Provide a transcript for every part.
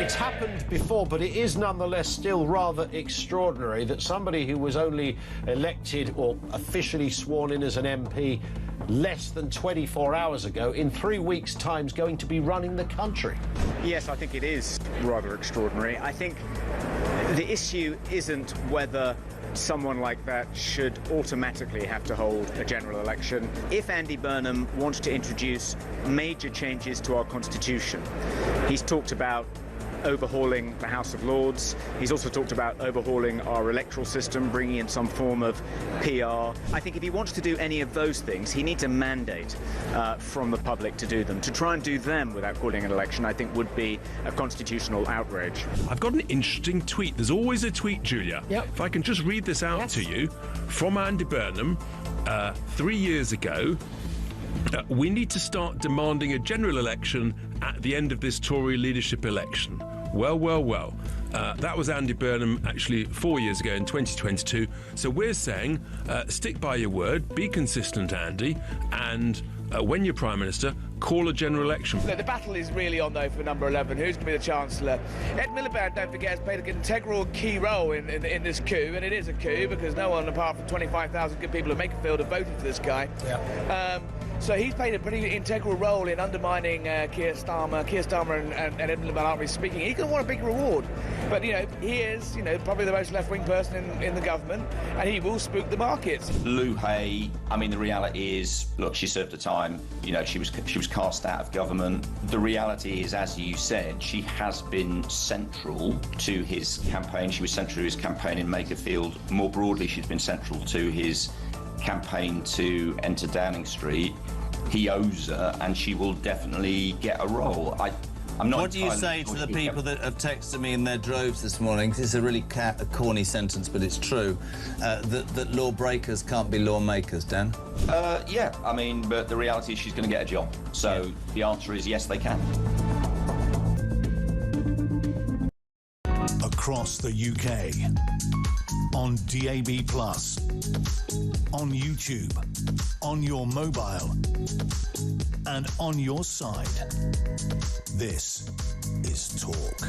It's happened before, but it is nonetheless still rather extraordinary that somebody who was only elected or officially sworn in as an MP less than 24 hours ago, in 3 weeks' time, is going to be running the country. Yes, I think it is rather extraordinary. I think the issue isn't whether someone like that should automatically have to hold a general election. If Andy Burnham wants to introduce major changes to our constitution, he's talked about overhauling the House of Lords. He's also talked about overhauling our electoral system, bringing in some form of PR. I think if he wants to do any of those things, he needs a mandate from the public to do them. To try and do them without calling an election, I think, would be a constitutional outrage. I've got an interesting tweet. There's always a tweet, Julia. Yep. If I can just read this out to you from Andy Burnham 3 years ago. We need to start demanding a general election at the end of this Tory leadership election. Well, well, well. That was Andy Burnham actually 4 years ago in 2022. So we're saying stick by your word, be consistent, Andy, and when you're Prime Minister, call a general election. Look, the battle is really on, though, for number 11. Who's going to be the Chancellor? Ed Miliband, don't forget, has played an integral key role in this coup, and it is a coup because no one apart from 25,000 good people at Makerfield have voted for this guy. Yeah. So he's played a pretty integral role in undermining Keir Starmer. Keir Starmer and Ed Miliband aren't really speaking. He's going to want a big reward. But, you know, he is, you know, probably the most left-wing person in the government, and he will spook the markets. Lou Hay, I mean, the reality is, look, she served her time. You know, she was cast out of government. The reality is, as you said, she has been central to his campaign. She was central to his campaign in Makerfield. More broadly, she's been central to his campaign to enter Downing Street. He owes her, and she will definitely get a role. I'm not. What do you say to the people that have texted me in their droves this morning? This is a really a corny sentence, but it's true. That lawbreakers can't be lawmakers, Dan? Yeah, I mean, but the reality is she's going to get a job. So the answer is yes, they can. Across the UK, on DAB+, on YouTube, on your mobile, and on your side. This is Talk.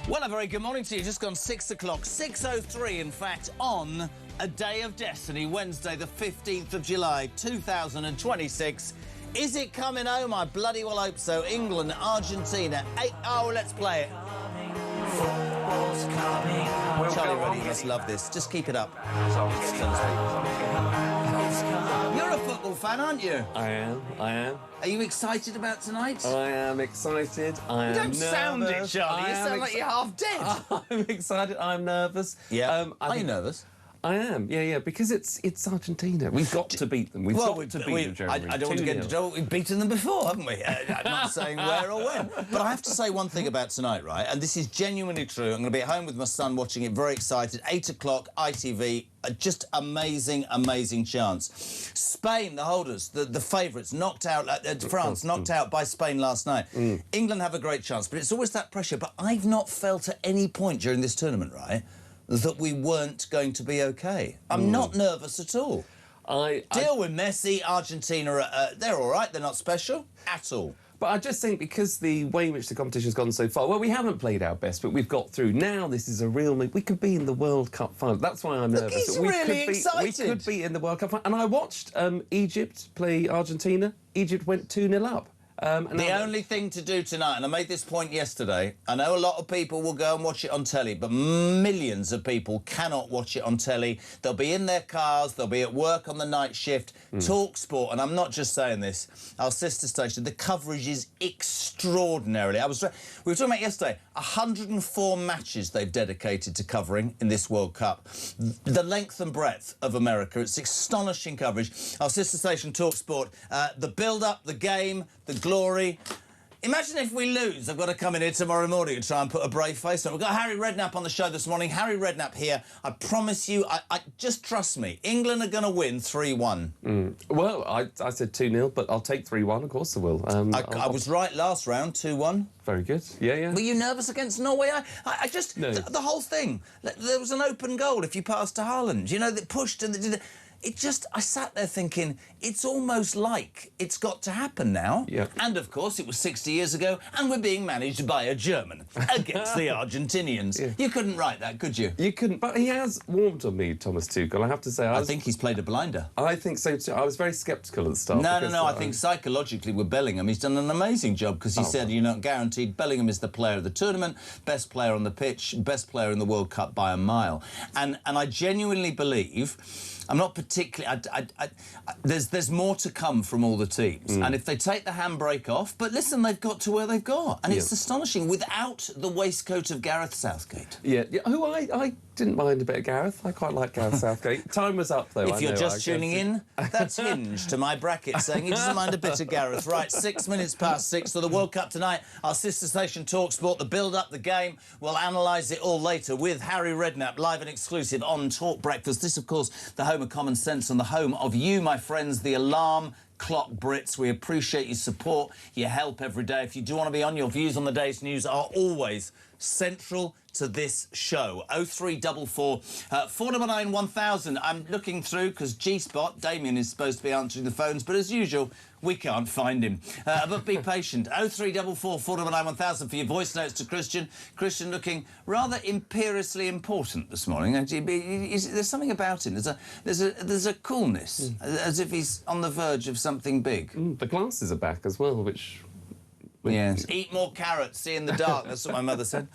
Well, a very good morning to you. Just gone 6 o'clock, 6:03 in fact, on a day of destiny, Wednesday the 15th of July 2026. Is it coming home? I bloody well hope so. England, Argentina, 8. Oh, let's play it. Charlie Reddy must love this. Just keep it up. You're a football fan, aren't you? I am. Are you excited about tonight? I am excited. I am You don't nervous. sound it, Charlie. You sound like you're half dead. I'm excited. I'm nervous. Yeah. Are you nervous? I am. Yeah. Because it's Argentina. We've got to beat them. We've got to beat them, Jeremy. I don't want to get into trouble. We've beaten them before, haven't we? I'm not saying where or when. But I have to say one thing about tonight, right? And this is genuinely true. I'm going to be at home with my son watching it, very excited. 8 o'clock, ITV. Just amazing, amazing chance. Spain, the holders, the favourites, knocked out. France knocked out by Spain last night. England have a great chance, but it's always that pressure. But I've not felt at any point during this tournament, right, that we weren't going to be OK. I'm not nervous at all. Deal with Messi, Argentina, they're all right, they're not special at all. But I just think because the way in which the competition's gone so far, well, we haven't played our best, but we've got through. Now this is a real... We could be in the World Cup final. That's why I'm nervous. He's really excited. We could be in the World Cup final. And I watched Egypt play Argentina. Egypt went 2-0 up. The only thing to do tonight, and I made this point yesterday, I know a lot of people will go and watch it on telly, but millions of people cannot watch it on telly. They'll be in their cars, they'll be at work on the night shift. Talk Sport, and I'm not just saying this, our sister station, the coverage is extraordinarily... We were talking about yesterday, 104 matches they've dedicated to covering in this World Cup. The length and breadth of America, it's astonishing coverage. Our sister station, Talk Sport, the build-up, the game, the glory. Imagine if we lose. I've got to come in here tomorrow morning and try and put a brave face on. We've got Harry Redknapp on the show this morning. Harry Redknapp here. I promise you, I just trust me. England are going to win 3-1. Well, I said 2-0, but I'll take 3-1, of course I will. I was right last round, 2-1. Very good. Yeah. Were you nervous against Norway? I just... No. The whole thing. There was an open goal if you passed to Haaland. You know, that pushed and... I sat there thinking, it's almost like it's got to happen now. Yeah. And, of course, it was 60 years ago, and we're being managed by a German against the Argentinians. Yeah. You couldn't write that, could you? You couldn't, but he has warmed on me, Thomas Tuchel. I have to say, I think he's played a blinder. I think so too. I was very sceptical at the start. No. I think psychologically with Bellingham, he's done an amazing job because he said, you're not guaranteed. Bellingham is the player of the tournament, best player on the pitch, best player in the World Cup by a mile. And I genuinely believe. I'm not particularly... there's more to come from all the teams. And if they take the handbrake off... But listen, they've got to where they've got. And it's astonishing without the waistcoat of Gareth Southgate. Yeah. Who I didn't mind a bit of Gareth. I quite like Gareth Southgate. Time was up, though. If you're just tuning in, that's Hinge to my bracket saying he doesn't mind a bit of Gareth. Right, 6 minutes past 6 for the World Cup tonight. Our sister station TalkSport, the build-up, the game. We'll analyse it all later with Harry Redknapp, live and exclusive on Talk Breakfast. This, of course, the home of common sense and the home of you, my friends, the Alarm Clock Brits. We appreciate your support, your help every day. If you do want to be on, your views on the day's news are always central to this show. 0344 499 1000. I'm looking through because G-Spot, Damien, is supposed to be answering the phones, but as usual, we can't find him. But be patient. 0344 499 1000 for your voice notes to Christian. Christian looking rather imperiously important this morning. There's something about him. There's a coolness, as if he's on the verge of something big. The glasses are back as well, which... Yes. Eat more carrots, see in the dark. That's what my mother said.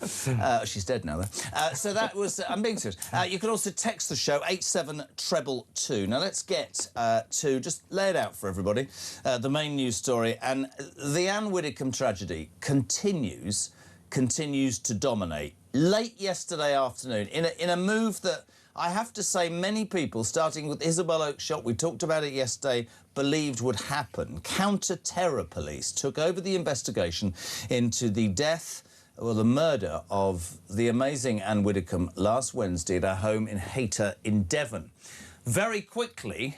She's dead now, though. So that was... I'm being serious. You can also text the show, 87222. Now, let's get to... Just lay it out for everybody. The main news story. And the Anne Widdecombe tragedy continues to dominate. Late yesterday afternoon, in a move that... I have to say many people, starting with Isabel Oakeshott, we talked about it yesterday, believed would happen. Counter-terror police took over the investigation into the death or the murder of the amazing Anne Widdecombe last Wednesday at her home in Hayter in Devon. Very quickly,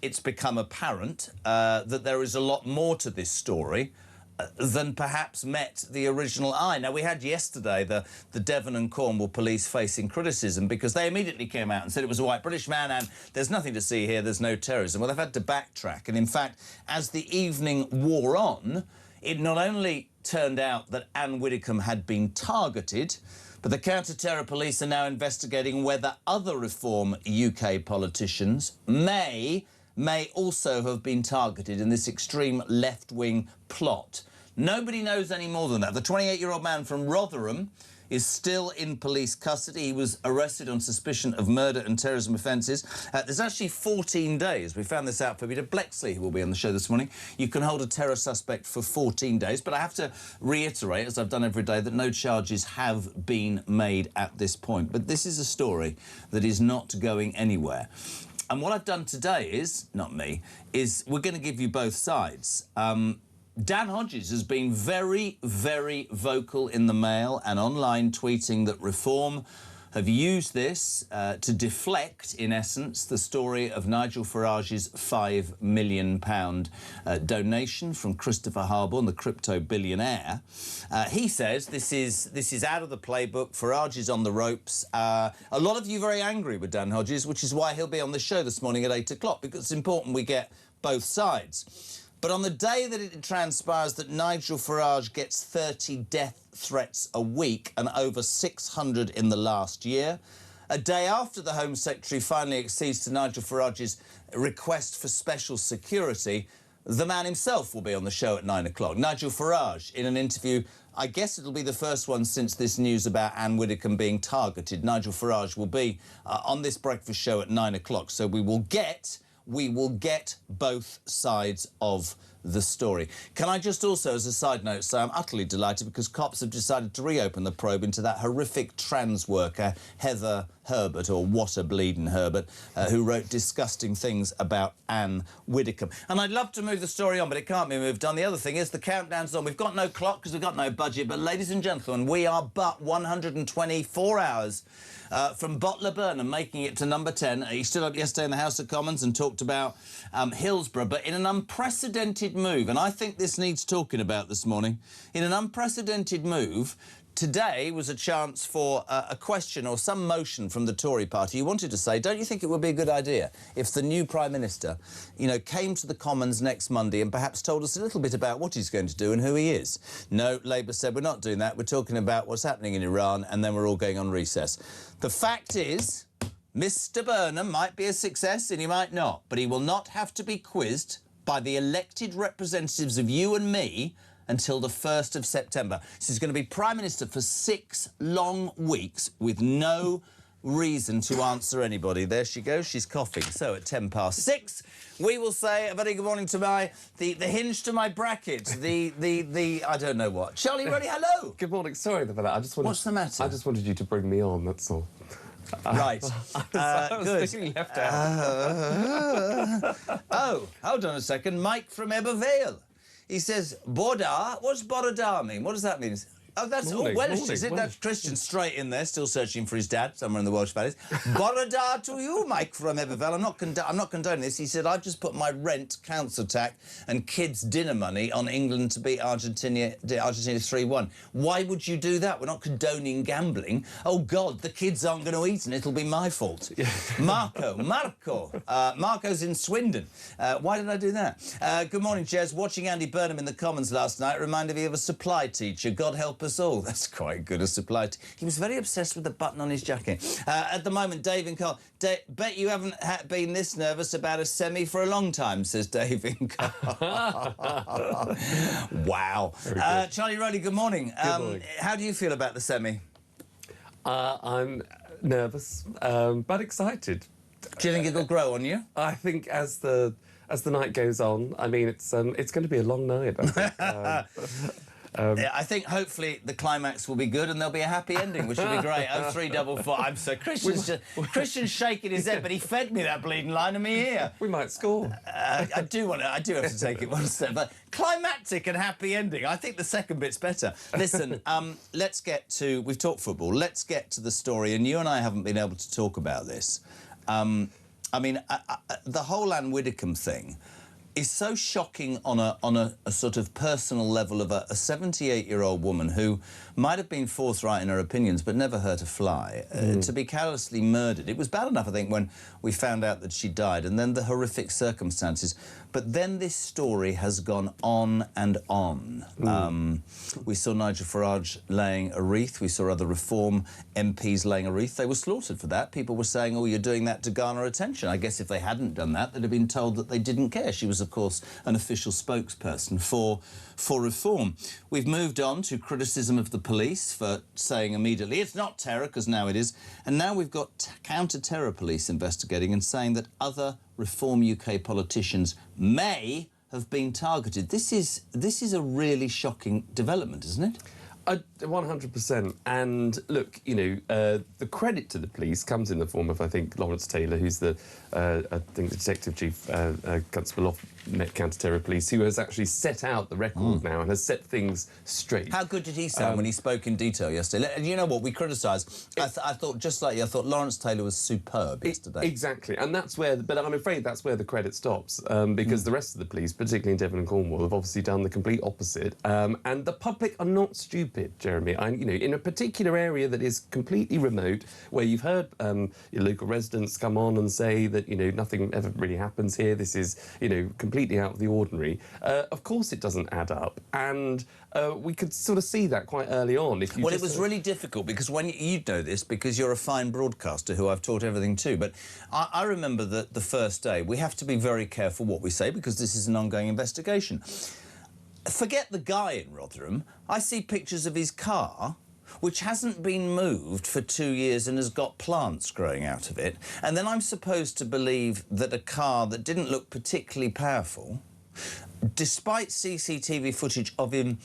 it's become apparent that there is a lot more to this story than perhaps met the original eye. Now, we had yesterday the Devon and Cornwall police facing criticism because they immediately came out and said it was a white British man and there's nothing to see here, there's no terrorism. Well, they've had to backtrack. And in fact, as the evening wore on, it not only turned out that Anne Widdecombe had been targeted, but the counter-terror police are now investigating whether other Reform UK politicians may also have been targeted in this extreme left-wing plot. Nobody knows any more than that. The 28-year-old man from Rotherham is still in police custody. He was arrested on suspicion of murder and terrorism offences. There's actually 14 days. We found this out for Peter Blexley, who will be on the show this morning. You can hold a terror suspect for 14 days, but I have to reiterate, as I've done every day, that no charges have been made at this point. But this is a story that is not going anywhere. And what I've done today is, not me, is we're going to give you both sides. Dan Hodges has been very, very vocal in the Mail and online, tweeting that Reform have used this to deflect, in essence, the story of Nigel Farage's £5 million donation from Christopher Harborne, the crypto billionaire. He says this is out of the playbook. Farage is on the ropes. A lot of you very angry with Dan Hodges, which is why he'll be on the show this morning at 8 o'clock, because it's important we get both sides. But on the day that it transpires that Nigel Farage gets 30 death threats a week and over 600 in the last year, a day after the Home Secretary finally accedes to Nigel Farage's request for special security, the man himself will be on the show at 9 o'clock. Nigel Farage, in an interview, I guess it'll be the first one since this news about Anne Widdecombe being targeted. Nigel Farage will be on this breakfast show at 9 o'clock, so we will get both sides of the story. Can I just also, as a side note, say I'm utterly delighted because cops have decided to reopen the probe into that horrific trans worker, Heather Herbert, or What a Bleedin' Herbert, who wrote disgusting things about Anne Widdecombe. And I'd love to move the story on, but it can't be moved on. The other thing is the countdown's on. We've got no clock because we've got no budget, but ladies and gentlemen, we are but 124 hours from Bottler Burnham making it to number 10. He stood up yesterday in the House of Commons and talked about Hillsborough, but in an unprecedented move, and I think this needs talking about this morning, in an unprecedented move, today was a chance for a question or some motion from the Tory party. You wanted to say, don't you think it would be a good idea if the new Prime Minister, you know, came to the Commons next Monday and perhaps told us a little bit about what he's going to do and who he is? No, Labour said, we're not doing that. We're talking about what's happening in Iran, and then we're all going on recess. The fact is, Mr Burnham might be a success and he might not, but he will not have to be quizzed by the elected representatives of you and me until the 1st of September. So he's going to be Prime Minister for 6 long weeks with no reason to answer anybody. There she goes, she's coughing. So at 6:10, we will say a very good morning to the hinge to my bracket, the I don't know what. Charlie Roddy, hello! Good morning, sorry for that. I just wanted... What's the matter? I just wanted you to bring me on, that's all. Right. I was Good. thinking left out. Oh, hold on a second. Mike from Ebervale. He says, Boda. What's Boda mean? What does that mean? Oh, that's all Welsh, is it? Welsh. That's Christian straight in there, still searching for his dad somewhere in the Welsh Valleys. Boda to you, Mike from Ebervale. I'm not condoning this. He said, I've just put my rent, council tax and kids' dinner money on England to beat Argentina 3-1. Why would you do that? We're not condoning gambling. Oh, God, the kids aren't going to eat and it'll be my fault. Marco. Marco's in Swindon. Why did I do that? Good morning, Jez. Watching Andy Burnham in the Commons last night reminded me of a supply teacher. God help us all. That's quite good, a supply. He was very obsessed with the button on his jacket. At the moment, Dave in Carl. Bet you haven't been this nervous about a semi for a long time, says Dave in Carl. Wow. Charlie Rowley, good morning. Good morning. How do you feel about the semi? I'm nervous, but excited. Do you think it'll grow on you? I think as the night goes on, I mean, it's going to be a long night, I think. Yeah, I think hopefully the climax will be good and there'll be a happy ending, which will be great. 0344. I'm so Christian's shaking his head, but he fed me that bleeding line in my ear. We might score. I do have to take it one step, but climactic and happy ending. I think the second bit's better. Listen, let's get to. We've talked football. Let's get to the story, and you and I haven't been able to talk about this. I mean, the whole Anne Widdecombe thing is so shocking on a sort of personal level of a 78-year-old woman who might have been forthright in her opinions but never hurt a fly, to be callously murdered. It was bad enough, I think, when we found out that she died, and then the horrific circumstances. But then this story has gone on and on. We saw Nigel Farage laying a wreath. We saw other Reform MPs laying a wreath. They were slaughtered for that. People were saying, oh, you're doing that to garner attention. I guess if they hadn't done that, they'd have been told that they didn't care. She was, of course, an official spokesperson for Reform. We've moved on to criticism of the police for saying immediately, it's not terror, because now it is. And now we've got counter-terror police investigating and saying that other Reform UK politicians may have been targeted. This is a really shocking development, isn't it? 100%. And look, you know, the credit to the police comes in the form of, I think, Lawrence Taylor, who's the Detective Chief Constable of Met Counter-Terror Police, who has actually set out the record now and has set things straight. How good did he sound when he spoke in detail yesterday? And you know what, we criticised. I thought, just like you, I thought Lawrence Taylor was superb yesterday. Exactly, and that's where, but I'm afraid that's where the credit stops, because the rest of the police, particularly in Devon and Cornwall, have obviously done the complete opposite. And the public are not stupid, Jeremy. You know, in a particular area that is completely remote, where you've heard your local residents come on and say that, you know, nothing ever really happens here, this is, you know, completely out of the ordinary, of course it doesn't add up. And we could sort of see that quite early on. If you well, it was really difficult, because when you know this, because you're a fine broadcaster who I've taught everything to, but I remember that the first day, we have to be very careful what we say, because this is an ongoing investigation. Forget the guy in Rotherham. I see pictures of his car, which hasn't been moved for 2 years and has got plants growing out of it. And then I'm supposed to believe that a car that didn't look particularly powerful, despite CCTV footage of him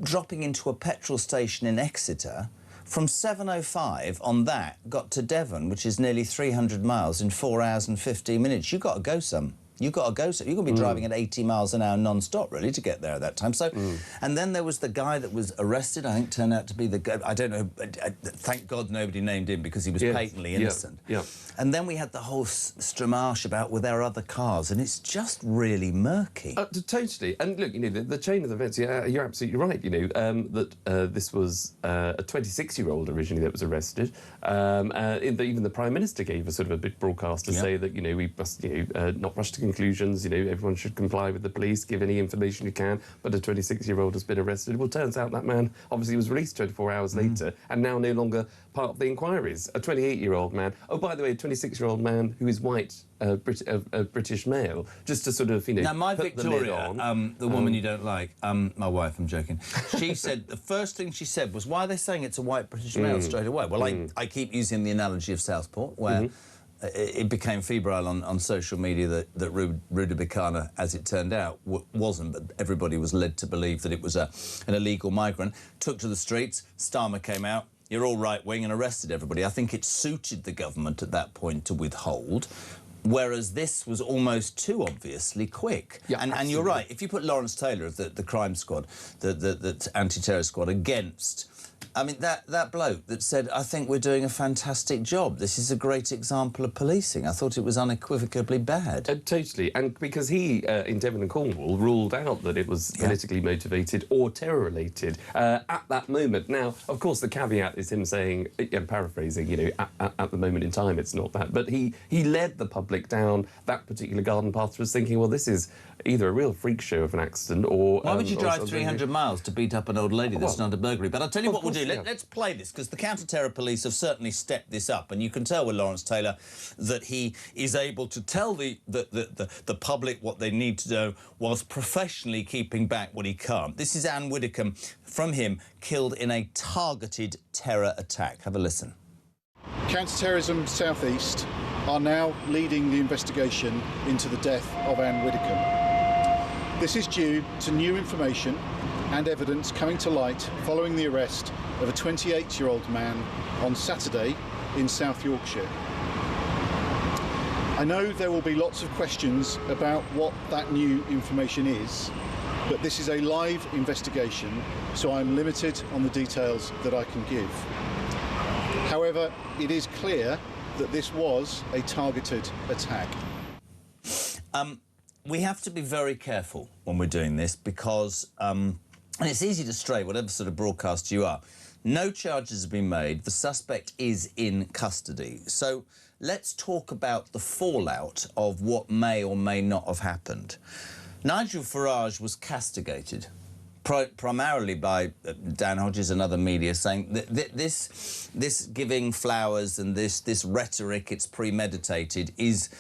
dropping into a petrol station in Exeter, from 7:05 on that got to Devon, which is nearly 300 miles, in 4 hours and 15 minutes. You've got to go some. You've got to go. So you're going to be driving at 80 miles an hour non-stop, really, to get there at that time. So, and then there was the guy that was arrested. I think turned out to be the guy. I don't know. Thank God nobody named him because he was patently innocent. Yeah. And then we had the whole stramash about were there other cars, and it's just really murky. Totally. And look, you know, the chain of events. Yeah, you're absolutely right. You know that this was a 26-year-old originally that was arrested. Even the Prime Minister gave a sort of a big broadcast to say that, you know, we must, you know, not rush to conclusions. You know, everyone should comply with the police, give any information you can. But a 26-year-old has been arrested. Well, turns out that man obviously was released 24 hours later and now no longer part of the inquiries. A 28-year-old man. Oh, by the way, a 26-year-old man who is white, a British male, just to sort of, you know, now, my put Victoria, the lid on. the woman you don't like, my wife, I'm joking, she said, the first thing she said was, why are they saying it's a white British male straight away? Well, I keep using the analogy of Southport, where it became febrile on social media that Ruda Bikana, as it turned out, wasn't, but everybody was led to believe that it was an illegal migrant. Took to the streets, Starmer came out, you're all right-wing, and arrested everybody. I think it suited the government at that point to withhold, whereas this was almost too obviously quick. Yeah, and you're right, if you put Lawrence Taylor of the crime squad, the anti-terror squad, against... I mean, that bloke that said, I think we're doing a fantastic job. This is a great example of policing. I thought it was unequivocally bad. Totally. And because he, in Devon and Cornwall, ruled out that it was politically motivated or terror-related at that moment. Now, of course, the caveat is him saying, paraphrasing, you know, at the moment in time, it's not that. But he led the public down that particular garden path, was thinking, well, this is either a real freak show of an accident or... Why would you drive 300 miles to beat up an old lady that's not a burglary? But I'll tell you what we'll do. Let's play this, because the counter-terror police have certainly stepped this up, and you can tell with Lawrence Taylor that he is able to tell the public what they need to know whilst professionally keeping back what he can't. This is Anne Widdecombe, from him, killed in a targeted terror attack. Have a listen. Counter-terrorism South East are now leading the investigation into the death of Anne Widdecombe. This is due to new information and evidence coming to light following the arrest of a 28-year-old man on Saturday in South Yorkshire. I know there will be lots of questions about what that new information is, but this is a live investigation, so I'm limited on the details that I can give. However, it is clear that this was a targeted attack. We have to be very careful when we're doing this because, and it's easy to stray, whatever sort of broadcast you are. No charges have been made. The suspect is in custody. So let's talk about the fallout of what may or may not have happened. Nigel Farage was castigated, primarily by Dan Hodges and other media, saying that this giving flowers and this rhetoric, it's premeditated, is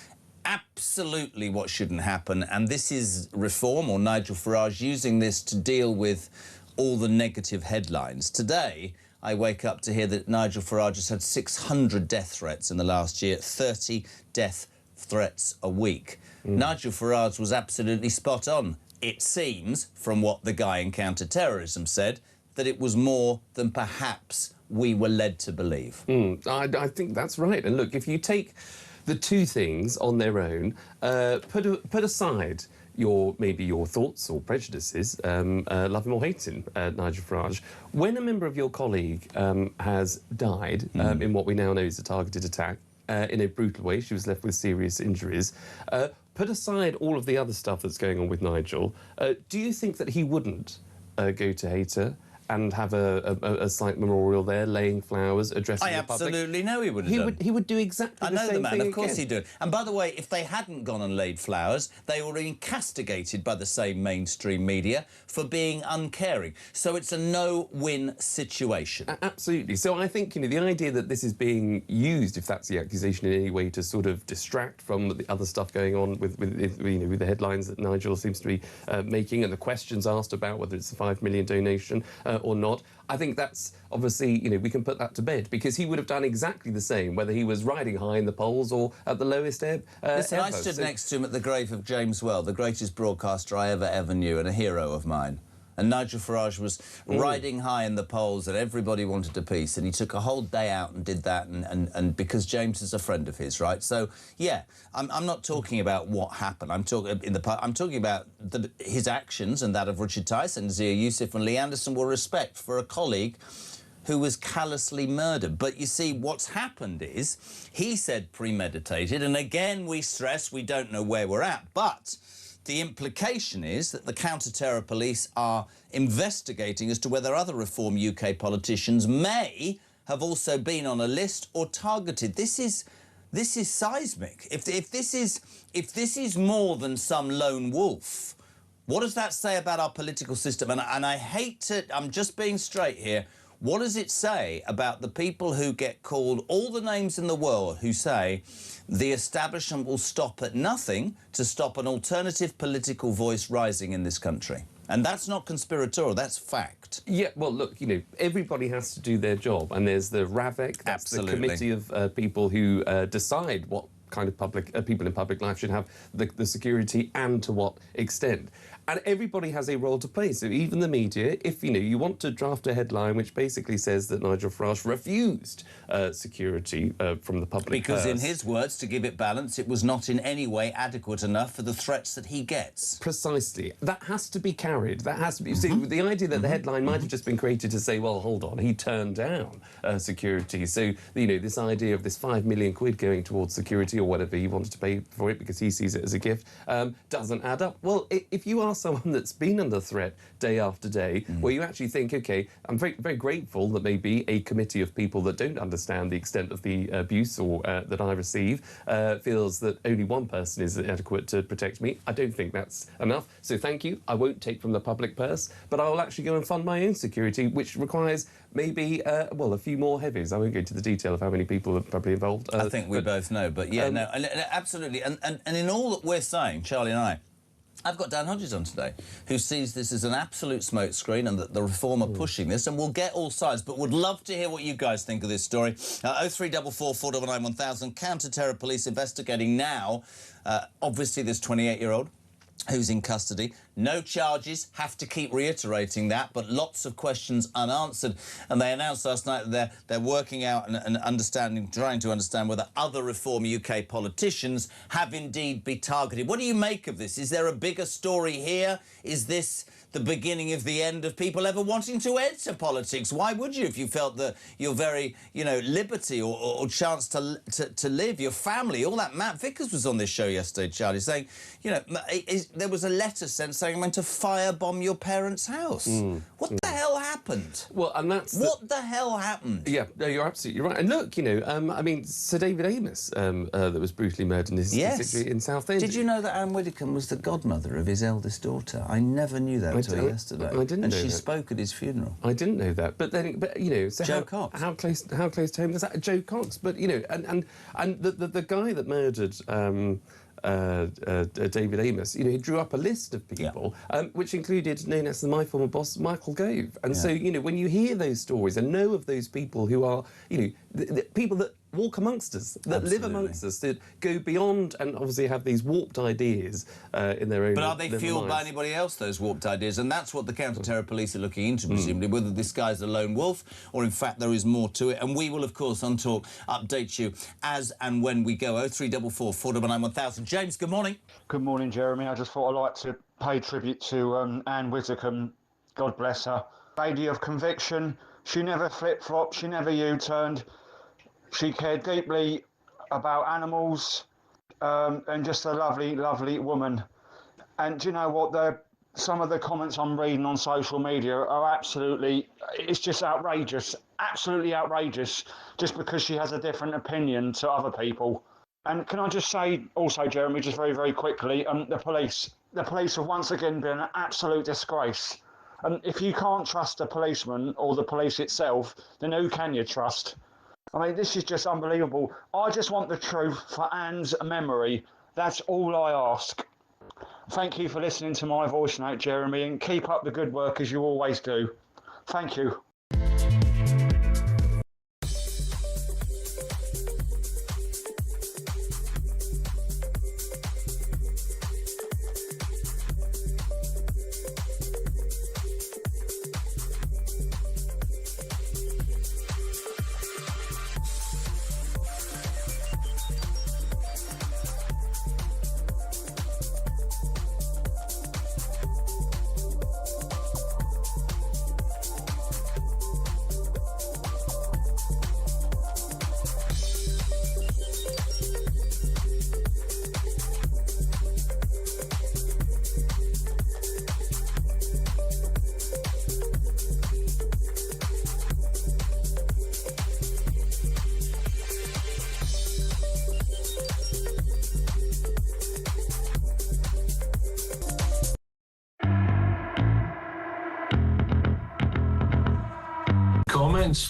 absolutely what shouldn't happen, and this is reform, or Nigel Farage using this to deal with all the negative headlines. Today, I wake up to hear that Nigel Farage has had 600 death threats in the last year, 30 death threats a week. Nigel Farage was absolutely spot on. It seems, from what the guy in counter-terrorism said, that it was more than perhaps we were led to believe. I think that's right. And look, if you take the two things on their own, put aside maybe your thoughts or prejudices, love him or hate him, Nigel Farage. When a member of your colleague has died in what we now know is a targeted attack, in a brutal way, she was left with serious injuries, put aside all of the other stuff that's going on with Nigel, do you think that he wouldn't go to Hayter and have a slight memorial there, laying flowers, addressing the public? I absolutely know he would have done. He would do exactly the same thing. I know the man, of course again. he'd do it. And by the way, if they hadn't gone and laid flowers, they were being castigated by the same mainstream media for being uncaring. So it's a no-win situation. Absolutely. So I think, you know, the idea that this is being used, if that's the accusation, in any way to sort of distract from the other stuff going on with the headlines that Nigel seems to be making and the questions asked about whether it's a $5 million donation or not, I think that's obviously, you know, we can put that to bed, because he would have done exactly the same whether he was riding high in the polls or at the lowest ebb. Listen, I stood next to him at the grave of James Well, the greatest broadcaster I ever knew and a hero of mine. and Nigel Farage was riding high in the polls and everybody wanted a piece, and he took a whole day out and did that, and because James is a friend of his, right? So, yeah, I'm not talking about what happened. I'm talking about his actions and that of Richard Tyson, Zia Yusuf and Lee Anderson were respect for a colleague who was callously murdered. But you see, what's happened is he said premeditated, and again we stress we don't know where we're at, but the implication is that the counter-terror police are investigating as to whether other Reform UK politicians may have also been on a list or targeted. This is seismic. If this is more than some lone wolf, what does that say about our political system? And I hate to, I'm just being straight here. What does it say about the people who get called all the names in the world who say the establishment will stop at nothing to stop an alternative political voice rising in this country? And that's not conspiratorial, that's fact. Yeah, well, look, you know, everybody has to do their job, and there's the RAVEC, that's the committee of people who decide what kind of people in public life should have the security and to what extent. And everybody has a role to play. So even the media, if you want to draft a headline which basically says that Nigel Farage refused security from the public because purse, in his words, to give it balance, it was not in any way adequate enough for the threats that he gets. Precisely. That has to be carried. That has to be. See, the idea that the headline might have just been created to say, well, hold on, he turned down security. So, this idea of this 5 million quid going towards security or whatever he wanted to pay for it because he sees it as a gift doesn't add up. Well, if you are someone that's been under threat day after day, where you actually think, OK, I'm very, very grateful that maybe a committee of people that don't understand the extent of the abuse or that I receive feels that only one person is adequate to protect me. I don't think that's enough. So thank you. I won't take from the public purse, but I will actually go and fund my own security, which requires maybe, well, a few more heavies. I won't go into the detail of how many people are probably involved. I think we both know, but yeah, no, absolutely. And in all that we're saying, Charlie and I've got Dan Hodges on today, who sees this as an absolute smokescreen and that the Reform are pushing this, and we'll get all sides, but would love to hear what you guys think of this story. 0344 499 1000, counter-terror police investigating now. Obviously, this 28-year-old who's in custody. No charges, have to keep reiterating that, but lots of questions unanswered. And they announced last night that they're working out and trying to understand whether other Reform UK politicians have indeed been targeted. What do you make of this? Is there a bigger story here? Is this the beginning of the end of people ever wanting to enter politics? Why would you if you felt that your very, liberty or chance to live, your family, all that? Matt Vickers was on this show yesterday, Charlie, saying, there was a letter sent saying I'm going to firebomb your parents' house. What the hell happened? Well, and that's... What the hell happened? Yeah, no, you're absolutely right. And look, I mean, Sir David Amos, that was brutally murdered in his constituency in Southend. Did you know that Anne Widdecombe was the godmother of his eldest daughter? I never knew that until yesterday. I didn't know that. And she spoke at his funeral. I didn't know that. But so Joe Cox. How close to home was that? Joe Cox. But and the guy that murdered David Amos, he drew up a list of people, which included known as my former boss, Michael Gove. And so, when you hear those stories and know of those people who are, the people that walk amongst us, that live amongst us, that go beyond and obviously have these warped ideas in their own. But are they fueled by anybody else, those warped ideas? And that's what the counter-terror police are looking into, presumably, whether this guy's a lone wolf or, in fact, there is more to it. And we will, of course, on Talk, update you as and when we go. 0344 499 1000. James, good morning. Good morning, Jeremy. I just thought I'd like to pay tribute to Anne Widdecombe. God bless her. Lady of conviction. She never flip-flopped. She never U-turned. She cared deeply about animals and just a lovely, lovely woman. And do you know what? Some of the comments I'm reading on social media are absolutely, it's just outrageous, absolutely outrageous, just because she has a different opinion to other people. And can I just say also, Jeremy, just very, very quickly, the police have once again been an absolute disgrace. And if you can't trust a policeman or the police itself, then who can you trust? I mean, this is just unbelievable. I just want the truth for Anne's memory. That's all I ask. Thank you for listening to my voice note, Jeremy, and keep up the good work as you always do. Thank you. comments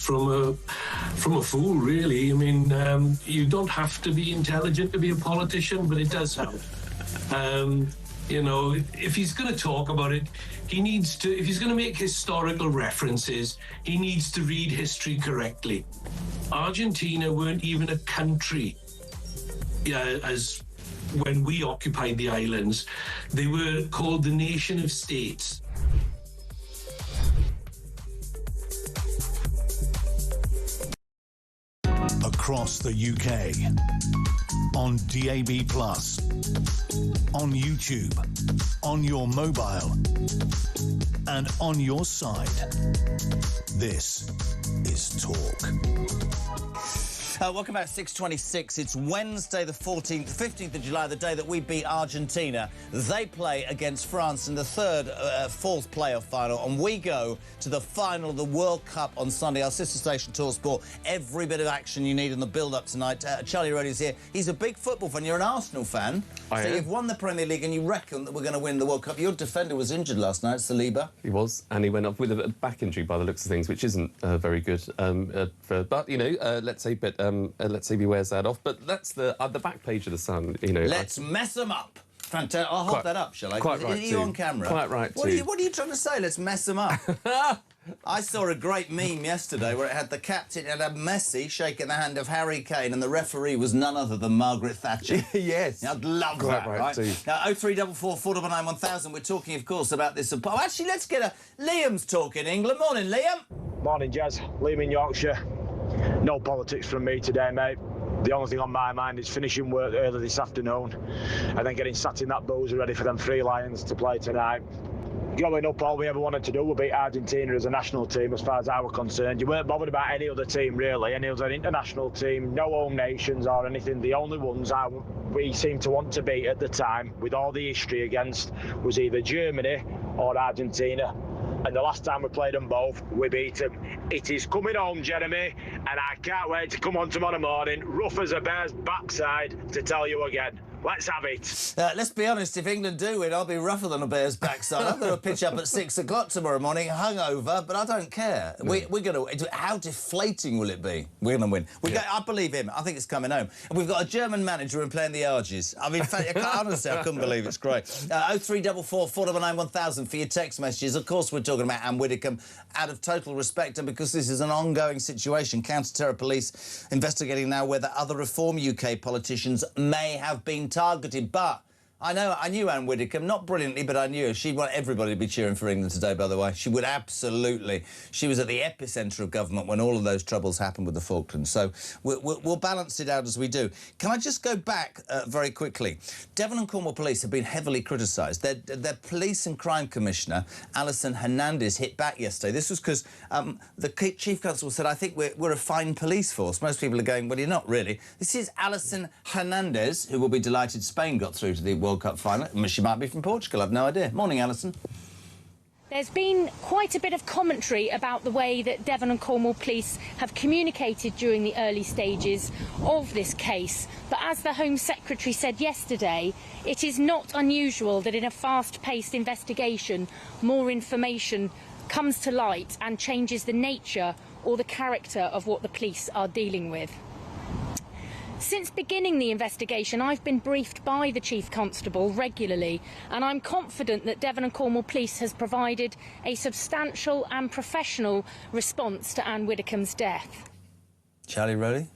from a fool, really. I mean, you don't have to be intelligent to be a politician, but it does help. You know, if he's going to talk about it, he needs to, if he's going to make historical references, he needs to read history correctly. Argentina weren't even a country as when we occupied the islands. They were called the Nation of States. Across the UK, on DAB+, on YouTube, on your mobile, and on your side. This is Talk. Welcome back, 6:26. It's Wednesday, the 15th of July, the day that we beat Argentina. They play against France in the fourth playoff final, and we go to the final of the World Cup on Sunday. Our sister station, TalkSport, every bit of action you need in the build-up tonight. Charlie Roddy's here. He's a big football fan. You're an Arsenal fan. I am. You've won the Premier League, and you reckon that we're going to win the World Cup. Your defender was injured last night, Saliba. He was, and he went off with a back injury by the looks of things, which isn't very good. But, you know, let's say he wears that off. But that's the back page of the Sun, you know. Let's mess them up. Fantastic. I'll hold that up, shall I? Quite right, Are you on camera? Quite right, what are you trying to say? Let's mess them up. I saw a great meme yesterday where it had the captain and had Messi shaking the hand of Harry Kane, and the referee was none other than Margaret Thatcher. Yes. I'd love Quite that, right, too. Now, 0344 499 1000, we're talking, of course, about this. Oh, actually, let's get Liam's talking England. Morning, Liam. Morning, Jazz. Liam in Yorkshire. No politics from me today, mate. The only thing on my mind is finishing work early this afternoon and then getting sat in that boozer ready for them three Lions to play tonight. Growing up, all we ever wanted to do was beat Argentina as a national team, as far as I was concerned. You weren't bothered about any other team, really, any other international team, no home nations or anything. The only ones we seemed to want to beat at the time, with all the history against, was either Germany or Argentina. And the last time we played them both, we beat them. It is coming home, Jeremy, and I can't wait to come on tomorrow morning, rough as a bear's backside, to tell you again. Let's have it. Let's be honest, if England do win, I'll be rougher than a bear's backside. I'm going to pitch up at 6 o'clock tomorrow morning, hungover, but I don't care. No. We're going to... How deflating will it be? We're going to win. I believe him. I think it's coming home. And we've got a German manager and playing the Argies. I mean, honestly, I couldn't believe it's great. 0344 499 1000 for your text messages. Of course, we're talking about Anne Widdecombe out of total respect, and because this is an ongoing situation. Counter-terror police investigating now whether other Reform UK politicians may have been targeted, but I knew Anne Widdecombe, not brilliantly, but I knew her. She'd want everybody to be cheering for England today, by the way. She would absolutely. She was at the epicentre of government when all of those troubles happened with the Falklands. So we'll balance it out as we do. Can I just go back very quickly? Devon and Cornwall Police have been heavily criticised. Their Police and Crime Commissioner, Alison Hernandez, hit back yesterday. This was because the Chief Constable said, I think we're a fine police force. Most people are going, well, you're not really. This is Alison Hernandez, who will be delighted Spain got through to the World Cup final. She might be from Portugal, I've no idea. Morning, Alison. There's been quite a bit of commentary about the way that Devon and Cornwall Police have communicated during the early stages of this case. But as the Home Secretary said yesterday, it is not unusual that in a fast-paced investigation, more information comes to light and changes the nature or the character of what the police are dealing with. Since beginning the investigation, I've been briefed by the Chief Constable regularly, and I'm confident that Devon and Cornwall Police has provided a substantial and professional response to Anne Widdecombe's death. Charlie Rowley?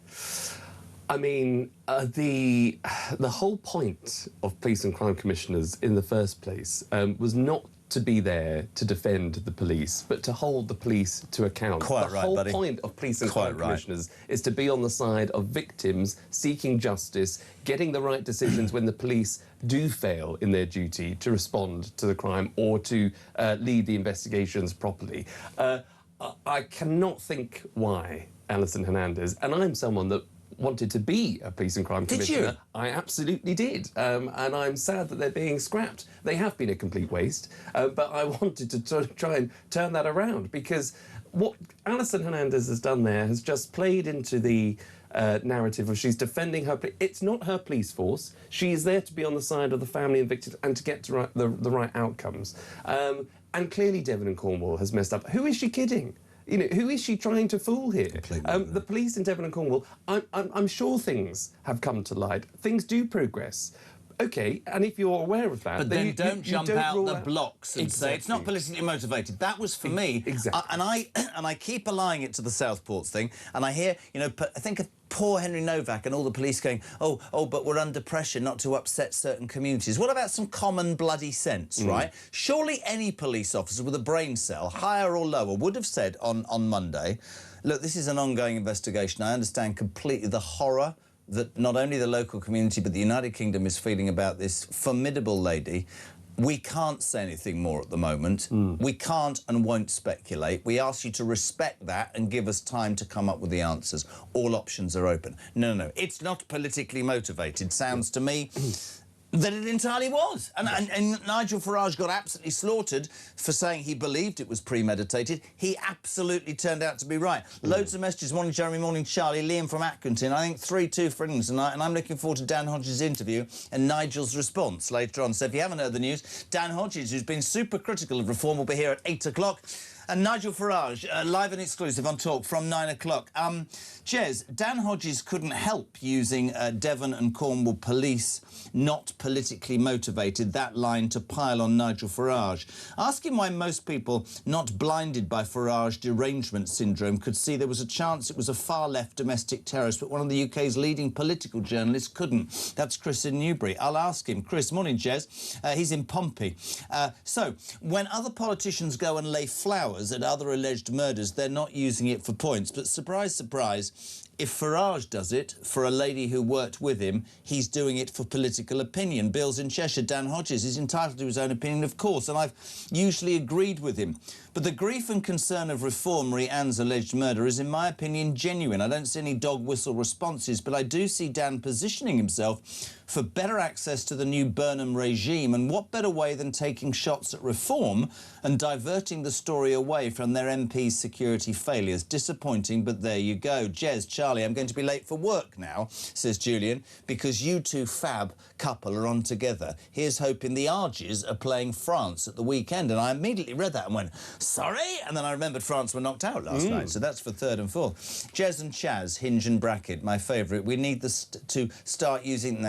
I mean, the whole point of police and crime commissioners in the first place was not to be there to defend the police, but to hold the police to account. Quite right, buddy. The whole point of police and crime commissioners is to be on the side of victims, seeking justice, getting the right decisions when the police do fail in their duty to respond to the crime or to lead the investigations properly. I cannot think why Alison Hernandez, and I'm someone that wanted to be a police and crime commissioner. Did you? I absolutely did, and I'm sad that they're being scrapped. They have been a complete waste, but I wanted to try and turn that around, because what Alison Hernandez has done there has just played into the narrative of she's defending her... It's not her police force. She is there to be on the side of the family and victims and to get to the right outcomes. And clearly Devon and Cornwall has messed up. Who is she kidding? You know, who is she trying to fool here? The police in Devon and Cornwall, I'm sure things have come to light. Things do progress. OK, and if you're aware of that... But then don't jump out the blocks and say it's not politically motivated. That was for me. Exactly. And I keep allying it to the Southports thing, and I hear, you know, I think of poor Henry Novak and all the police going, oh, but we're under pressure not to upset certain communities. What about some common bloody sense, right? Surely any police officer with a brain cell, higher or lower, would have said on Monday, look, this is an ongoing investigation. I understand completely the horror that not only the local community but the United Kingdom is feeling about this formidable lady. We can't say anything more at the moment. We can't and won't speculate. We ask you to respect that and give us time to come up with the answers. All options are open. No, it's not politically motivated. Sounds to me that it entirely was. And Nigel Farage got absolutely slaughtered for saying he believed it was premeditated. He absolutely turned out to be right. Loads of messages. Morning, Jeremy. Morning, Charlie. Liam from Accrington. I think 3-2 for England tonight, and I'm looking forward to Dan Hodges' interview and Nigel's response later on. So if you haven't heard the news, Dan Hodges, who's been super critical of reform, will be here at 8 o'clock. And Nigel Farage, live and exclusive on Talk from 9 o'clock. Jez, Dan Hodges couldn't help using Devon and Cornwall police not politically motivated, that line to pile on Nigel Farage. Ask him why most people not blinded by Farage derangement syndrome could see there was a chance it was a far-left domestic terrorist, but one of the UK's leading political journalists couldn't. That's Chris in Newbury. I'll ask him. Chris, morning, Jez. He's in Pompey. So, when other politicians go and lay flowers at other alleged murders, they're not using it for points. But surprise, surprise, if Farage does it for a lady who worked with him, he's doing it for political opinion. Bill's in Cheshire. Dan Hodges is entitled to his own opinion, of course, and I've usually agreed with him. But the grief and concern of reform re Anne's alleged murder is, in my opinion, genuine. I don't see any dog whistle responses, but I do see Dan positioning himself for better access to the new Burnham regime. And what better way than taking shots at reform and diverting the story away from their MP's security failures? Disappointing, but there you go. Jez, Charlie, I'm going to be late for work now, says Julian, because you two fab couple are on together. Here's hoping the Argies are playing France at the weekend. And I immediately read that and went, sorry? And then I remembered France were knocked out last night, so that's for third and fourth. Jez and Chaz, hinge and bracket, my favourite. We need this to start using...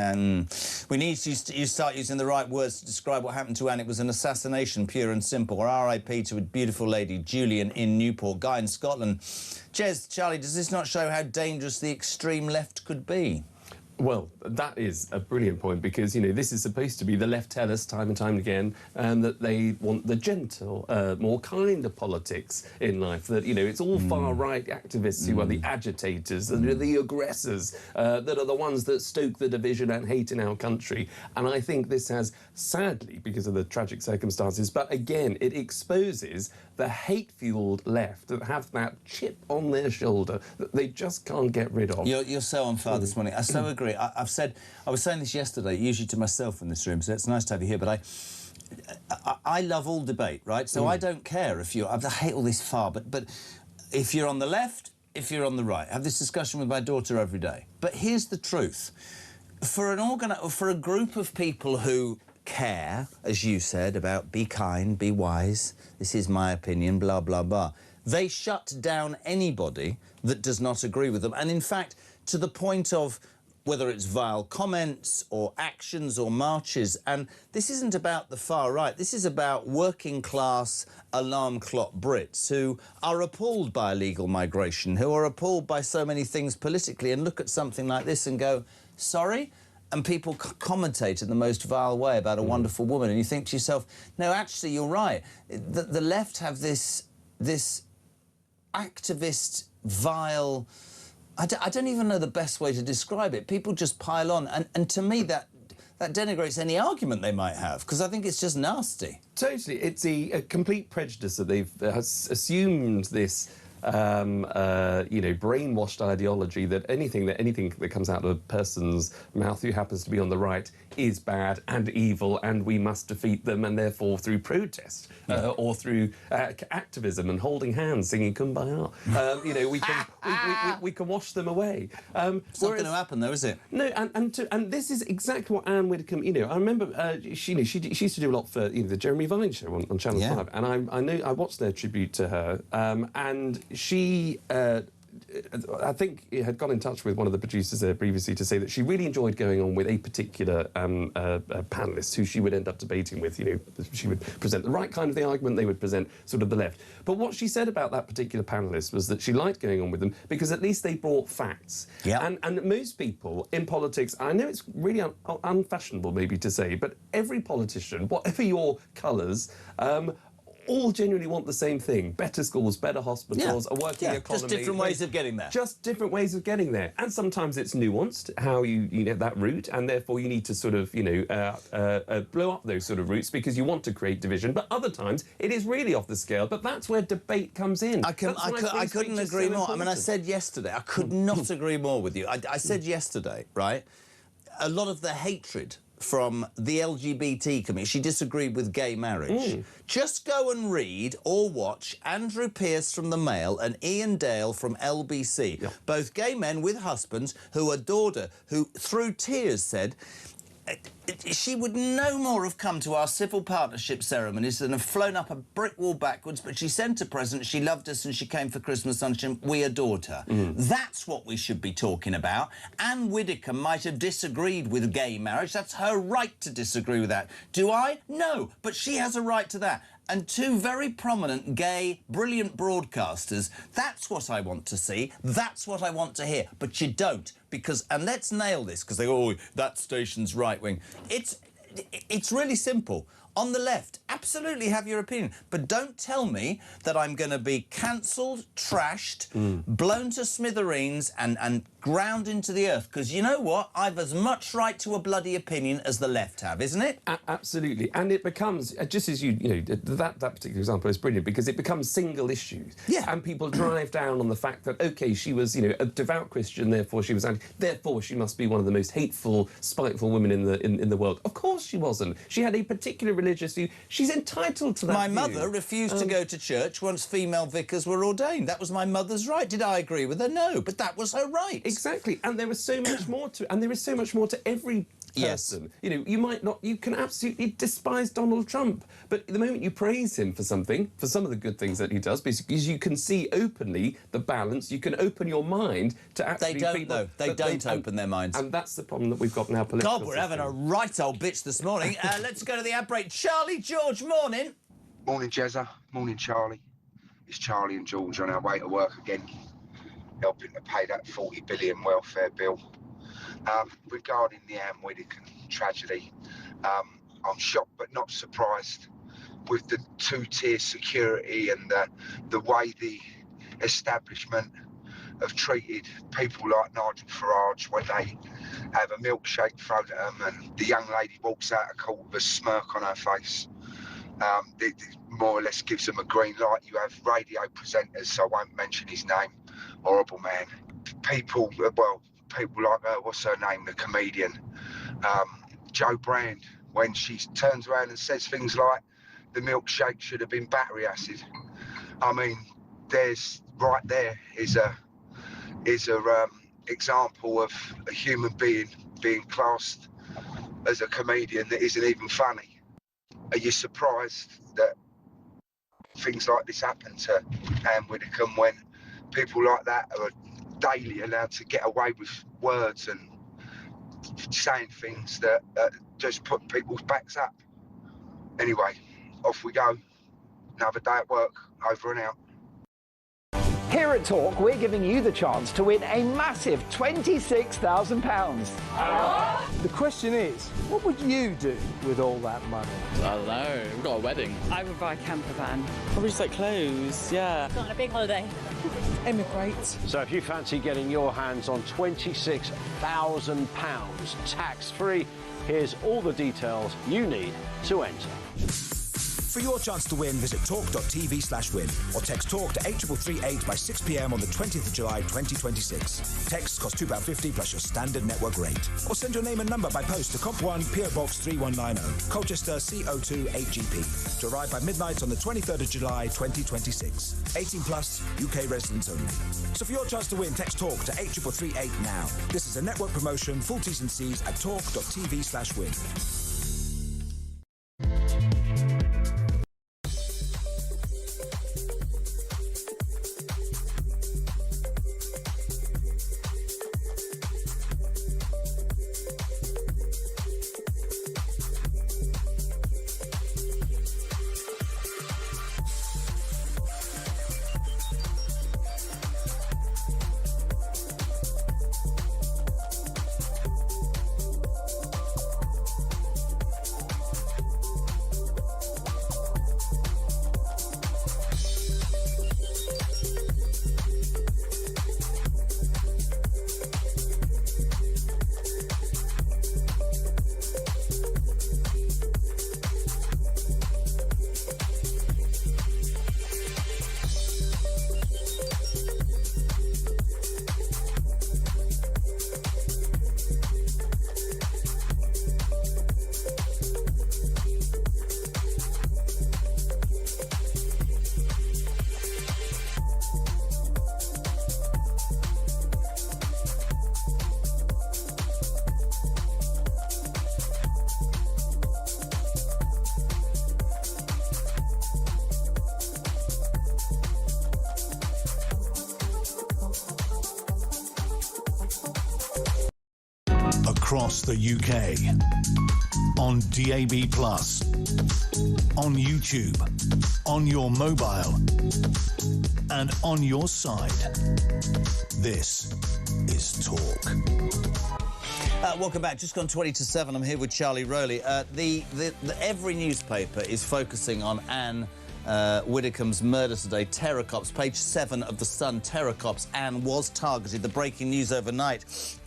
we need to start using the right words to describe what happened to Anne. It was an assassination, pure and simple. Or R.I.P. to a beautiful lady, Julian in Newport. Guy in Scotland. Jez, Charlie, does this not show how dangerous the extreme left could be? Well, that is a brilliant point, because, you know, this is supposed to be, the left tell us time and time again that they want the gentle, more kinder politics in life, that, you know, it's all far-right activists who are the agitators, that are the aggressors, that are the ones that stoke the division and hate in our country. And I think this has, sadly, because of the tragic circumstances, but again, it exposes the hate-fueled left that have that chip on their shoulder that they just can't get rid of. You're so on fire this morning. I so agree. I was saying this yesterday, usually to myself in this room, so it's nice to have you here, but I love all debate, right? So I don't care if you're... I hate all this far, but if you're on the left, if you're on the right. I have this discussion with my daughter every day. But here's the truth. For a group of people who care, as you said, about be kind, be wise, this is my opinion, blah, blah, blah, they shut down anybody that does not agree with them. And in fact, to the point of whether it's vile comments or actions or marches. And this isn't about the far right. This is about working class alarm clock Brits who are appalled by illegal migration, who are appalled by so many things politically, and look at something like this and go, sorry? And people commentate in the most vile way about a wonderful woman. And you think to yourself, no, actually, you're right. The left have this activist, vile... I don't even know the best way to describe it. People just pile on. And to me, that denigrates any argument they might have, because I think it's just nasty. Totally. It's a complete prejudice that they've assumed this brainwashed ideology that anything that comes out of a person's mouth who happens to be on the right is bad and evil, and we must defeat them, and therefore through protest or through activism and holding hands, singing "Kumbaya," we can wash them away. It's not going to happen, though, is it? No, and this is exactly what Anne Widdecombe. I remember she used to do a lot for the Jeremy Vine show on Channel 5, and I watched their tribute to her, and she. I think it had got in touch with one of the producers there previously to say that she really enjoyed going on with a particular panellist who she would end up debating with. She would present the right kind of the argument, they would present sort of the left. But what she said about that particular panellist was that she liked going on with them because at least they brought facts. Yeah. And most people in politics, I know it's really unfashionable maybe to say, but every politician, whatever your colours, all genuinely want the same thing: better schools, better hospitals, a working economy. Just different ways of getting there. Just different ways of getting there. And sometimes it's nuanced, how you get that route, and therefore you need to sort of, blow up those sort of routes because you want to create division. But other times it is really off the scale. But that's where debate comes in. I couldn't agree more. I mean, I said yesterday, I could not agree more with you. I said yesterday, right, a lot of the hatred from the LGBT community, she disagreed with gay marriage. Just go and read or watch Andrew Pearce from the Mail and Ian Dale from LBC, both gay men with husbands who adored her, who through tears said she would no more have come to our civil partnership ceremonies than have flown up a brick wall backwards, but she sent a present, she loved us, and she came for Christmas luncheon. We adored her. That's what we should be talking about. Anne Widdecombe might have disagreed with gay marriage. That's her right to disagree with that. Do I? No, but she has a right to that. And two very prominent, gay, brilliant broadcasters, that's what I want to see, that's what I want to hear. But you don't, because, and let's nail this, because they go, oh, that station's right-wing. It's really simple. On the left, absolutely have your opinion, but don't tell me that I'm going to be cancelled, trashed, blown to smithereens and ground into the earth, because you know what? I've as much right to a bloody opinion as the left have, isn't it? Absolutely. And it becomes, just as that particular example is brilliant, because it becomes single issues. Yeah. And people drive down on the fact that, OK, she was, a devout Christian, therefore she was therefore she must be one of the most hateful, spiteful women in the world. Of course she wasn't. She had a particular religious view. She's entitled to that My mother refused to go to church once female vicars were ordained. That was my mother's right. Did I agree with her? No, but that was her right. Exactly. And there was so much more to it. And there is so much more to every person. You can absolutely despise Donald Trump, but the moment you praise him for something, for some of the good things that he does, because you can see openly the balance, you can open your mind to actually... They don't, though. They don't open their minds. And that's the problem that we've got in our political God, we're having a right old bitch this morning. Let's go to the ad break. Charlie, George, morning. Morning, Jezza. Morning, Charlie. It's Charlie and George on our way to work again, helping to pay that 40 billion welfare bill. Regarding the Anne Widdecombe tragedy, I'm shocked but not surprised with the two-tier security and the way the establishment have treated people like Nigel Farage when they have a milkshake thrown at them and the young lady walks out of court with a smirk on her face. It more or less gives them a green light. You have radio presenters, so I won't mention his name, horrible man. People like, what's her name, the comedian, Jo Brand, when she turns around and says things like, the milkshake should have been battery acid. I mean, right there is a example of a human being classed as a comedian that isn't even funny. Are you surprised that things like this happen to Anne Widdecombe when people like that are daily allowed to get away with words and saying things that just put people's backs up? Anyway, off we go. Another day at work, over and out. Here at Talk, we're giving you the chance to win a massive £26,000. The question is, what would you do with all that money? I don't know. We've got a wedding. I would buy a camper van. Probably just like clothes, yeah. Got on a big holiday. Emigrate. So if you fancy getting your hands on £26,000 tax-free, here's all the details you need to enter. For your chance to win, visit talk.tv/win or text TALK to 83338 by 6 p.m. on the 20th of July 2026. Texts cost £2.50 plus your standard network rate. Or send your name and number by post to Comp 1 PO Box 3190, Colchester CO2 8GP, to arrive by midnight on the 23rd of July 2026. 18 plus, UK residents only. So for your chance to win, text TALK to 83338 now. This is a network promotion. Full T's and C's at talk.tv/win. Across the UK, on DAB+, on YouTube, on your mobile, and on your side. This is Talk. Welcome back. Just gone 20 to 7. I'm here with Charlie Rowley. Every newspaper is focusing on Anne Widdecombe's murder today. Terror cops, page 7 of The Sun. Terror cops. Anne was targeted. The breaking news overnight.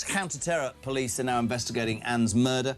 Counter-terror police are now investigating Anne's murder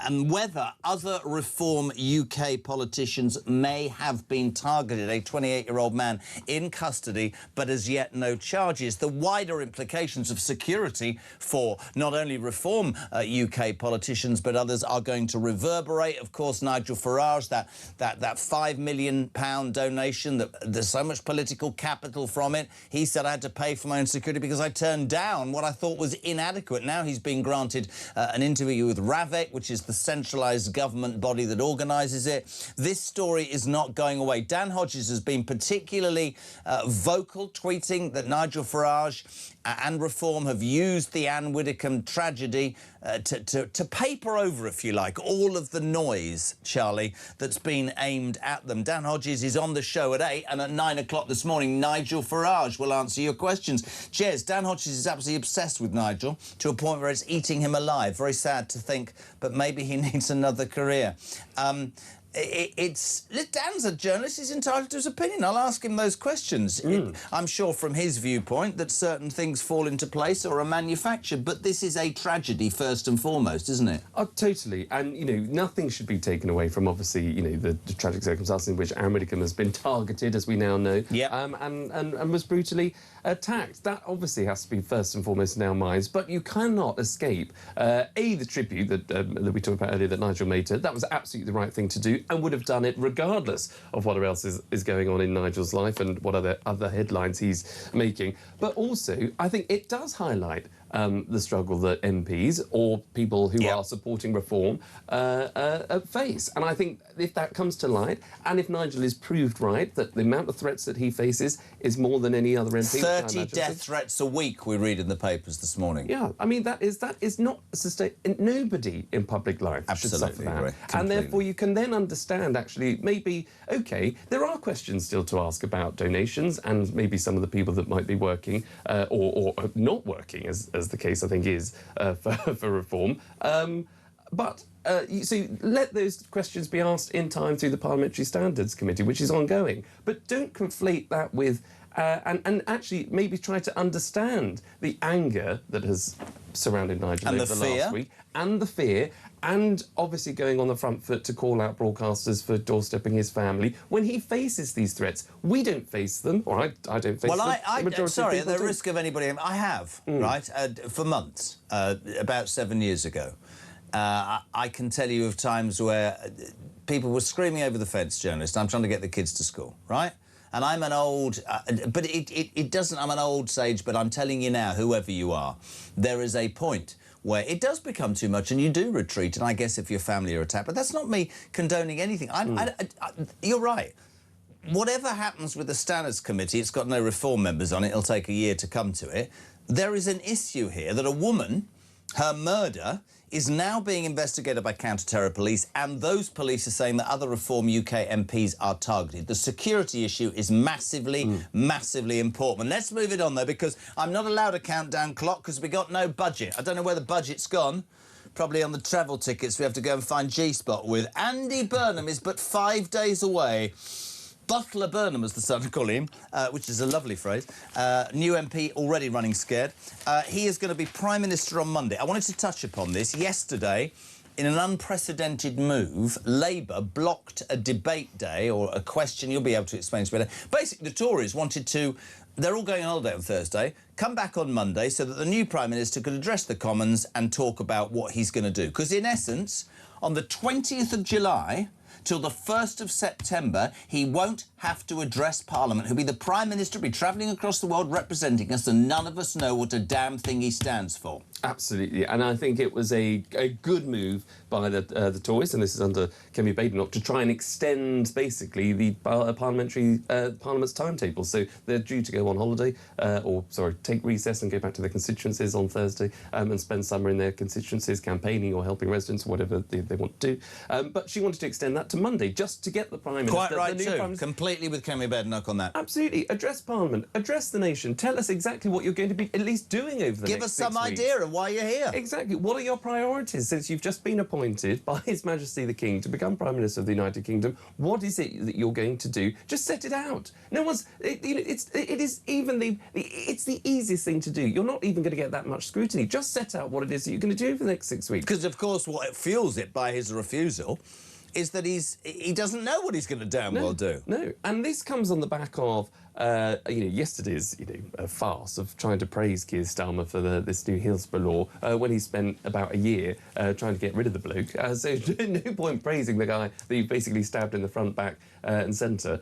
and whether other Reform UK politicians may have been targeted. A 28-year-old man in custody, but as yet no charges. The wider implications of security for not only Reform UK politicians, but others are going to reverberate. Of course, Nigel Farage, that £5 million donation, that there's so much political capital from it. He said, I had to pay for my own security because I turned down what I thought was inadequate. Now he's been granted an interview with RAVEC, which is the centralised government body that organises it. This story is not going away. Dan Hodges has been particularly vocal, tweeting that Nigel Farage and Reform have used the Anne Widdecombe tragedy to paper over, if you like, all of the noise, Charlie, that's been aimed at them. Dan Hodges is on the show at 8, and at 9 o'clock this morning, Nigel Farage will answer your questions. Cheers. Dan Hodges is absolutely obsessed with Nigel to a point where it's eating him alive. Very sad to think, but maybe he needs another career. Dan's a journalist, he's entitled to his opinion. I'll ask him those questions. I'm sure from his viewpoint that certain things fall into place or are manufactured, but this is a tragedy first and foremost, isn't it? Oh, totally. And, you know, nothing should be taken away from, obviously, you know, the tragic circumstances in which Anne Widdecombe has been targeted, as we now know, and was brutally attacked. That obviously has to be first and foremost in our minds, but you cannot escape, the tribute that we talked about earlier that Nigel made to her. That was absolutely the right thing to do, and would have done it regardless of what else is going on in Nigel's life and what other headlines he's making. But also, I think it does highlight the struggle that MPs or people who are supporting reform face. And I think if that comes to light, and if Nigel is proved right that the amount of threats that he faces is more than any other MP... 30 death threats a week, we read in the papers this morning. Yeah, I mean, that is not sustained. Nobody in public life should suffer that. And therefore, you can then understand, actually, maybe, OK, there are questions still to ask about donations and maybe some of the people that might be working or not working, as the case, I think, is for reform. So let those questions be asked in time through the Parliamentary Standards Committee, which is ongoing. But don't conflate that with... and actually maybe try to understand the anger that has surrounded Nigel over the last week, and the fear, and obviously going on the front foot to call out broadcasters for doorstepping his family. When he faces these threats, we don't face them, or I don't face them. Well, sorry, at the risk of anybody, I have, right, for months, about 7 years ago. I can tell you of times where people were screaming over the fence, journalists, I'm trying to get the kids to school, right? And I'm an old, but it doesn't, I'm an old sage, but I'm telling you now, whoever you are, there is a point where it does become too much and you do retreat, and I guess if your family are attacked, but that's not me condoning anything. You're right. Whatever happens with the Standards Committee, it's got no reform members on it, it'll take a year to come to it. There is an issue here that a woman, her murder, is now being investigated by counter-terror police, and those police are saying that other Reform UK MPs are targeted. The security issue is massively, massively important. Let's move it on, though, because I'm not allowed a countdown clock because we got no budget. I don't know where the budget's gone. Probably on the travel tickets we have to go and find G-Spot with. Andy Burnham is but 5 days away. Butler Burnham, as the Sun call him, which is a lovely phrase. New MP already running scared. He is going to be Prime Minister on Monday. I wanted to touch upon this. Yesterday, in an unprecedented move, Labour blocked a debate day, or a question, you'll be able to explain to me later. Basically, the Tories wanted to... They're all going on holiday on Thursday, come back on Monday so that the new Prime Minister could address the Commons and talk about what he's going to do. Because, in essence, on the 20th of July... till the 1st of September, he won't have to address Parliament. He'll be the Prime Minister, be travelling across the world representing us, and none of us know what a damn thing he stands for. Absolutely, and I think it was a good move by the Tories, and this is under Kemi Badenoch, to try and extend, basically, the Parliament's timetable. So they're due to go on holiday, take recess and go back to their constituencies on Thursday and spend summer in their constituencies campaigning or helping residents, or whatever they want to do. But she wanted to extend that to Monday, just to get the Prime Minister... Quite right, too. Completely with Kemi Badenoch on that. Absolutely. Address Parliament, address the nation, tell us exactly what you're going to be at least doing over the next 6 weeks. Give us some idea of why you're here. Exactly. What are your priorities since you've just been appointed by His Majesty the King to become Prime Minister of the United Kingdom? What is it that you're going to do? Just set it out. No one's... It's the easiest thing to do. You're not even going to get that much scrutiny. Just set out what it is that you're going to do for the next 6 weeks. Because, of course, what fuels it by his refusal is that he doesn't know what he's going to damn well do. No, and this comes on the back of yesterday's farce of trying to praise Keir Starmer for this new Hillsborough law when he spent about a year trying to get rid of the bloke. So no point praising the guy that you basically stabbed in the front, back and centre.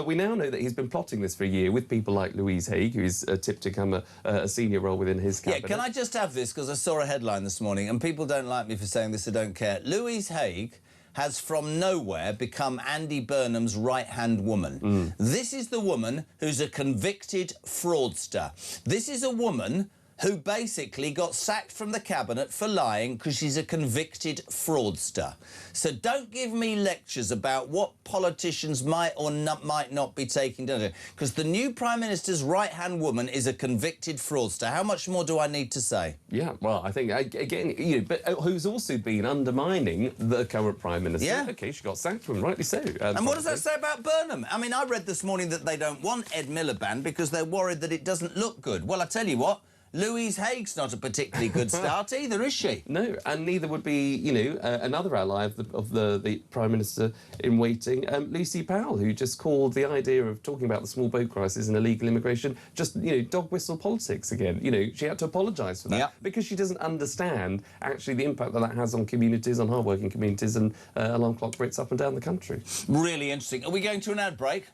We now know that he's been plotting this for a year with people like Louise Haigh, who's tipped to come a senior role within his cabinet. Yeah, can I just have this, because I saw a headline this morning, and people don't like me for saying this, I don't care. Louise Haigh has from nowhere become Andy Burnham's right-hand woman. This is the woman who's a convicted fraudster. This is a woman who basically got sacked from the cabinet for lying because she's a convicted fraudster. So don't give me lectures about what politicians might or might not be taking down, because the new Prime Minister's right-hand woman is a convicted fraudster. How much more do I need to say? Yeah, well, I think, again, but who's also been undermining the current Prime Minister. Yeah. OK, she got sacked from, rightly so. And what does that say about Burnham? I mean, I read this morning that they don't want Ed Miliband because they're worried that it doesn't look good. Well, I tell you what, Louise Haigh's not a particularly good start either, is she? No, and neither would be, another ally of the Prime Minister in waiting, Lucy Powell, who just called the idea of talking about the small boat crisis and illegal immigration just, dog whistle politics again. She had to apologise for that because she doesn't understand actually the impact that has on communities, on hard-working communities and alarm clock Brits up and down the country. Really interesting. Are we going to an ad break?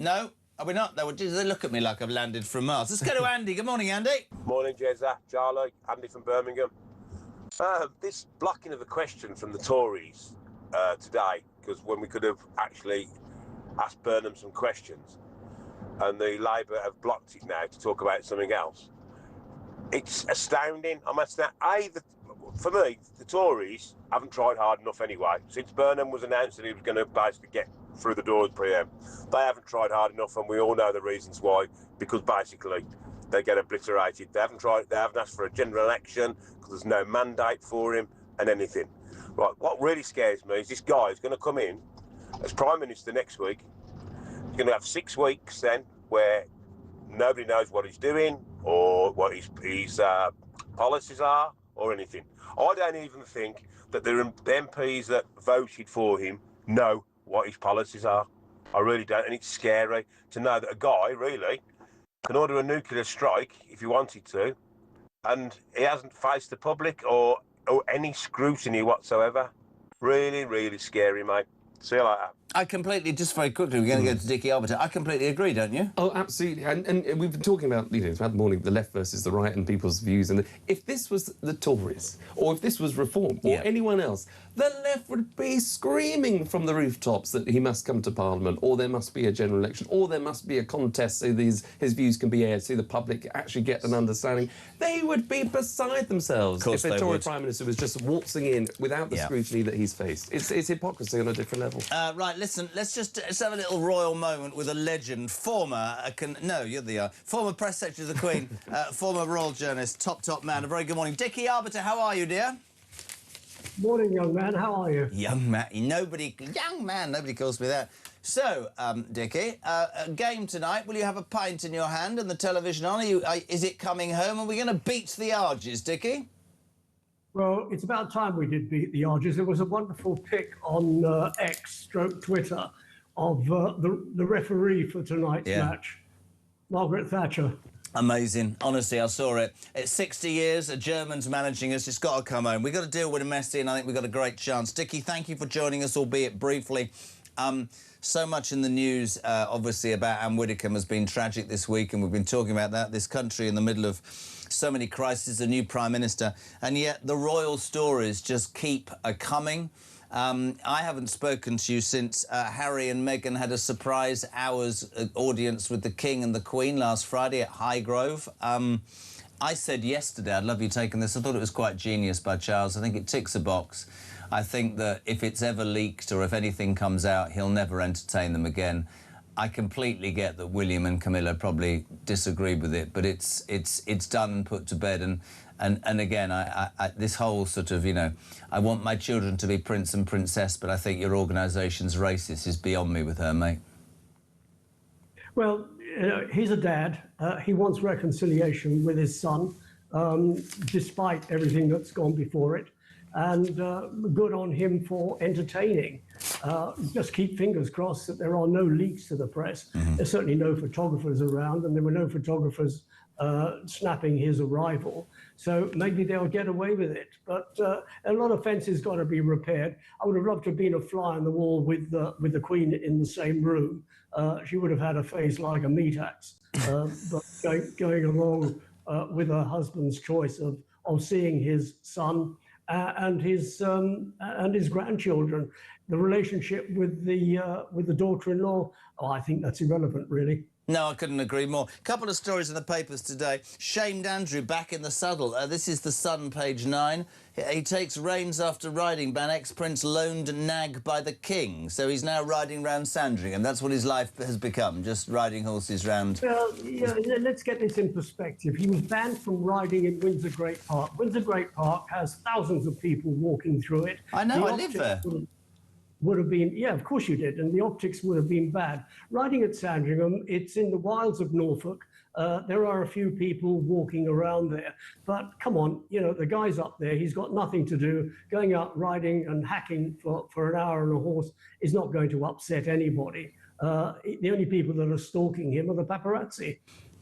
No? Are we not? They look at me like I've landed from Mars. Let's go to Andy. Good morning, Andy. Morning, Jezza, Charlie, Andy from Birmingham. This blocking of the question from the Tories today, because when we could have actually asked Burnham some questions, and the Labour have blocked it now to talk about something else. It's astounding. For me, the Tories haven't tried hard enough anyway. Since Burnham was announced that he was going to basically get through the doors pre-em, they haven't tried hard enough, and we all know the reasons why, because basically they get obliterated. They haven't asked for a general election because there's no mandate for him and anything. Right, what really scares me is this guy is going to come in as Prime Minister next week. He's going to have 6 weeks then where nobody knows what he's doing or what his policies are or anything. I don't even think that the MPs that voted for him know what his policies are. I really don't, and it's scary to know that a guy, really, can order a nuclear strike if he wanted to, and he hasn't faced the public or any scrutiny whatsoever. Really, really scary, mate. See you later. I completely, just very quickly, we're going to go to Dickie Arbiter. I completely agree, don't you? Oh, absolutely. And we've been talking about, you know, throughout the morning, the left versus the right and people's views. And if this was the Tories, or if this was Reform, or anyone else, the left would be screaming from the rooftops that he must come to Parliament, or there must be a general election, or there must be a contest so his views can be aired, so the public actually get an understanding. They would be beside themselves if a Tory Prime Minister was just waltzing in without the scrutiny that he's faced. It's hypocrisy on a different level. Right, listen, let's have a little royal moment with a legend, former press secretary of the Queen, former royal journalist, top man. A very good morning. Dickie Arbiter, how are you, dear? Morning, young man. How are you? Young man. Nobody calls me that. So, Dickie, a game tonight. Will you have a pint in your hand and the television on? Is it coming home? Are we going to beat the Arges, Dickie? Well, it's about time we did beat the Arges. There was a wonderful pic on X/Twitter of the referee for tonight's match, Margaret Thatcher. Amazing. Honestly, I saw it. It's 60 years, a German's managing us. It's got to come home. We've got to deal with Messi, and I think we've got a great chance. Dickie, thank you for joining us, albeit briefly. So much in the news, obviously, about Anne Widdecombe has been tragic this week, and we've been talking about that. This country in the middle of so many crises, a new Prime Minister, and yet the royal stories just keep coming. I haven't spoken to you since Harry and Meghan had a surprise hours audience with the King and the Queen last Friday at Highgrove. I said yesterday, I'd love you taking this. I thought it was quite genius by Charles. I think it ticks a box. I think that if it's ever leaked or if anything comes out, he'll never entertain them again. I completely get that William and Camilla probably disagreed with it, but it's done and put to bed. And again, I this whole sort of, you know, I want my children to be prince and princess, but I think your organisation's racist is beyond me with her, mate. Well, he's a dad. He wants reconciliation with his son, despite everything that's gone before it. And good on him for entertaining. Just keep fingers crossed that there are no leaks to the press. There's certainly no photographers around, and there were no photographers snapping his arrival. So maybe they'll get away with it. But a lot of fences got to be repaired. I would have loved to have been a fly on the wall with the Queen in the same room. She would have had a face like a meat axe. But going along with her husband's choice of seeing his son and his grandchildren, the relationship with the daughter-in-law, I think that's irrelevant, really. No, I couldn't agree more. Couple of stories in the papers today. Shamed Andrew back in the saddle. This is the Sun, page 9. He takes reins after riding ban. Ex-prince loaned nag by the king. So he's now riding round Sandringham. That's what his life has become, just riding horses round. Well, yeah, let's get this in perspective. He was banned from riding in Windsor Great Park. Windsor Great Park has thousands of people walking through it. I know, I live there. Would have been, yeah, of course you did, and the optics would have been bad. Riding at Sandringham, it's in the wilds of Norfolk. There are a few people walking around there, but come on, you know, the guy's up there, he's got nothing to do. Going out riding and hacking for an hour on a horse is not going to upset anybody. The only people that are stalking him are the paparazzi.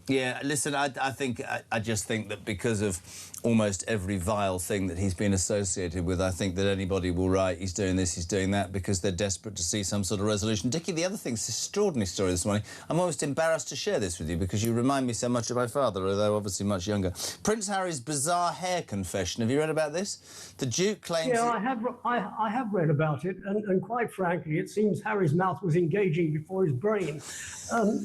Yeah, listen, I just think that because of almost every vile thing that he's been associated with, I think that anybody will write, he's doing this, he's doing that, because they're desperate to see some sort of resolution. Dickie, the other thing, it's an extraordinary story this morning. I'm almost embarrassed to share this with you because you remind me so much of my father, although obviously much younger. Prince Harry's bizarre hair confession. Have you read about this? The Duke claims... Yeah, I have read about it, and quite frankly, it seems Harry's mouth was engaging before his brain.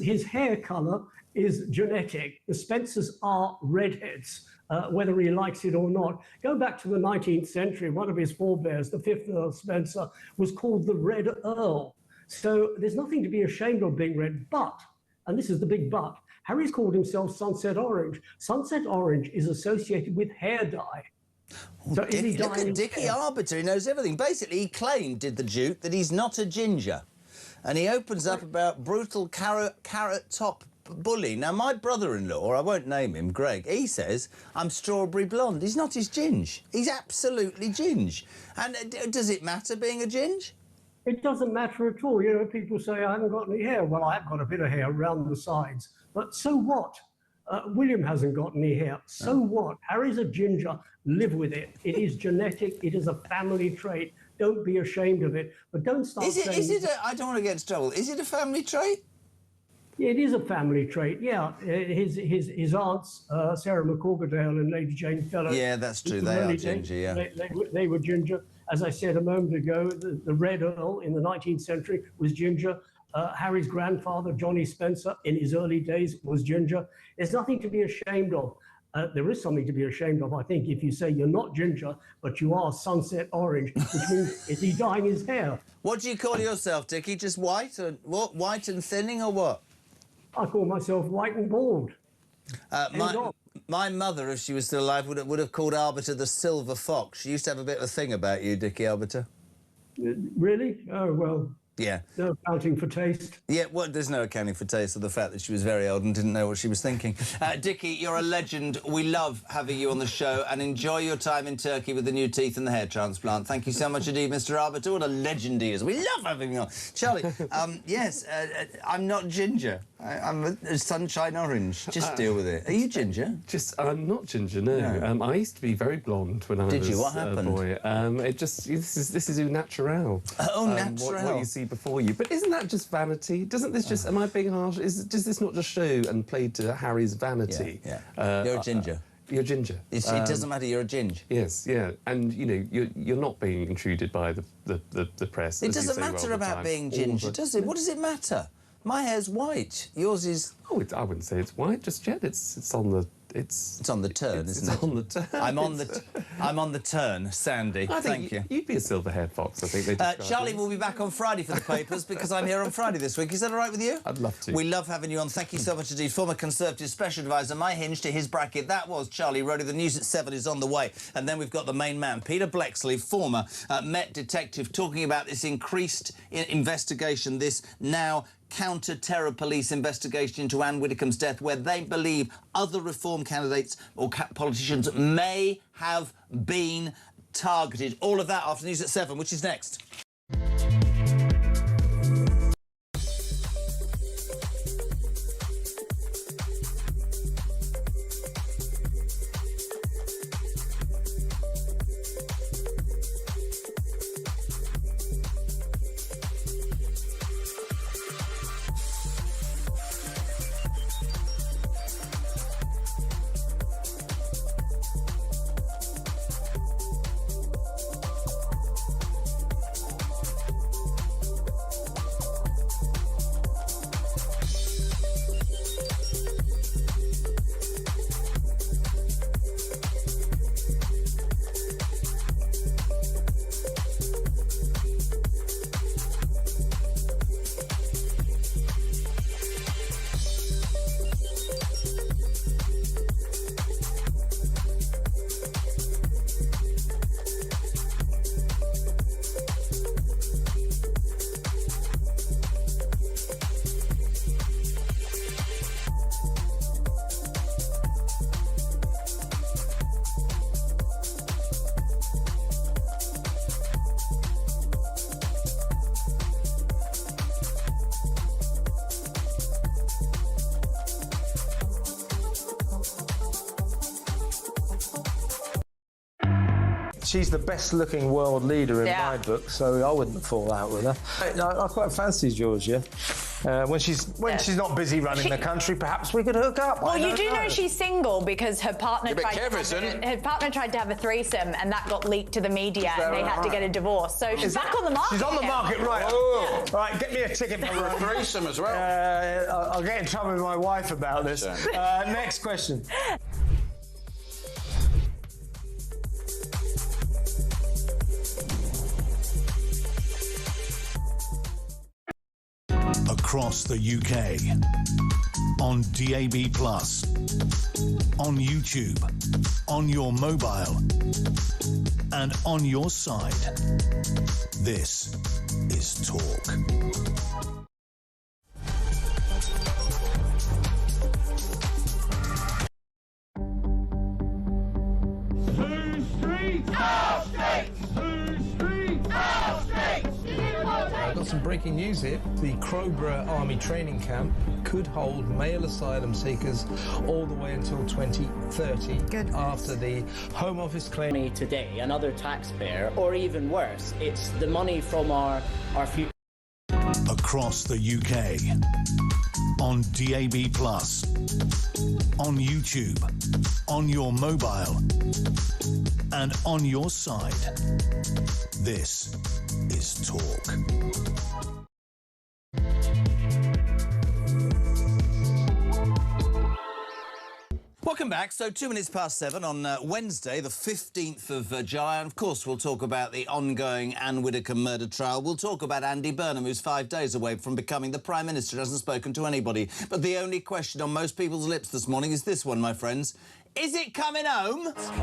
His hair colour is genetic. The Spencers are redheads, whether he likes it or not. Go back to the 19th century, one of his forebears, the 5th Earl Spencer, was called the Red Earl. So there's nothing to be ashamed of being red, but, and this is the big but, Harry's called himself Sunset Orange. Sunset Orange is associated with hair dye. So is he look at Dickie Arbiter, he knows everything. Basically, he claimed, did the Duke, that he's not a ginger. And he opens up about brutal carrot top bully. Now, my brother-in-law, or I won't name him, Greg, he says I'm strawberry blonde. He's not his ginge. He's absolutely ginge. And does it matter being a ginge? It doesn't matter at all. You know, people say I haven't got any hair. Well, I have got a bit of hair around the sides. But so what? William hasn't got any hair. So what? Harry's a ginger. Live with it. It is genetic. It is a family trait. Don't be ashamed of it. But don't start saying... I don't want to get into trouble. Is it a family trait? It is a family trait, yeah. His aunts, Sarah McCorkadale and Lady Jane Fellow... Yeah, that's true. They are ginger, yeah. They were ginger. As I said a moment ago, the Red Earl in the 19th century was ginger. Harry's grandfather, Johnny Spencer, in his early days was ginger. There's nothing to be ashamed of. There is something to be ashamed of, I think, if you say you're not ginger, but you are sunset orange, which means is he dyeing his hair? What do you call yourself, Dickie? Just white? Or what? White and thinning or what? I call myself white and bald. My mother, if she was still alive, would have called Arbiter the Silver Fox. She used to have a bit of a thing about you, Dickie Arbiter. Really? Oh, well... Yeah. No accounting for taste. Yeah, well, there's no accounting for taste of the fact that she was very old and didn't know what she was thinking. Dickie, you're a legend. We love having you on the show, and enjoy your time in Turkey with the new teeth and the hair transplant. Thank you so much indeed, Mr. Arbiter. What a legend he is. We love having you on. Charlie, yes, I'm not ginger. I'm a sunshine orange. Just deal with it. Are you ginger? I'm not ginger, no. I used to be very blonde when I was What happened? A boy. This is au naturel. Oh, natural. What you see before you. But isn't that just vanity? Doesn't this just... Am I being harsh? Does this not just show and play to Harry's vanity? Yeah. You're a ginger. You're ginger. It doesn't matter, you're a ginge. Yes, yeah. And, you know, you're not being intruded by the press. It doesn't matter about being ginger, does it? What does it matter? My hair's white. Yours is... Oh, I wouldn't say it's white just yet. It's on the... It's on the turn, isn't it? It's on the turn. I'm on the turn, Sandy. Thank you. You'd be a silver-haired fox, I think they describe Charlie will be back on Friday for the papers because I'm here on Friday this week. Is that all right with you? I'd love to. We love having you on. Thank you so much indeed. Former Conservative Special Advisor, my hinge to his bracket. That was Charlie Rowley. The news at 7 is on the way. And then we've got the main man, Peter Blexley, former Met detective, talking about this increased investigation, this now counter-terror police investigation into Anne Widdecombe's death, where they believe other Reform candidates or politicians may have been targeted. All of that after news at 7, which is next. She's the best-looking world leader in my book, so I wouldn't fall out with her. I quite fancy Georgia. When she's not busy running the country, perhaps we could hook up. Well, you do know she's single because her partner tried to have a threesome, and that got leaked to the media, and they had to get a divorce. So she's back on the market. She's on the market, right? Oh. Right, get me a ticket for a threesome as well. I'll get in trouble with my wife about this. Next question. Across the UK, on DAB+, on YouTube, on your mobile, and on your side. This is Talk. some breaking news here. The Crowborough Army Training Camp could hold male asylum seekers all the way until 2030 after the Home Office claimed today, another taxpayer, or even worse, it's the money from our future. Across the UK, on DAB+, on YouTube, on your mobile, and on your side. This is Talk. Welcome back. So 2 minutes past 7 on Wednesday, the 15th of July. And of course, we'll talk about the ongoing Anne Widdecombe murder trial. We'll talk about Andy Burnham, who's 5 days away from becoming the Prime Minister, hasn't spoken to anybody. But the only question on most people's lips this morning is this one, my friends. Is it coming home? It's coming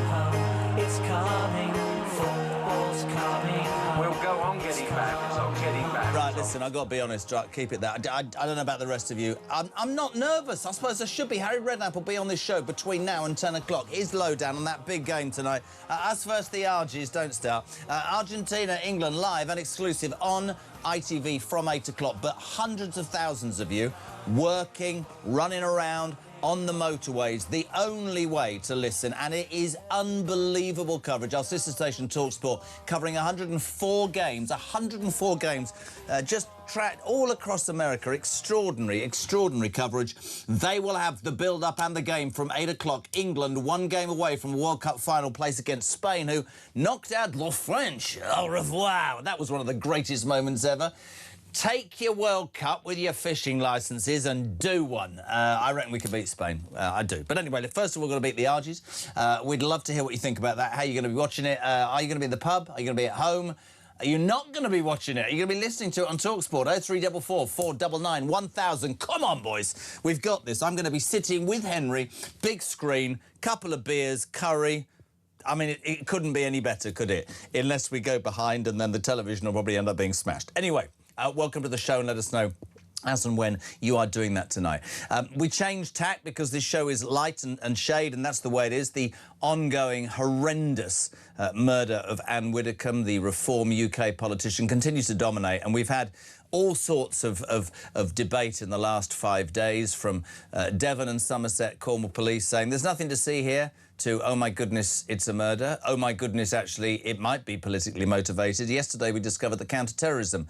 home. It's coming. Football's coming home. We'll go on getting back. It's on getting back. Right, listen, I've got to be honest, right, keep it there. I don't know about the rest of you. I'm not nervous. I suppose I should be. Harry Redknapp will be on this show between now and 10 o'clock. His lowdown on that big game tonight. Us first, the Argies, don't start. Argentina, England, live and exclusive on ITV from 8 o'clock. But hundreds of thousands of you working, running around, on the motorways, the only way to listen, and it is unbelievable coverage. Our sister station TalkSport covering 104 games, just tracked all across America. Extraordinary coverage. They will have the build-up and the game from 8 o'clock. England, 1 game away from a World Cup final place against Spain, who knocked out the French. Au revoir. That was one of the greatest moments ever. Take your World Cup with your fishing licences and do one. I reckon we could beat Spain. I do. But anyway, first of all, we're going to beat the Argies. We'd love to hear what you think about that. How are you going to be watching it? Are you going to be in the pub? Are you going to be at home? Are you not going to be watching it? Are you going to be listening to it on TalkSport? 0344 499 1000. Come on, boys. We've got this. I'm going to be sitting with Henry, big screen, couple of beers, curry. I mean, it couldn't be any better, could it? Unless we go behind and then the television will probably end up being smashed. Anyway. Welcome to the show and let us know as and when you are doing that tonight. We changed tack because this show is light and shade, and that's the way it is. The ongoing horrendous murder of Anne Widdecombe, the Reform UK politician, continues to dominate, and we've had all sorts of debate in the last 5 days, from Devon and Somerset Cornwall police saying there's nothing to see here, to, oh, my goodness, it's a murder. Oh, my goodness, actually, it might be politically motivated. Yesterday, we discovered that counter-terrorism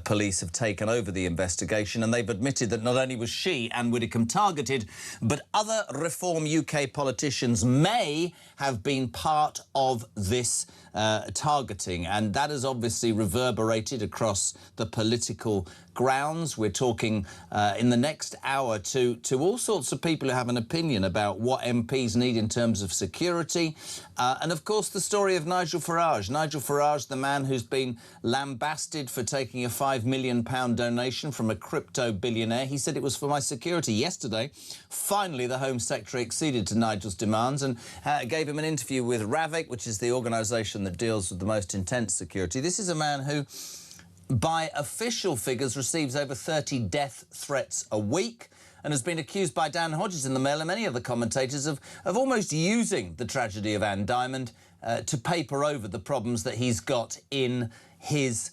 police have taken over the investigation, and they've admitted that not only was she, Anne Widdecombe, targeted, but other Reform UK politicians may have been part of this targeting, and that has obviously reverberated across the political grounds. We're talking in the next hour to all sorts of people who have an opinion about what MPs need in terms of security. And, of course, the story of Nigel Farage. Nigel Farage, the man who's been lambasted for taking a £5 million donation from a crypto billionaire. He said it was for my security. Yesterday, finally, the Home Secretary acceded to Nigel's demands and gave him an interview with Ravik, which is the organisation that deals with the most intense security. This is a man who, by official figures, receives over 30 death threats a week and has been accused by Dan Hodges in the Mail and many other commentators of almost using the tragedy of Anne Diamond to paper over the problems that he's got in his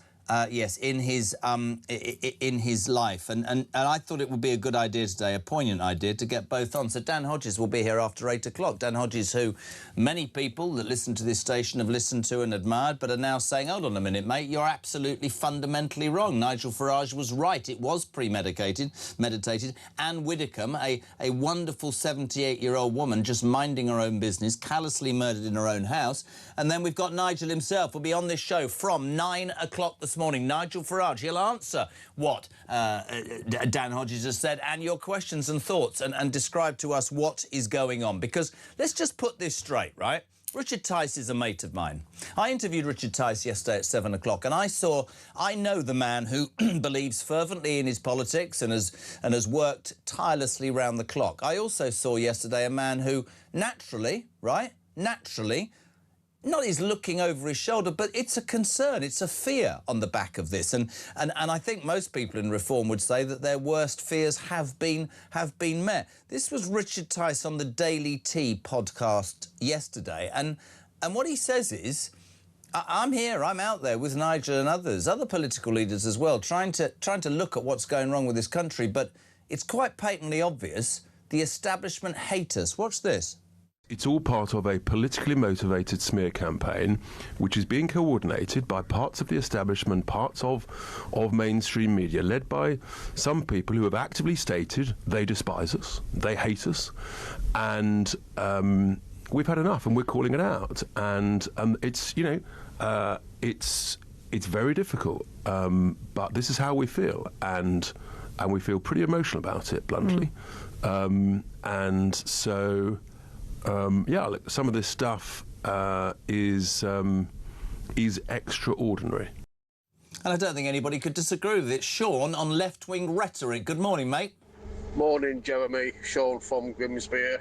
in his life. And I thought it would be a good idea today, a poignant idea, to get both on. So Dan Hodges will be here after 8 o'clock. Dan Hodges, who many people that listen to this station have listened to and admired, but are now saying, hold on a minute, mate, you're absolutely fundamentally wrong. Nigel Farage was right. It was meditated. Anne Widdecombe, a wonderful 78-year-old woman just minding her own business, callously murdered in her own house. And then we've got Nigel himself, will be on this show from 9 o'clock this morning. Nigel Farage, he'll answer what Dan Hodges has said and your questions and thoughts, and describe to us what is going on. Because let's just put this straight, right? Richard Tice is a mate of mine. I interviewed Richard Tice yesterday at 7 o'clock, and I know the man who believes fervently in his politics and has worked tirelessly round the clock. I also saw yesterday a man who naturally, not he's looking over his shoulder, but it's a concern, it's a fear on the back of this. And I think most people in Reform would say that their worst fears have been met. This was Richard Tice on the Daily Tea podcast yesterday, and what he says is, I'm here, I'm out there with Nigel and others, other political leaders as well, trying to look at what's going wrong with this country, but it's quite patently obvious the establishment hate us. Watch this. It's all part of a politically motivated smear campaign, which is being coordinated by parts of the establishment, parts of mainstream media, led by some people who have actively stated they despise us, they hate us, and we've had enough, and we're calling it out. And it's, you know, it's very difficult, but this is how we feel, and we feel pretty emotional about it, bluntly. And so. Yeah, look, some of this stuff is extraordinary. And I don't think anybody could disagree with it. Sean on left-wing rhetoric. Good morning, mate. Morning, Jeremy. Sean from Grimsby.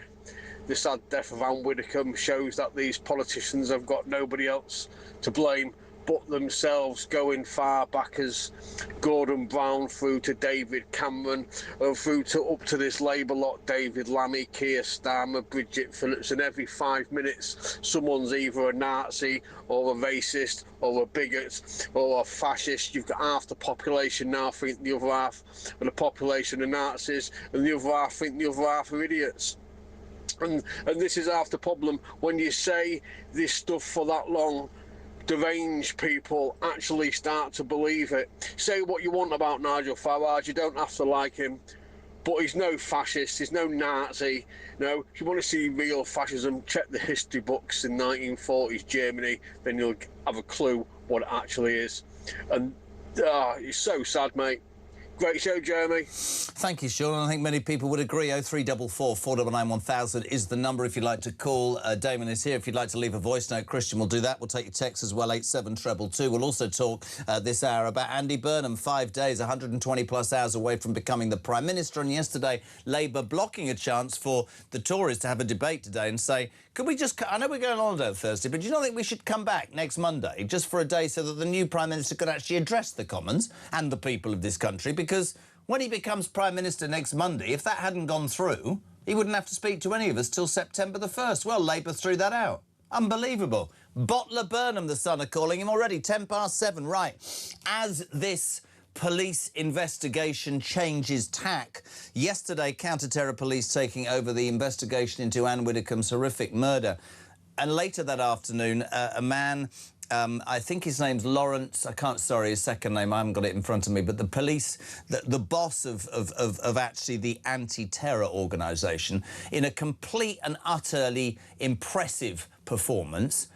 The sad death of Anne Widdecombe shows that these politicians have got nobody else to blame but themselves, going far back as Gordon Brown through to David Cameron, and through to up to this Labour lot, David Lammy, Keir Starmer, Bridget Phillips, and every 5 minutes someone's either a Nazi or a racist or a bigot or a fascist. You've got half the population now think the other half of the population are Nazis, and the other half think the other half are idiots. And this is half the problem. When you say this stuff for that long, deranged people actually start to believe it. Say what you want about Nigel Farage, you don't have to like him, but he's no fascist, he's no Nazi. No, if you want to see real fascism, check the history books in 1940s Germany, then you'll have a clue what it actually is. And it's so sad, mate. Great show, Jeremy. Thank you, Sean. I think many people would agree. 0344 499 1000 is the number if you'd like to call. Damon is here if you'd like to leave a voice note. Christian will do that. We'll take your text as well, 87222. We'll also talk this hour about Andy Burnham, 5 days, 120-plus hours away from becoming the Prime Minister. And yesterday, Labour blocking a chance for the Tories to have a debate today and say, could we just... I know we're going on holiday Thursday, but do you not think we should come back next Monday just for a day so that the new Prime Minister could actually address the Commons and the people of this country? Because when he becomes Prime Minister next Monday, if that hadn't gone through, he wouldn't have to speak to any of us till September the 1st. Well, Labour threw that out. Unbelievable. Bottler Burnham, the Sun, are calling him already, 7:10. Right. As this police investigation changes tack, yesterday, counter-terror police taking over the investigation into Anne Widdecombe's horrific murder. And later that afternoon, a man... I think his name's Lawrence. I can't, sorry, his second name, I haven't got it in front of me, but the police, the boss of actually the anti-terror organisation, in a complete and utterly impressive performance,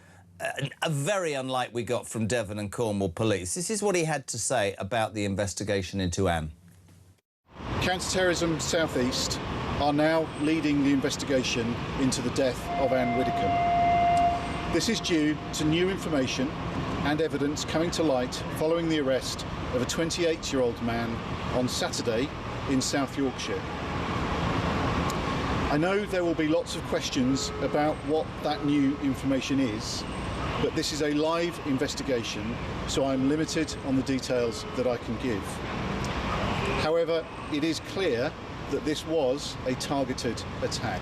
very unlike we got from Devon and Cornwall police. This is what he had to say about the investigation into Anne. Counter-terrorism South East are now leading the investigation into the death of Anne Widdecombe. This is due to new information and evidence coming to light following the arrest of a 28-year-old man on Saturday in South Yorkshire. I know there will be lots of questions about what that new information is, but this is a live investigation, so I'm limited on the details that I can give. However, it is clear that this was a targeted attack.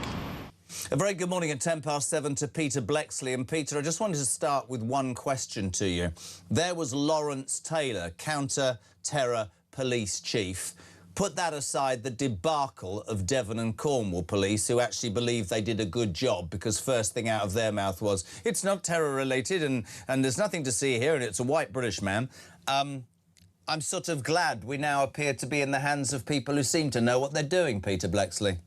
A very good morning at 7:10 to Peter Blexley. And Peter, I just wanted to start with one question to you. There was Lawrence Taylor, counter-terror police chief. Put that aside, the debacle of Devon and Cornwall police, who actually believed they did a good job because first thing out of their mouth was, it's not terror-related and there's nothing to see here and it's a white British man. I'm sort of glad we now appear to be in the hands of people who seem to know what they're doing, Peter Blexley.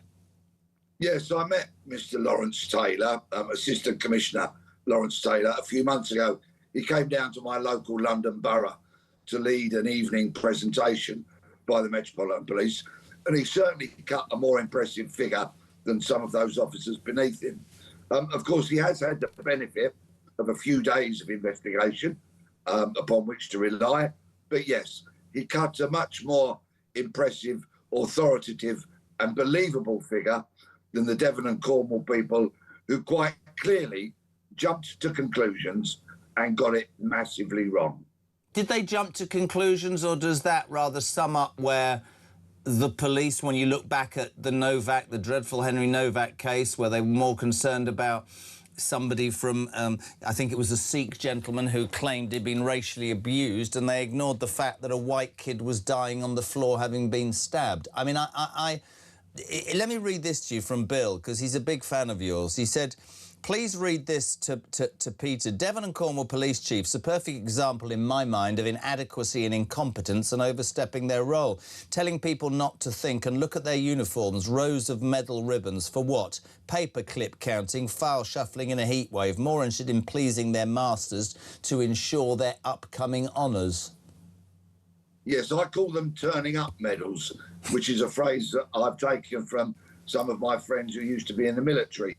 Yes, I met Mr. Lawrence Taylor, Assistant Commissioner Lawrence Taylor, a few months ago. He came down to my local London borough to lead an evening presentation by the Metropolitan Police, and he certainly cut a more impressive figure than some of those officers beneath him. Of course, he has had the benefit of a few days of investigation upon which to rely, but yes, he cut a much more impressive, authoritative and believable figure than the Devon and Cornwall people, who quite clearly jumped to conclusions and got it massively wrong. Did they jump to conclusions, or does that rather sum up where the police, when you look back at the Novak, the dreadful Henry Novak case, where they were more concerned about somebody from, I think it was a Sikh gentleman who claimed he'd been racially abused, and they ignored the fact that a white kid was dying on the floor having been stabbed. I mean, let me read this to you from Bill, because he's a big fan of yours. He said, please read this to Peter. Devon and Cornwall police chiefs, a perfect example in my mind of inadequacy and incompetence and overstepping their role. Telling people not to think and look at their uniforms, rows of medal ribbons, for what? Paperclip counting, file shuffling in a heatwave, more interested in pleasing their masters to ensure their upcoming honours. Yes, I call them turning up medals, which is a phrase that I've taken from some of my friends who used to be in the military.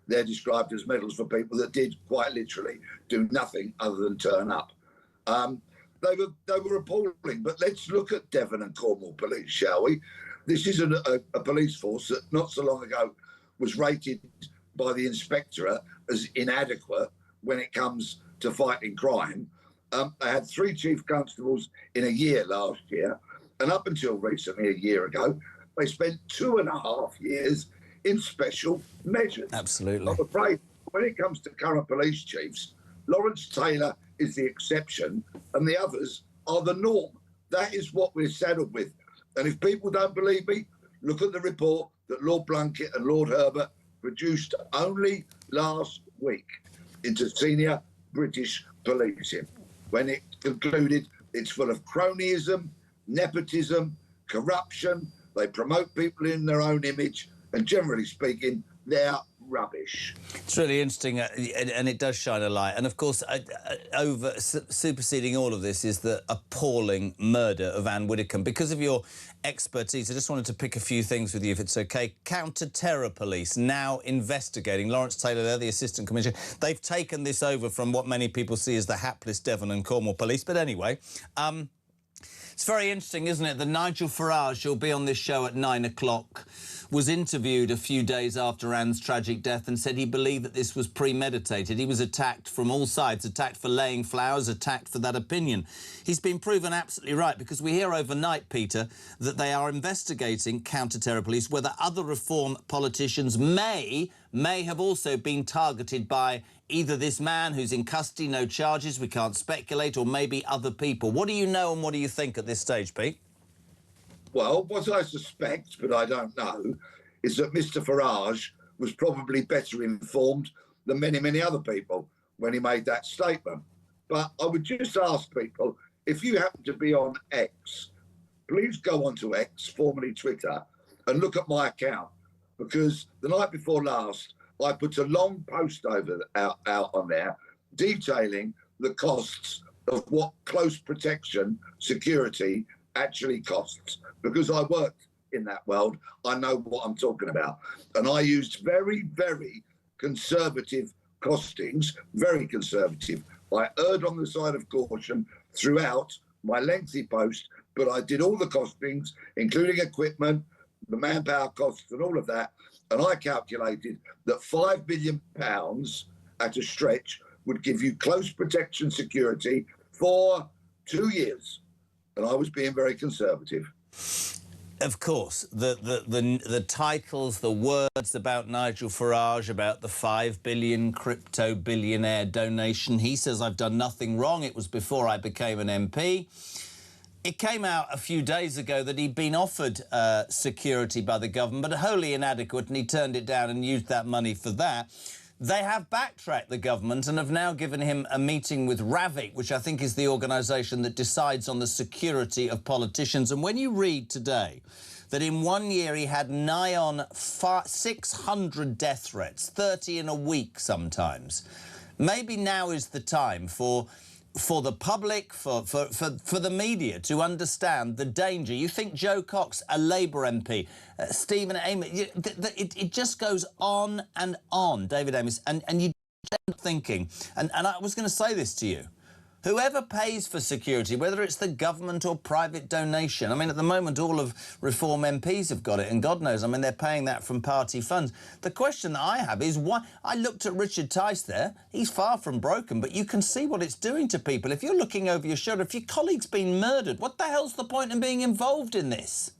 They're described as medals for people that did, quite literally, do nothing other than turn up. They were appalling, but let's look at Devon and Cornwall Police, shall we? This is a police force that not so long ago was rated by the Inspectorate as inadequate when it comes to fighting crime. They had 3 chief constables in a year last year, and up until recently, a year ago, they spent 2.5 years in special measures. Absolutely. I'm afraid when it comes to current police chiefs, Lawrence Taylor is the exception and the others are the norm. That is what we're saddled with. And if people don't believe me, look at the report that Lord Blunkett and Lord Herbert produced only last week into senior British policing, when it concluded it's full of cronyism, nepotism, corruption. They promote people in their own image, and generally speaking, they're rubbish. It's really interesting, and it does shine a light. And of course, superseding all of this is the appalling murder of Anne Widdecombe. Because of your expertise, I just wanted to pick a few things with you, if it's OK. Counter-terror police now investigating. Lawrence Taylor, they're the Assistant Commissioner. They've taken this over from what many people see as the hapless Devon and Cornwall police. But anyway, it's very interesting, isn't it, that Nigel Farage, who'll be on this show at 9 o'clock, was interviewed a few days after Anne's tragic death and said he believed that this was premeditated. He was attacked from all sides, attacked for laying flowers, attacked for that opinion. He's been proven absolutely right, because we hear overnight, Peter, that they are investigating counter-terror police, whether other reform politicians may have also been targeted by either this man who's in custody, no charges, we can't speculate, or maybe other people. What do you know and what do you think at this stage, Pete? Well, what I suspect, but I don't know, is that Mr. Farage was probably better informed than many, many other people when he made that statement. But I would just ask people, if you happen to be on X, please go onto X, formerly Twitter, and look at my account, because the night before last, I put a long post out on there detailing the costs of what close protection security actually costs. Because I worked in that world, I know what I'm talking about. And I used very, very conservative costings, very conservative. I erred on the side of caution throughout my lengthy post, but I did all the costings, including equipment, the manpower costs and all of that. And I calculated that £5 billion at a stretch would give you close protection security for 2 years. And I was being very conservative. Of course, the titles, the words about Nigel Farage, about the 5 billion crypto billionaire donation. He says, I've done nothing wrong. It was before I became an MP. It came out a few days ago that he'd been offered security by the government, but wholly inadequate, and he turned it down and used that money for that. They have backtracked, the government, and have now given him a meeting with Ravik, which I think is the organisation that decides on the security of politicians. And when you read today that in 1 year he had nigh on 600 death threats, 30 in a week sometimes, maybe now is the time for the public, for the media to understand the danger. You think Joe Cox, a Labour MP, Stephen Amos, it just goes on and on, David Amos, and you end up thinking, and I was going to say this to you, whoever pays for security, whether it's the government or private donation, I mean, at the moment, all of Reform MPs have got it, and God knows, I mean, they're paying that from party funds. The question that I have is why... I looked at Richard Tice there. He's far from broken, but you can see what it's doing to people. If you're looking over your shoulder, if your colleague's been murdered, what the hell's the point in being involved in this?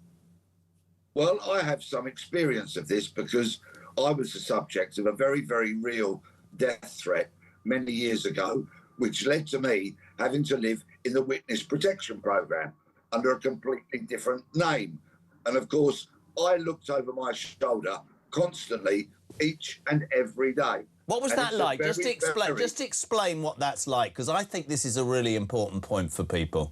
Well, I have some experience of this because I was the subject of a very, very real death threat many years ago, which led to me having to live in the witness protection program under a completely different name. And of course, I looked over my shoulder constantly each and every day. What was And that it's a like? Just very, explain. very- Just explain what that's like, because I think this is a really important point for people.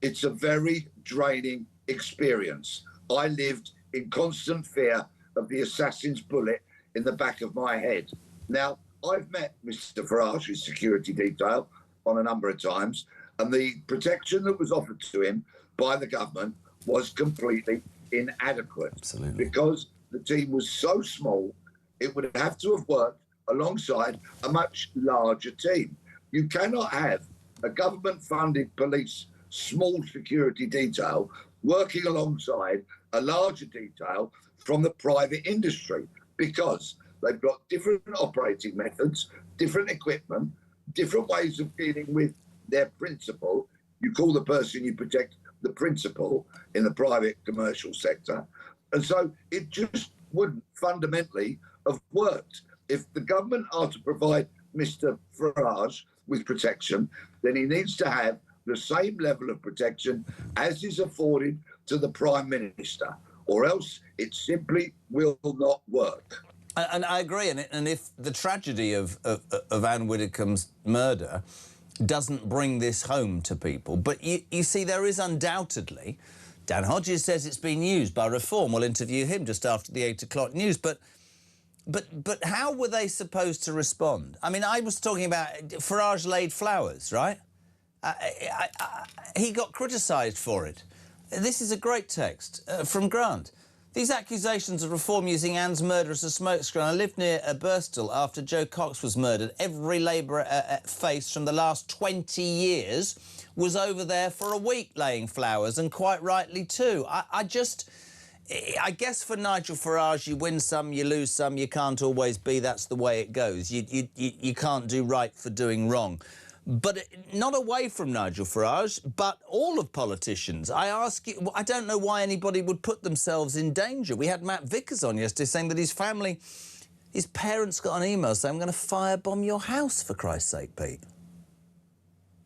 It's a very draining experience. I lived in constant fear of the assassin's bullet in the back of my head. Now, I've met Mr. Farage's security detail on a number of times, and the protection that was offered to him by the government was completely inadequate. Absolutely. Because the team was so small, it would have to have worked alongside a much larger team. You cannot have a government-funded police small security detail working alongside a larger detail from the private industry, because they've got different operating methods, different equipment, different ways of dealing with their principal. You call the person you protect the principal in the private commercial sector. And so it just wouldn't fundamentally have worked. If the government are to provide Mr. Farage with protection, then he needs to have the same level of protection as is afforded to the Prime Minister, or else it simply will not work. And I agree. And if the tragedy of Anne Widdecombe's murder doesn't bring this home to people, but you see, there is undoubtedly, Dan Hodges says it's been used by Reform. We'll interview him just after the 8 o'clock news. But how were they supposed to respond? I mean, I was talking about Farage laid flowers, right? He got criticised for it. This is a great text from Grant. These accusations of Reform using Anne's murder as a smokescreen. I lived near Birstall after Joe Cox was murdered. Every Labour face from the last 20 years was over there for a week laying flowers, and quite rightly too. I guess for Nigel Farage, you win some, you lose some, you can't always be. That's the way it goes. You can't do right for doing wrong. But not away from Nigel Farage, but all of politicians. I ask you, I don't know why anybody would put themselves in danger. We had Matt Vickers on yesterday saying that his family, his parents got an email saying, I'm going to firebomb your house, for Christ's sake, Pete.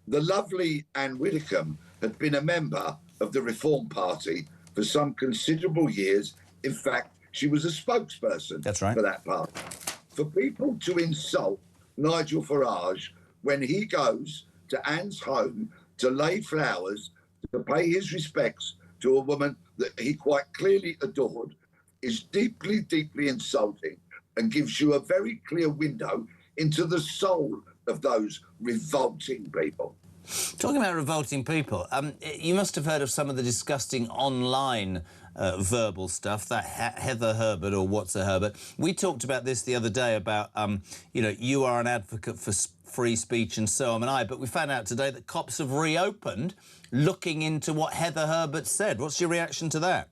The lovely Anne Widdecombe had been a member of the Reform Party for some considerable years. In fact, she was a spokesperson for that party. For people to insult Nigel Farage when he goes to Anne's home to lay flowers, to pay his respects to a woman that he quite clearly adored, is deeply, deeply insulting, and gives you a very clear window into the soul of those revolting people. Talking about revolting people, you must have heard of some of the disgusting online verbal stuff, that Heather Herbert or What's a Herbert. We talked about this the other day about, you are an advocate for free speech and so am I, but we found out today that cops have reopened looking into what Heather Herbert said. What's your reaction to that?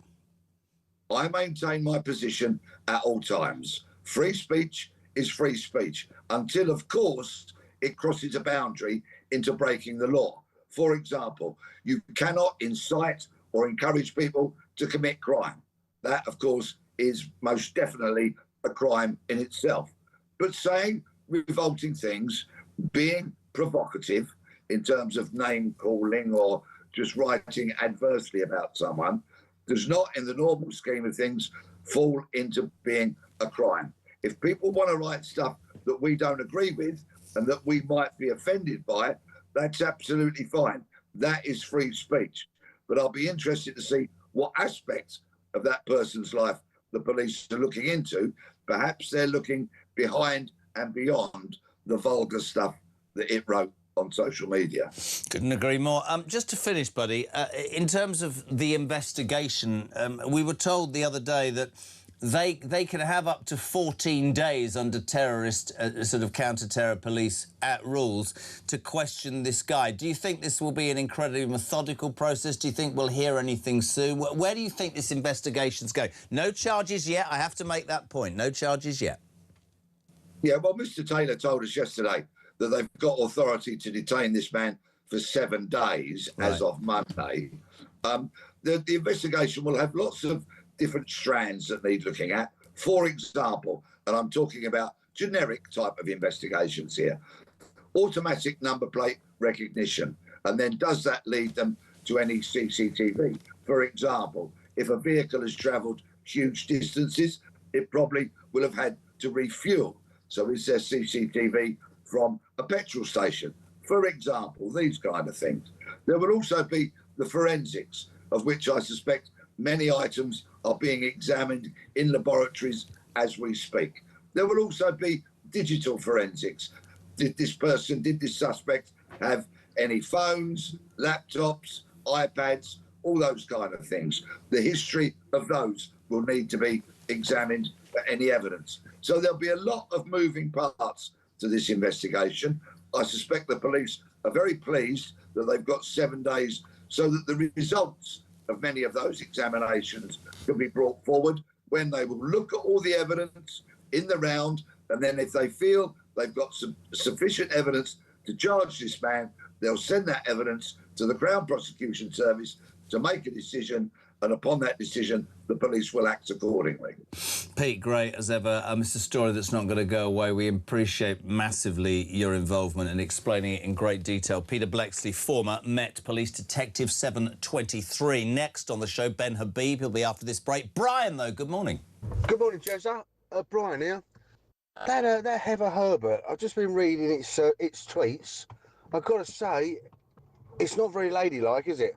I maintain my position at all times. Free speech is free speech until, of course, it crosses a boundary into breaking the law. For example, you cannot incite or encourage people to commit crime. That, of course, is most definitely a crime in itself. But saying revolting things, being provocative in terms of name calling or just writing adversely about someone, does not, in the normal scheme of things, fall into being a crime. If people want to write stuff that we don't agree with and that we might be offended by, that's absolutely fine. That is free speech. But I'll be interested to see what aspects of that person's life the police are looking into. Perhaps they're looking behind and beyond the vulgar stuff that it wrote on social media. Couldn't agree more. Just to finish, buddy, in terms of the investigation, we were told the other day that they can have up to 14 days under terrorist, sort of counter-terror police rules to question this guy. Do you think this will be an incredibly methodical process? Do you think we'll hear anything soon? Where do you think this investigation's going? No charges yet. I have to make that point. No charges yet. Yeah, well, Mr. Taylor told us yesterday that they've got authority to detain this man for 7 days as of Monday. The investigation will have lots of different strands that need looking at. For example, and I'm talking about generic type of investigations here. Automatic number plate recognition. And then does that lead them to any CCTV? For example, if a vehicle has travelled huge distances, it probably will have had to refuel. So is there CCTV from a petrol station? For example, these kind of things. There will also be the forensics, of which I suspect many items are being examined in laboratories as we speak. There will also be digital forensics. Did this suspect have any phones, laptops, iPads, all those kind of things? The history of those will need to be examined for any evidence. So there'll be a lot of moving parts to this investigation. I suspect the police are very pleased that they've got 7 days so that the results of many of those examinations can be brought forward, when they will look at all the evidence in the round, and then if they feel they've got some sufficient evidence to charge this man, they'll send that evidence to the Crown Prosecution Service to make a decision, and upon that decision, the police will act accordingly. Pete, great as ever. It's a story that's not going to go away. We appreciate massively your involvement in explaining it in great detail. Peter Blexley, former Met Police Detective 723. Next on the show, Ben Habib. He'll be after this break. Brian, though, good morning. Good morning, Jezza. Brian here. That Heather Herbert, I've just been reading its tweets. I've got to say, it's not very ladylike, is it?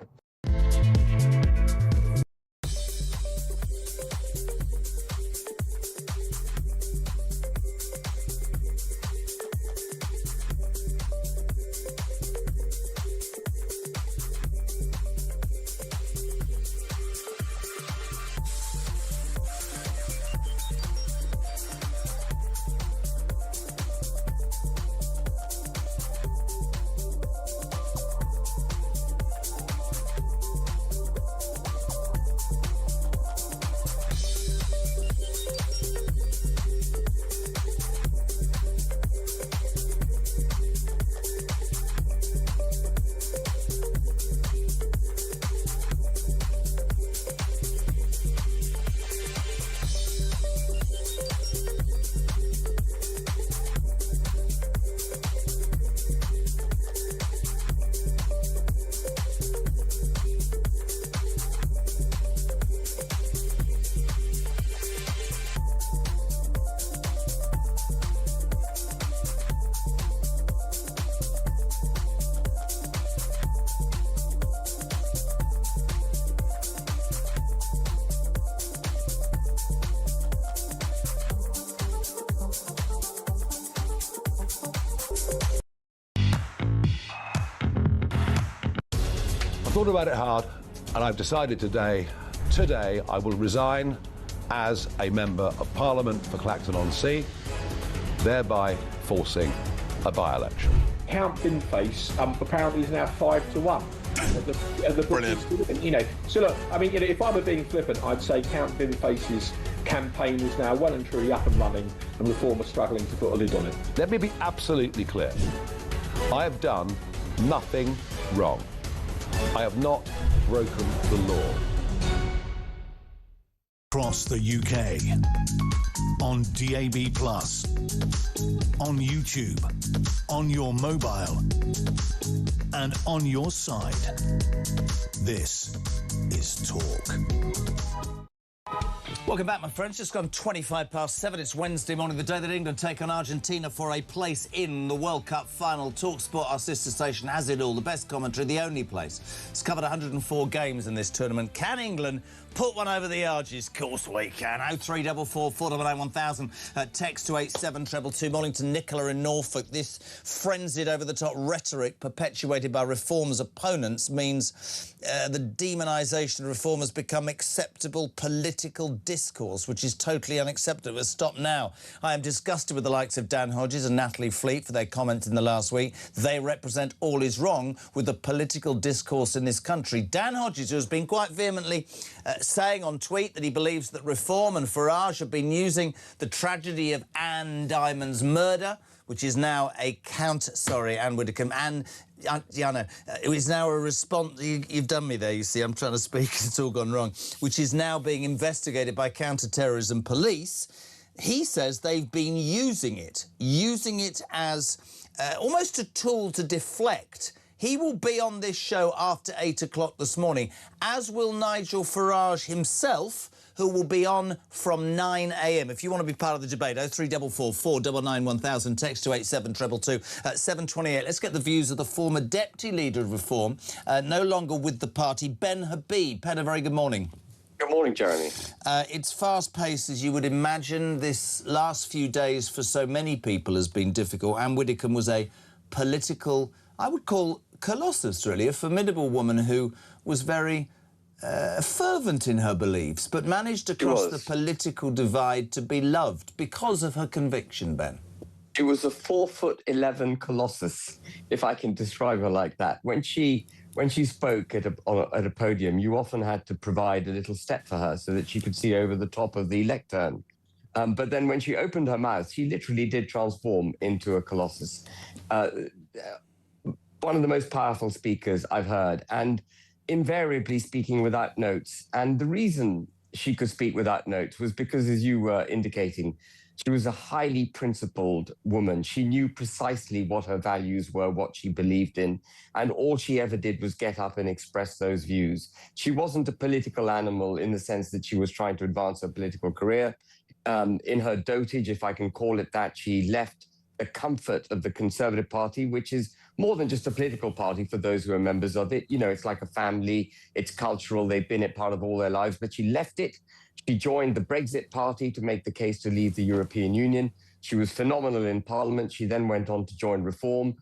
Thought about it hard, and I've decided today I will resign as a Member of Parliament for Clacton-on-Sea, thereby forcing a by-election. Count Binface apparently is now 5-1. Brilliant. You know, so look, I mean, you know, if I were being flippant, I'd say Count Binface's campaign is now well and truly up and running, and Reform are struggling to put a lid on it. Let me be absolutely clear. I have done nothing wrong. I have not broken the law. Across the UK, on DAB+, on YouTube, on your mobile, and on your side. This is Talk. Welcome back, my friends. Just gone 7:25. It's Wednesday morning, the day that England take on Argentina for a place in the World Cup final. TalkSport, our sister station, has it all. The best commentary, the only place. It's covered 104 games in this tournament. Can England put one over the Argies? Of course we can. 0344 499 1000. Text to 87222. Morning to Nicola in Norfolk. This frenzied over-the-top rhetoric perpetuated by Reform's opponents means the demonisation of Reform has become acceptable political discourse, which is totally unacceptable. Stop now. I am disgusted with the likes of Dan Hodges and Natalie Fleet for their comments in the last week. They represent all is wrong with the political discourse in this country. Dan Hodges, who has been quite vehemently saying on tweet that he believes that Reform and Farage have been using the tragedy of Anne Diamond's murder, which is now a Anne Widdecombe, it is now a response. You've done me there, you see. I'm trying to speak. It's all gone wrong. Which is now being investigated by counter-terrorism police. he says they've been using it as almost a tool to deflect. He will be on this show after 8 o'clock this morning, as will Nigel Farage himself, who will be on from 9 a.m. If you want to be part of the debate, 0344 499 1000, text to 87222 at 7:28. Let's get the views of the former Deputy Leader of Reform, no longer with the party, Ben Habib. Ben, a very good morning. Good morning, Jeremy. It's fast-paced, as you would imagine. This last few days for so many people has been difficult. Anne Widdecombe was a political, I would call, colossus, really, a formidable woman who was very fervent in her beliefs, but managed to cross the political divide to be loved because of her conviction, Ben. She was a 4'11" colossus, if I can describe her like that. When she spoke at a podium, you often had to provide a little step for her so that she could see over the top of the lectern. But then when she opened her mouth, she literally did transform into a colossus. One of the most powerful speakers I've heard, and invariably speaking without notes. And the reason she could speak without notes was because, as you were indicating, she was a highly principled woman. She knew precisely what her values were, what she believed in, and all she ever did was get up and express those views. She wasn't a political animal in the sense that she was trying to advance her political career. In her dotage, if I can call it that, she left the comfort of the Conservative Party, which is more than just a political party for those who are members of it. You know, it's like a family, it's cultural, they've been it part of all their lives, but she left it. She joined the Brexit Party to make the case to leave the European Union. She was phenomenal in Parliament. She then went on to join Reform.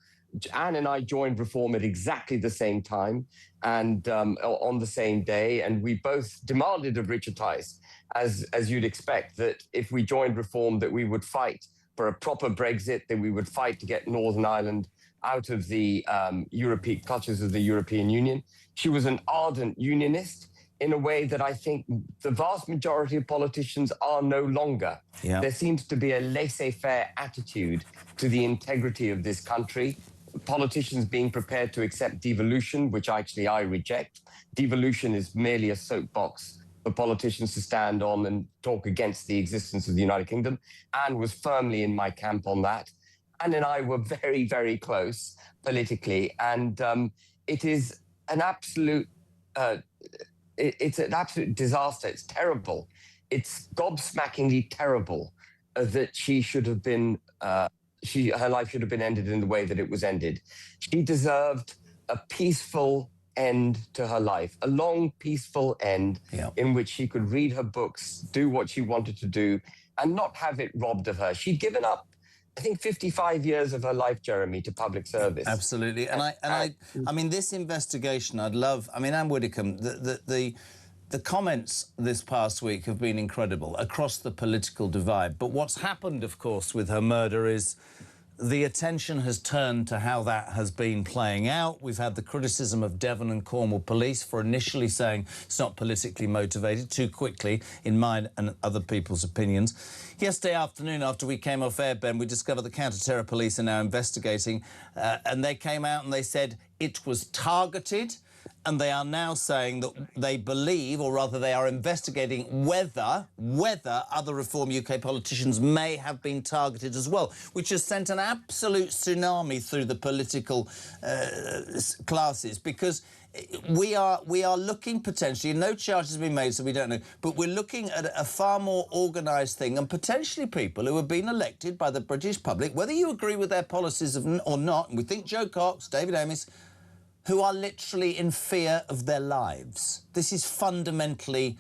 Anne and I joined Reform at exactly the same time and on the same day, and we both demanded of Richard Tice, as you'd expect, that if we joined Reform, that we would fight for a proper Brexit, that we would fight to get Northern Ireland out of the European clutches of the European Union. She was an ardent unionist in a way that I think the vast majority of politicians are no longer. Yeah. There seems to be a laissez-faire attitude to the integrity of this country. Politicians being prepared to accept devolution, which actually I reject. Devolution is merely a soapbox for politicians to stand on and talk against the existence of the United Kingdom. Anne was firmly in my camp on that. Anne and I were very, very close politically, and it is an absolute it's an absolute disaster. It's terrible. It's gobsmackingly terrible that she should have been her life should have been ended in the way that it was ended. She deserved a peaceful end to her life, a long, peaceful end in which she could read her books, do what she wanted to do, and not have it robbed of her. She'd given up, I think, 55 years of her life, Jeremy, to public service. Absolutely. And I mean, this investigation, I'd love, I mean, Anne Widdecombe, the comments this past week have been incredible across the political divide. But what's happened, of course, with her murder is the attention has turned to how that has been playing out. We've had the criticism of Devon and Cornwall police for initially saying it's not politically motivated, too quickly, in mine and other people's opinions. Yesterday afternoon, after we came off air, Ben, we discovered the counter-terror police are now investigating, and they came out and they said it was targeted, and they are now saying that they believe, or rather they are investigating whether other Reform UK politicians may have been targeted as well, which has sent an absolute tsunami through the political classes, because we are looking potentially, no charges have been made, so we don't know, but we're looking at a far more organised thing, and potentially people who have been elected by the British public, whether you agree with their policies or not, and we think Jo Cox, David Amis, who are literally in fear of their lives. This is fundamentally,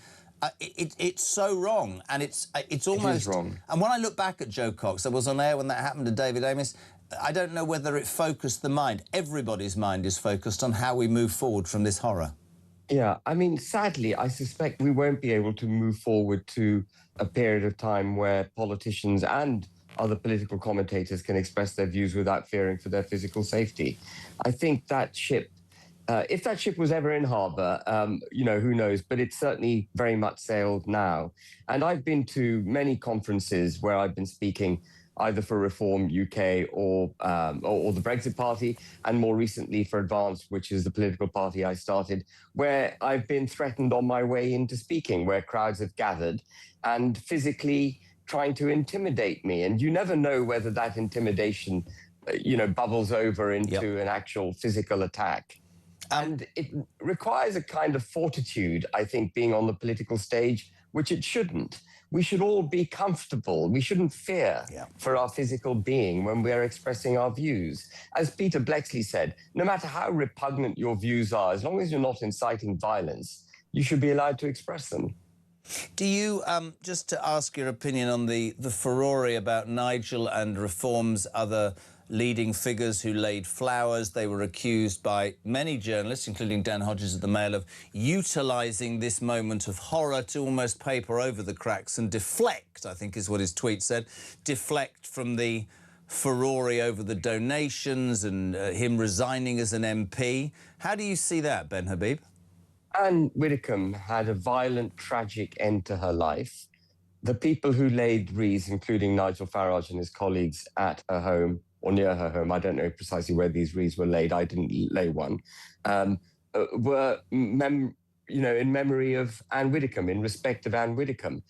it's so wrong, and it's almost... It is wrong. And when I look back at Jo Cox, I was on air when that happened to David Amis, I don't know whether it focused the mind. Everybody's mind is focused on how we move forward from this horror. Yeah, I mean, sadly, I suspect we won't be able to move forward to a period of time where politicians and other political commentators can express their views without fearing for their physical safety. I think that ship, if that ship was ever in harbour, you know, who knows, but it's certainly very much sailed now. And I've been to many conferences where I've been speaking either for Reform UK or the Brexit Party, and more recently for Advance, which is the political party I started, where I've been threatened on my way into speaking, where crowds have gathered and physically trying to intimidate me. And you never know whether that intimidation, bubbles over into an actual physical attack. And it requires a kind of fortitude, I think, being on the political stage, which it shouldn't. We should all be comfortable. We shouldn't fear for our physical being when we're expressing our views. As Peter Blexley said, no matter how repugnant your views are, as long as you're not inciting violence, you should be allowed to express them. Do you, just to ask your opinion on the furore about Nigel and Reform's other leading figures who laid flowers. They were accused by many journalists, including Dan Hodges of the Mail, of utilising this moment of horror to almost paper over the cracks and deflect, I think is what his tweet said, deflect from the furore over the donations and him resigning as an MP. How do you see that, Ben Habib? Anne Widdecombe had a violent, tragic end to her life. The people who laid wreaths, including Nigel Farage and his colleagues at her home, or near her home, I don't know precisely where these wreaths were laid, I didn't lay one, were in memory of Anne Widdecombe, in respect of Anne Widdecombe.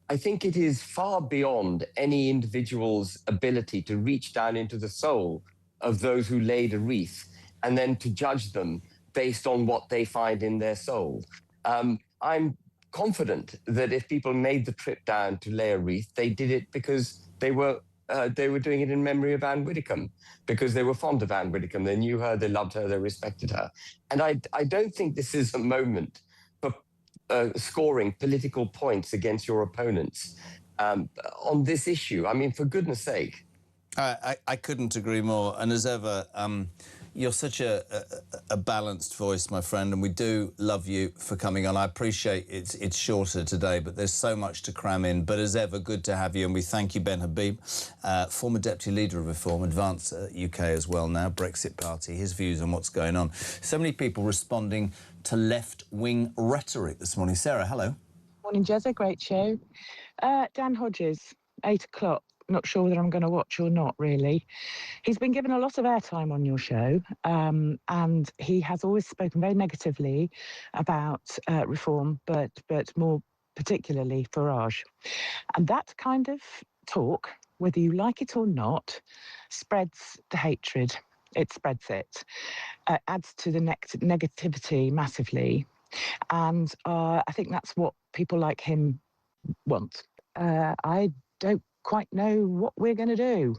I think it is far beyond any individual's ability to reach down into the soul of those who laid a wreath and then to judge them based on what they find in their soul. I'm confident that if people made the trip down to lay a wreath, they did it because they were doing it in memory of Anne Widdecombe, because they were fond of Anne Widdecombe. They knew her, they loved her, they respected her. And I don't think this is a moment for scoring political points against your opponents on this issue. I mean, for goodness sake. I couldn't agree more. And as ever, you're such a balanced voice, my friend, and we do love you for coming on. I appreciate it's shorter today, but there's so much to cram in. But as ever, good to have you, and we thank you, Ben Habib, former Deputy Leader of Reform, Advance UK as well now, Brexit Party, his views on what's going on. So many people responding to left-wing rhetoric this morning. Sarah, hello. Morning, Jezza, great show. Dan Hodges, 8 o'clock. Not sure whether I'm going to watch or not, really. He's been given a lot of airtime on your show, and he has always spoken very negatively about reform, but more particularly Farage. And that kind of talk, whether you like it or not, spreads the hatred. It spreads it, adds to the negativity massively. And I think that's what people like him want. I don't quite know what we're going to do.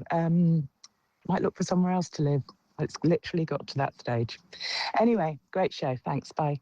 Might look for somewhere else to live. It's literally got to that stage. Anyway, great show. Thanks. Bye.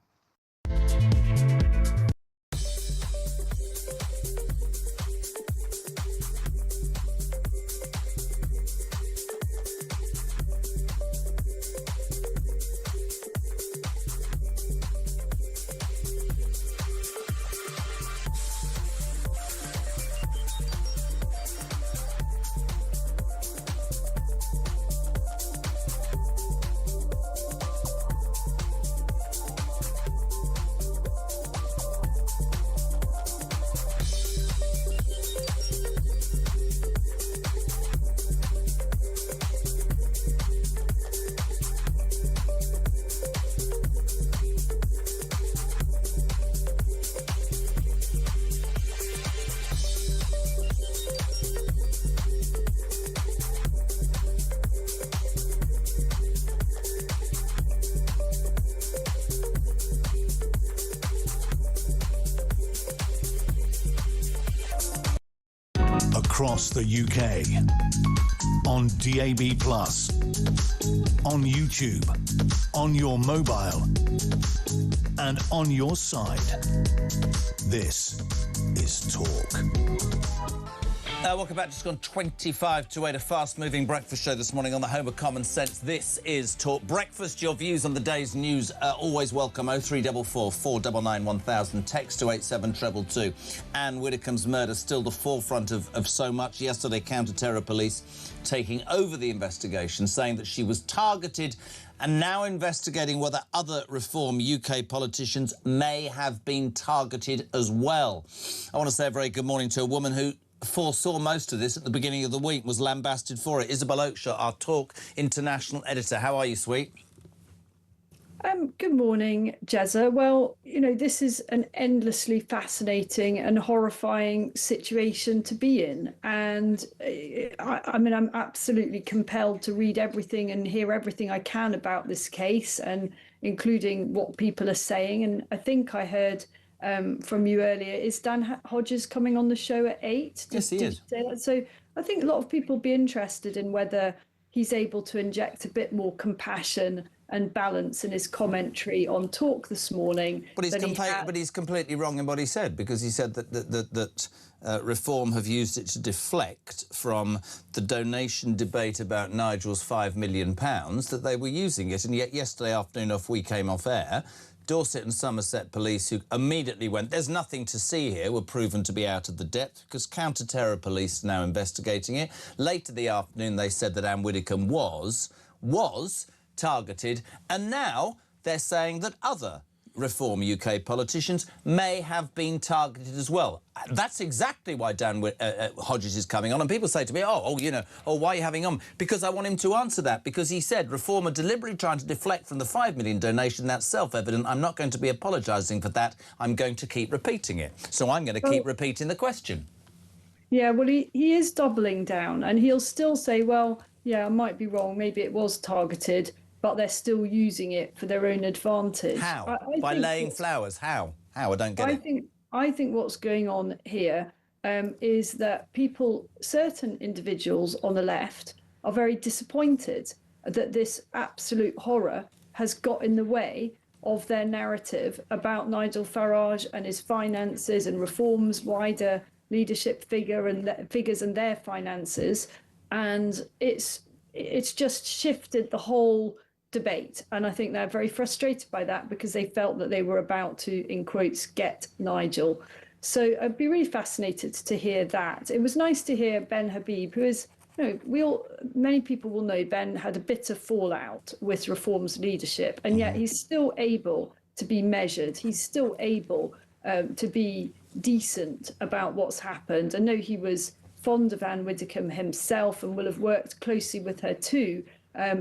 Across the UK, on DAB+, on YouTube, on your mobile, and on your side. This is Talk. Welcome back. Just gone 25 to 8, a fast-moving breakfast show this morning on the home of common sense. This is Talk Breakfast. Your views on the day's news are always welcome. 0344 499 1000. Text to 87222. Anne Widdecombe's murder still the forefront of so much. Yesterday, counter-terror police taking over the investigation, saying that she was targeted, and now investigating whether other Reform UK politicians may have been targeted as well. I want to say a very good morning to a woman who foresaw most of this at the beginning of the week, was lambasted for it. Isabel Oakeshott, our Talk international editor. How are you, sweet? Good morning, Jezza. Well, this is an endlessly fascinating and horrifying situation to be in. And I mean, I'm absolutely compelled to read everything and hear everything I can about this case, and including what people are saying. And I think I heard from you earlier, is Dan Hodges coming on the show at 8? Yes, he is. Say that? So I think a lot of people will be interested in whether he's able to inject a bit more compassion and balance in his commentary on Talk this morning. But he's completely wrong in what he said, because he said that Reform have used it to deflect from the donation debate about Nigel's £5 million, that they were using it. And yet yesterday afternoon, off we came off air, Dorset and Somerset police, who immediately went, there's nothing to see here, were proven to be out of the depth because counter-terror police are now investigating it. Later the afternoon, they said that Anne Widdecombe was targeted, and now they're saying that other Reform UK politicians may have been targeted as well. That's exactly why Dan Hodges is coming on. And people say to me, why are you having on? Because I want him to answer that, because he said Reform are deliberately trying to deflect from the £5 million donation. That's self-evident. I'm not going to be apologising for that. I'm going to keep repeating it. So I'm going to keep repeating the question. Yeah, well, he is doubling down, and he'll still say, well, yeah, I might be wrong. Maybe it was targeted, but they're still using it for their own advantage. How? By laying flowers? How? I don't get it. I think what's going on here is that certain individuals on the left are very disappointed that this absolute horror has got in the way of their narrative about Nigel Farage and his finances and Reform's wider leadership figures and their finances. And it's just shifted the whole debate, and I think they're very frustrated by that, because they felt that they were about to, in quotes, get Nigel. So I'd be really fascinated to hear that. It was nice to hear Ben Habib, who is, many people will know Ben had a bitter fallout with Reform's leadership, and yet he's still able to be measured. He's still able to be decent about what's happened. I know he was fond of Anne Widdecombe himself and will have worked closely with her too,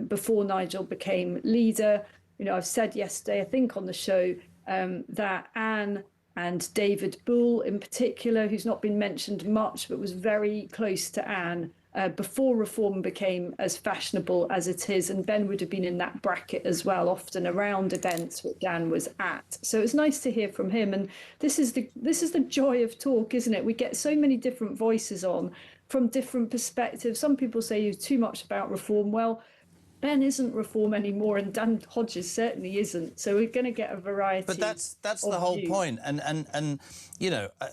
before Nigel became leader. I've said yesterday, I think on the show, that Anne and David Bull in particular, who's not been mentioned much, but was very close to Anne before Reform became as fashionable as it is. And Ben would have been in that bracket as well, often around events which Anne was at. So it's nice to hear from him. And this is the joy of Talk, isn't it? We get so many different voices on from different perspectives. Some people say too much about Reform. Well, Ben isn't Reform anymore, and Dan Hodges certainly isn't. So we're going to get a variety. But that's the whole point. And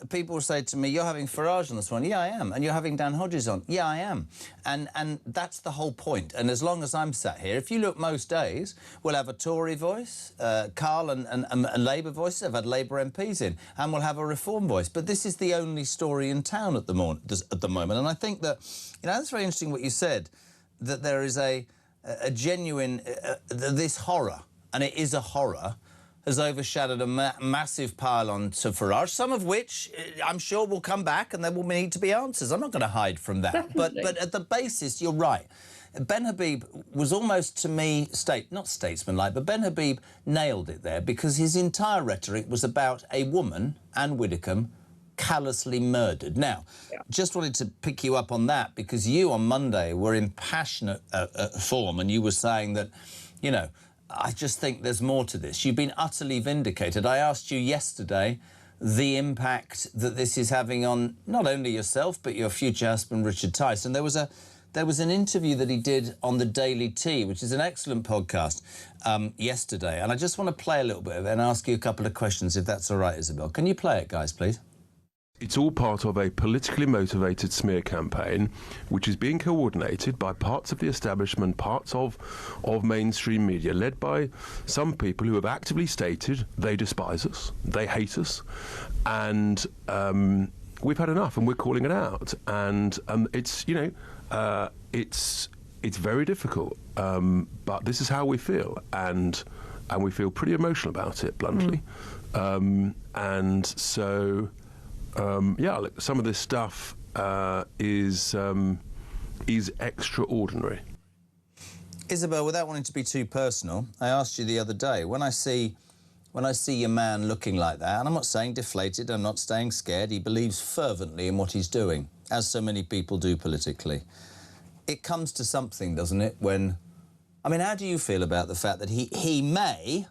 people say to me, "You're having Farage on this one." Yeah, I am. And you're having Dan Hodges on. Yeah, I am. And that's the whole point. And as long as I'm sat here, if you look most days, we'll have a Tory voice, Carl and Labour voices. I've had Labour MPs in, and we'll have a Reform voice. But this is the only story in town at the moment. And I think that that's very interesting what you said, that there is a genuine, this horror, and it is a horror, has overshadowed a massive pile-on to Farage, some of which I'm sure will come back and there will need to be answers. I'm not going to hide from that. But at the basis, you're right. Ben Habib was almost, to me, not statesmanlike, but Ben Habib nailed it there, because his entire rhetoric was about a woman, Anne Widdecombe, callously murdered. Now, just wanted to pick you up on that, because you on Monday were in passionate form, and you were saying that, I just think there's more to this. You've been utterly vindicated. I asked you yesterday the impact that this is having on not only yourself, but your future husband, Richard Tice. And there was an interview that he did on the Daily Tea, which is an excellent podcast, yesterday. And I just want to play a little bit of it and ask you a couple of questions, if that's all right, Isabel. Can you play it, guys, please? It's all part of a politically motivated smear campaign, which is being coordinated by parts of the establishment, parts of mainstream media, led by some people who have actively stated they despise us, they hate us, and we've had enough, and we're calling it out. And it's very difficult, but this is how we feel, and we feel pretty emotional about it, bluntly. And so. Look, some of this stuff is extraordinary. Isabel, without wanting to be too personal, I asked you the other day, when I see your man looking like that, and I'm not saying deflated, I'm not saying scared, he believes fervently in what he's doing, as so many people do politically. It comes to something, doesn't it, when... I mean, how do you feel about the fact that he may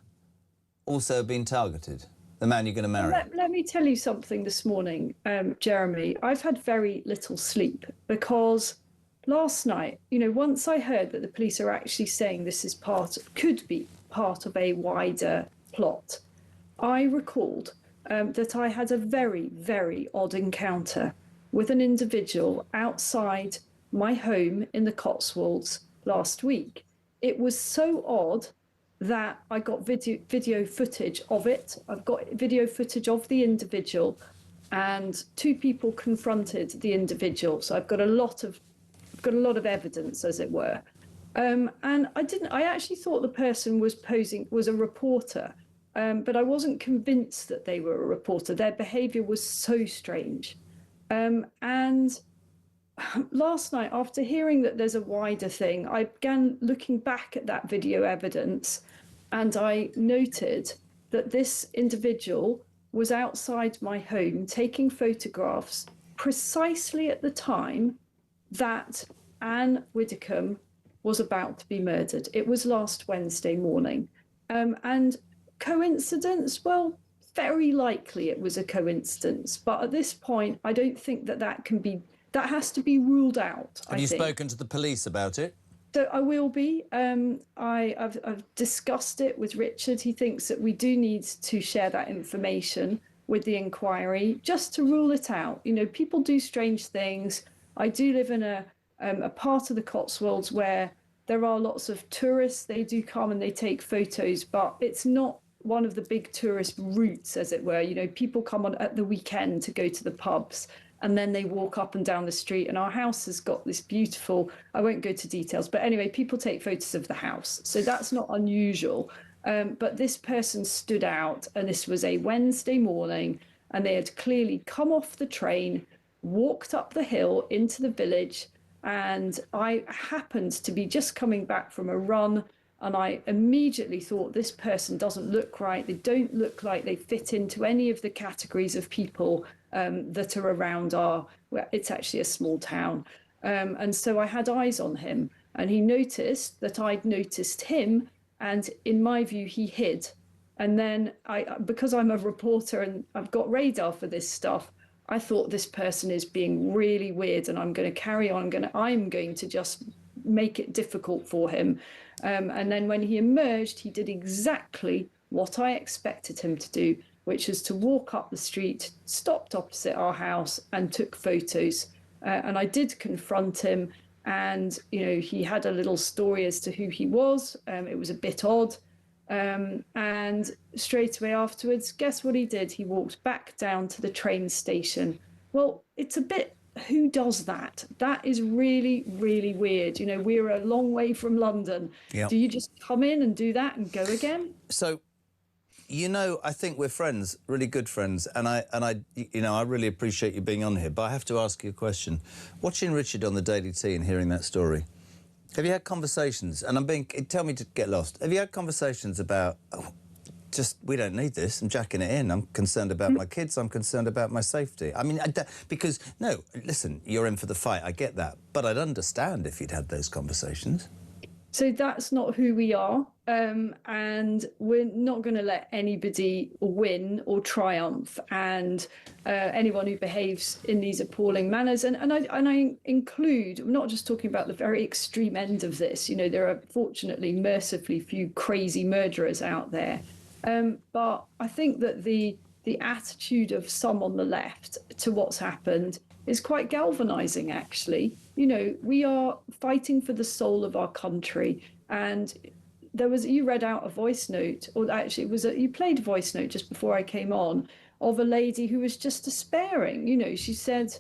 also have been targeted, the man you're going to marry? Let me tell you something this morning, Jeremy. I've had very little sleep because last night, you know, once I heard that the police are actually saying this is could be part of a wider plot, I recalled that I had a very, very odd encounter with an individual outside my home in the Cotswolds last week. It was so odd that I got video footage of it. I've got video footage of the individual, and two people confronted the individual. So I've got a lot of evidence, as it were. And I actually thought the person was a reporter, but I wasn't convinced that they were a reporter. Their behaviour was so strange. And last night, after hearing that there's a wider thing, I began looking back at that video evidence, and I noted that this individual was outside my home taking photographs precisely at the time that Anne Widdecombe was about to be murdered. It was last Wednesday morning. And coincidence? Well, very likely it was a coincidence. But at this point, I don't think that has to be ruled out. Have you spoken to the police about it? So I will be. I've discussed it with Richard. He thinks that we do need to share that information with the inquiry just to rule it out. You know, people do strange things. I do live in a part of the Cotswolds where there are lots of tourists. They do come and they take photos, but it's not one of the big tourist routes, as it were. You know, people come on at the weekend to go to the pubs, and then they walk up and down the street. And our house has got this beautiful, I won't go to details, but anyway, people take photos of the house. So that's not unusual. But this person stood out, and this was a Wednesday morning, and they had clearly come off the train, walked up the hill into the village, and I happened to be just coming back from a run, and I immediately thought, this person doesn't look right. They don't look like they fit into any of the categories of people that are around it's actually a small town. And so I had eyes on him, and he noticed that I'd noticed him, and in my view, he hid. And then because I'm a reporter and I've got radar for this stuff, I thought this person is being really weird, and I'm going to carry on. I'm going to just make it difficult for him. And then when he emerged, he did exactly what I expected him to do, which is to walk up the street, stopped opposite our house, and took photos. And I did confront him, and you know, he had a little story as to who he was. It was a bit odd. And straight away afterwards, guess what he did? He walked back down to the train station. Well, it's a bit, who does that? That is really, really weird. You know, we're a long way from London. Yep. Do you just come in and do that and go again? So, you know, I think we're friends, really good friends, and I really appreciate you being on here. But I have to ask you a question. Watching Richard on the Daily Tea and hearing that story, have you had conversations, and tell me to get lost, have you had conversations about, we don't need this, I'm jacking it in, I'm concerned about my kids, I'm concerned about my safety? I mean, because, no, listen, you're in for the fight, I get that, but I'd understand if you'd had those conversations. So that's not who we are, and we're not going to let anybody win or triumph, and anyone who behaves in these appalling manners, and I include, I'm not just talking about the very extreme end of this. You know, there are fortunately, mercifully few crazy murderers out there, but I think that the attitude of some on the left to what's happened is quite galvanizing, actually. You know, we are fighting for the soul of our country, and you read out a voice note, or actually you played a voice note just before I came on, of a lady who was just despairing. You know, she said,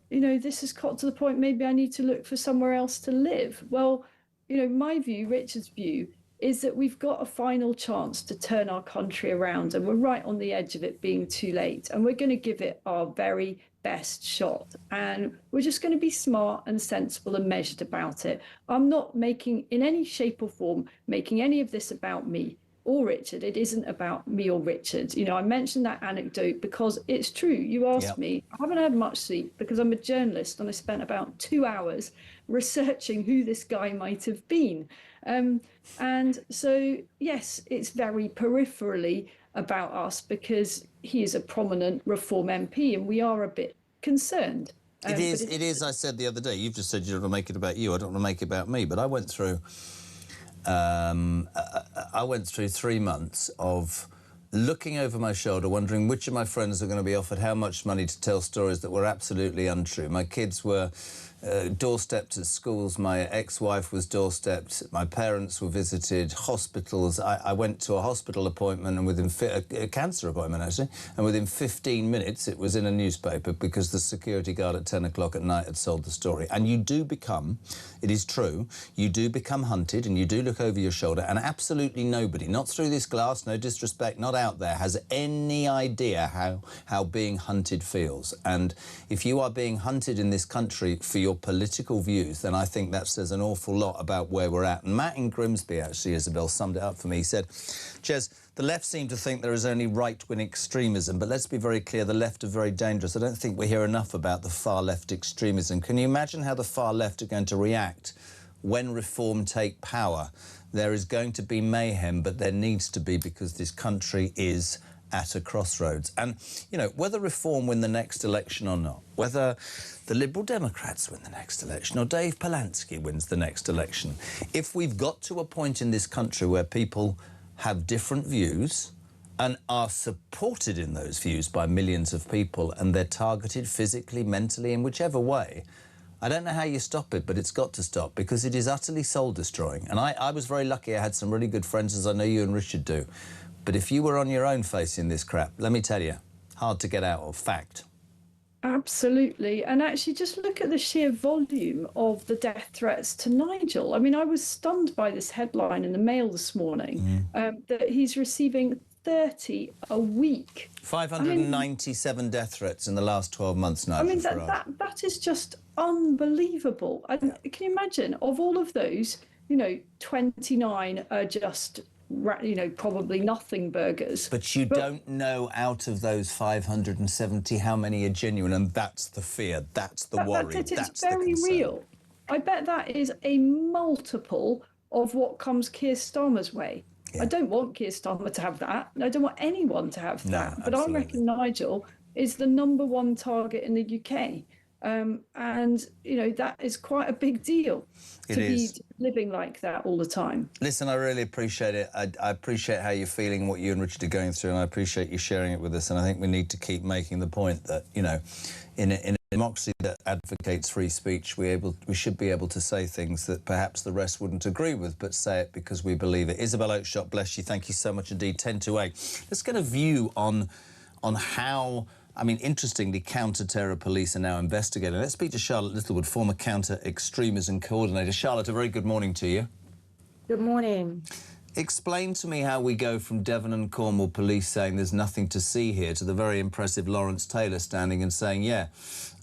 you know, this has got to the point, maybe I need to look for somewhere else to live. Well, you know, my view, Richard's view, is that we've got a final chance to turn our country around, and we're right on the edge of it being too late, and we're going to give it our very best shot, and we're just going to be smart and sensible and measured about it. I'm not making in any shape or form making any of this about me or Richard. It isn't about me or Richard. You know, I mentioned that anecdote because it's true. You asked me. I haven't had much sleep because I'm a journalist, and I spent about 2 hours researching who this guy might have been. And so, yes, it's very peripherally about us because he is a prominent Reform MP, and we are a bit concerned. It is, I said the other day, you've just said you don't want to make it about you, I don't want to make it about me, but I went through 3 months of looking over my shoulder, wondering which of my friends were going to be offered how much money to tell stories that were absolutely untrue. My kids were doorstepped at schools, my ex-wife was doorstepped, my parents were visited, hospitals. I went to a hospital appointment, and within a cancer appointment actually, and within 15 minutes it was in a newspaper because the security guard at 10 o'clock at night had sold the story. And you do become, it is true, you do become hunted, and you do look over your shoulder, and absolutely nobody, not through this glass, no disrespect, not out there, has any idea how being hunted feels. And if you are being hunted in this country for your political views, then I think that says an awful lot about where we're at. And Matt in Grimsby, actually, Isabel, summed it up for me. He said, Jez, the left seem to think there is only right-wing extremism, but let's be very clear, the left are very dangerous. I don't think we hear enough about the far-left extremism. Can you imagine how the far-left are going to react when Reform take power? There is going to be mayhem, but there needs to be, because this country is at a crossroads. And, you know, whether Reform win the next election or not, whether the Liberal Democrats win the next election or Dave Polanski wins the next election, if we've got to a point in this country where people have different views and are supported in those views by millions of people, and they're targeted physically, mentally, in whichever way, I don't know how you stop it, but it's got to stop, because it is utterly soul-destroying. And I was very lucky. I had some really good friends, as I know you and Richard do. But if you were on your own facing this crap, let me tell you, hard to get out of. Fact. Absolutely. And actually, just look at the sheer volume of the death threats to Nigel. I mean, I was stunned by this headline in the Mail this morning, that he's receiving 30 a week. 597 death threats in the last 12 months, Nigel. I mean, that is just unbelievable. And can you imagine, of all of those, you know, 29 are just, you know, probably nothing burgers. But you don't know out of those 570 how many are genuine, and that's the fear, that's the worry, that's the very concern. real. I bet that is a multiple of what comes Keir Starmer's way. Yeah. I don't want Keir Starmer to have that. I don't want anyone to have that. But absolutely. I reckon Nigel is the #1 target in the UK. And, you know, that is quite a big deal to be living like that all the time. Listen, I really appreciate it. I appreciate how you're feeling, what you and Richard are going through, and I appreciate you sharing it with us. And I think we need to keep making the point that, you know, in a democracy that advocates free speech, we should be able to say things that perhaps the rest wouldn't agree with, but say it because we believe it. Isabel Oakeshott, bless you. Thank you so much indeed. 10 to 8. Let's get a view on how... I mean, interestingly, counter-terror police are now investigating. Let's speak to Charlotte Littlewood, former counter-extremism coordinator. Charlotte, a very good morning to you. Good morning. Explain to me how we go from Devon and Cornwall police saying there's nothing to see here to the very impressive Lawrence Taylor standing and saying, yeah,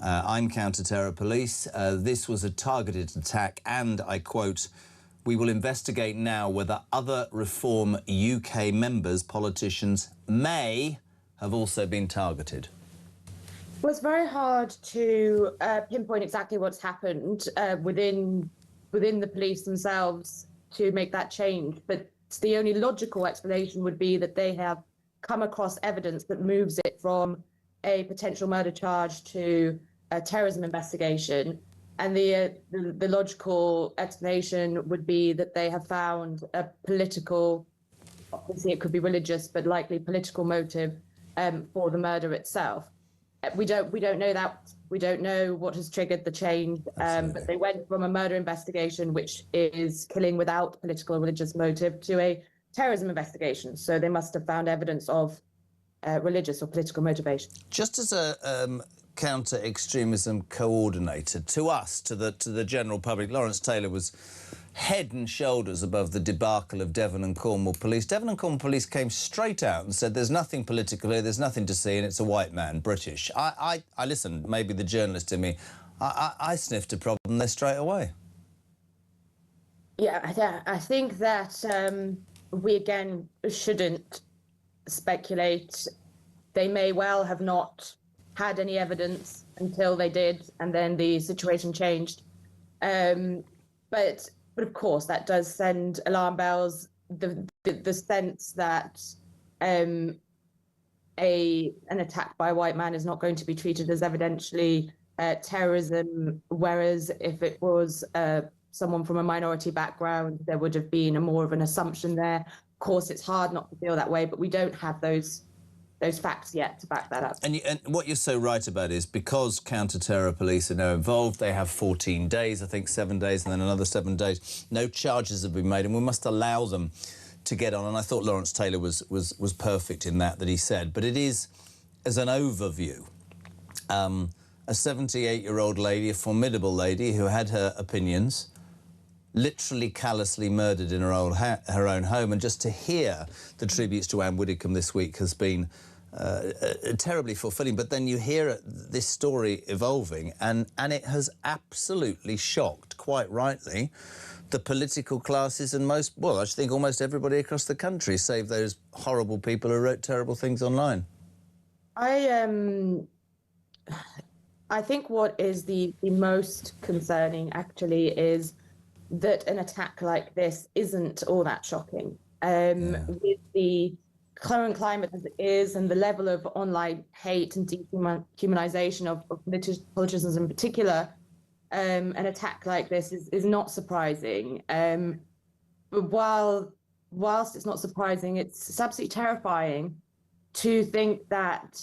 I'm counter-terror police. This was a targeted attack, and, I quote, we will investigate now whether other Reform UK members, politicians, may have also been targeted. Well, it's very hard to pinpoint exactly what's happened within the police themselves to make that change. But the only logical explanation would be that they have come across evidence that moves it from a potential murder charge to a terrorism investigation. And the logical explanation would be that they have found a political, obviously it could be religious, but likely political motive for the murder itself. We don't know that. We don't know what has triggered the change, but they went from a murder investigation, which is killing without political or religious motive, to a terrorism investigation. So they must have found evidence of religious or political motivation. Just as a counter-extremism coordinator, to us, to the general public, Lawrence Taylor was head and shoulders above the debacle of Devon and Cornwall Police. Devon and Cornwall Police came straight out and said there's nothing political here, there's nothing to see, and it's a white man, British. I listened, maybe the journalist in me, I sniffed a problem there straight away. Yeah, I think that we again shouldn't speculate. They may well have not had any evidence until they did, and then the situation changed. But of course, that does send alarm bells. The sense that an attack by a white man is not going to be treated as evidentially terrorism, whereas if it was someone from a minority background, there would have been more of an assumption there. Of course, it's hard not to feel that way, but we don't have those facts yet to back that up. And what you're so right about is because counter-terror police are now involved, they have 14 days, I think 7 days, and then another 7 days. No charges have been made, and we must allow them to get on. And I thought Lawrence Taylor was perfect in that he said. But it is, as an overview, a 78-year-old lady, a formidable lady who had her opinions, literally callously murdered in her own home. And just to hear the tributes to Anne Widdecombe this week has been terribly fulfilling. But then you hear this story evolving, and it has absolutely shocked, quite rightly, the political classes and I think almost everybody across the country, save those horrible people who wrote terrible things online. I think what is the most concerning, actually, is that an attack like this isn't all that shocking. With the current climate as it is, and the level of online hate and dehumanization of politicians in particular, an attack like this is not surprising. But whilst it's not surprising, it's absolutely terrifying to think that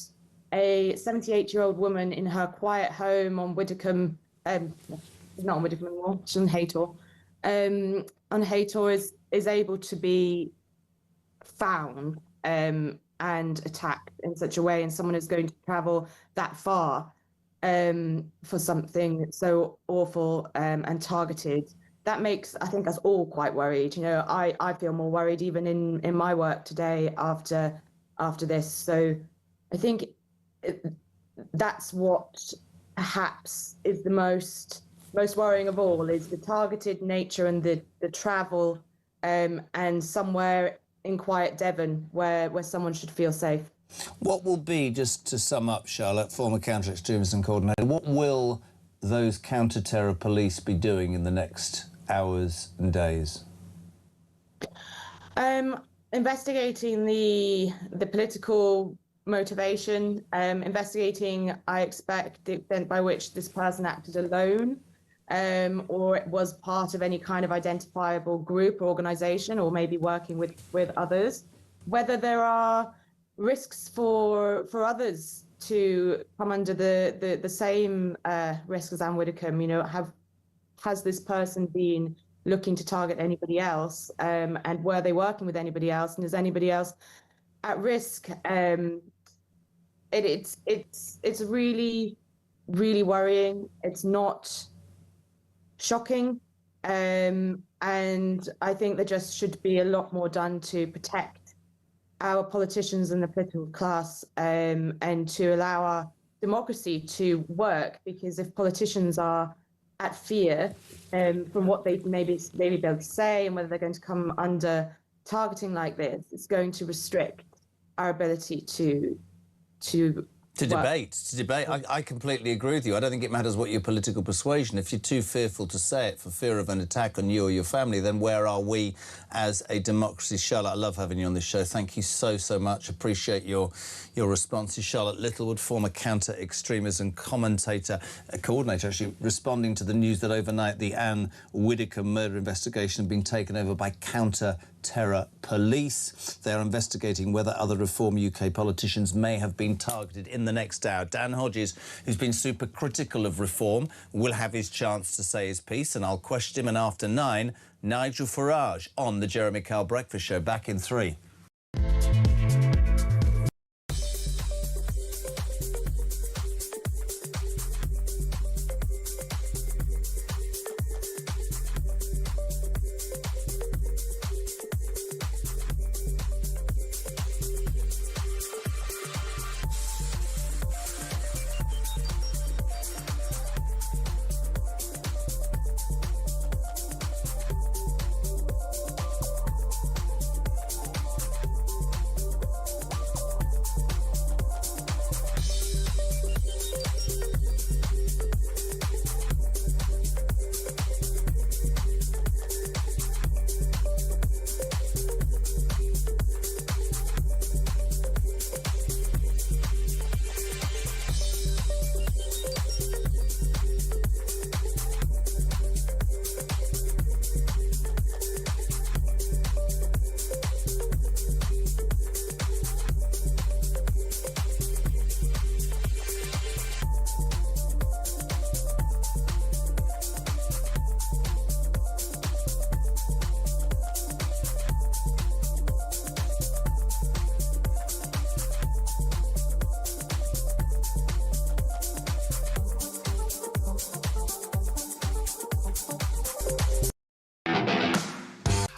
a 78-year-old woman in her quiet home on Widdecombe, not on Widdecombe anymore, she's on Haytor, on Haytor is able to be found and attacked in such a way, and someone is going to travel that far for something so awful and targeted. That makes, I think, us all quite worried. You know, I feel more worried even in my work today after this. So I think that's what perhaps is the most worrying of all, is the targeted nature and the travel, and somewhere in quiet Devon where someone should feel safe. What will be, just to sum up, Charlotte, former counter-extremism coordinator, what will those counter-terror police be doing in the next hours and days? Investigating the political motivation, investigating, I expect, the extent by which this person acted alone, or it was part of any kind of identifiable group or organisation, or maybe working with others, whether there are risks for others to come under the same risk as Anne Widdecombe. You know, has this person been looking to target anybody else, and were they working with anybody else, and is anybody else at risk? It's really, really worrying. It's not shocking, and I think there just should be a lot more done to protect our politicians and the political class, and to allow our democracy to work. Because if politicians are at fear from what they maybe be able to say and whether they're going to come under targeting like this, it's going to restrict our ability to debate. I completely agree with you. I don't think it matters what your political persuasion. If you're too fearful to say it for fear of an attack on you or your family, then where are we as a democracy? Charlotte, I love having you on this show. Thank you so much. Appreciate your responses. Charlotte Littlewood, former counter-extremism coordinator, actually, responding to the news that overnight the Anne Widdecombe murder investigation had been taken over by counter-terror police. They are investigating whether other Reform UK politicians may have been targeted in the next hour. Dan Hodges, who's been super critical of Reform, will have his chance to say his piece, and I'll question him. And after 9, Nigel Farage on the Jeremy Kyle Breakfast Show. Back in 3.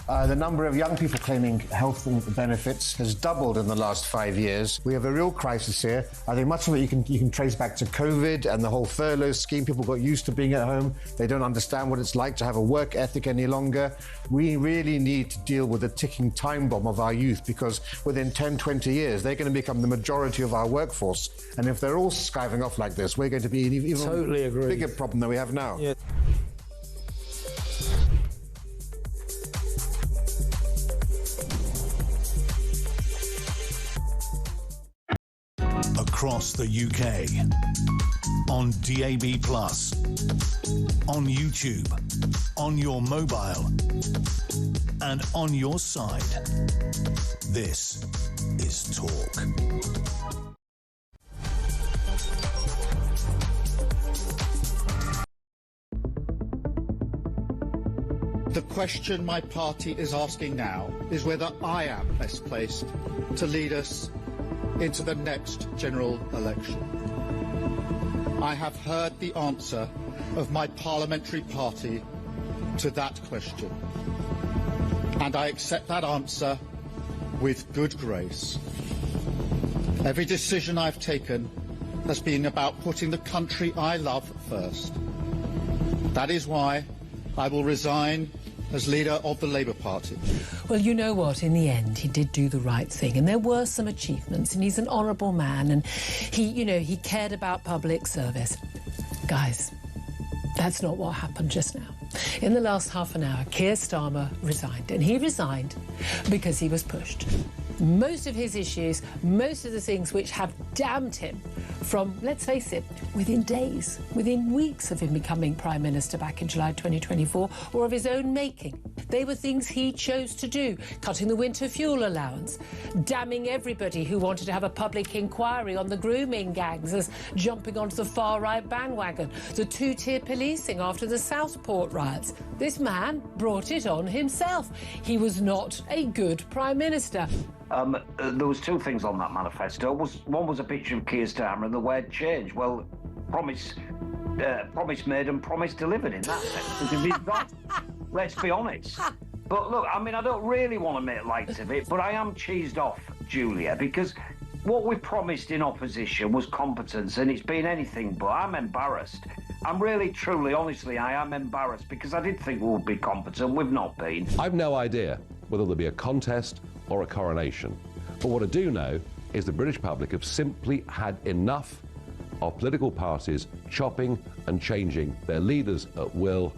The number of young people claiming health benefits has doubled in the last 5 years. We have a real crisis here. I think much of it you can trace back to COVID and the whole furlough scheme. People got used to being at home. They don't understand what it's like to have a work ethic any longer. We really need to deal with the ticking time bomb of our youth, because within 10, 20 years, they're going to become the majority of our workforce. And if they're all skiving off like this, we're going to be an even bigger problem than we have now. Yeah. Across the UK, on DAB+, on YouTube, on your mobile, and on your side. This is Talk. The question my party is asking now is whether I am best placed to lead us into the next general election. I have heard the answer of my parliamentary party to that question, and I accept that answer with good grace. Every decision I've taken has been about putting the country I love first. That is why I will resign as leader of the Labour Party. Well, you know what, in the end, he did do the right thing, and there were some achievements, and he's an honourable man, and he cared about public service. Guys, that's not what happened just now. In the last half an hour, Keir Starmer resigned, and he resigned because he was pushed. Most of his issues, most of the things which have damned him from, let's face it, within days, within weeks of him becoming Prime Minister back in July 2024, or of his own making. They were things he chose to do, cutting the winter fuel allowance, damning everybody who wanted to have a public inquiry on the grooming gangs as jumping onto the far-right bandwagon, the two-tier policing after the Southport riots. This man brought it on himself. He was not a good Prime Minister. There was two things on that manifesto. One was a picture of Keir Starmer and the word change. Well, promise made and promise delivered in that sense. If he's not, let's be honest. But look, I mean, I don't really want to make light of it, but I am cheesed off, Julia, because what we promised in opposition was competence, and it's been anything but. I'm embarrassed. I'm really, truly, honestly, I am embarrassed, because I did think we would be competent. We've not been. I've no idea whether there'll be a contest or a coronation. But what I do know is the British public have simply had enough of political parties chopping and changing their leaders at will.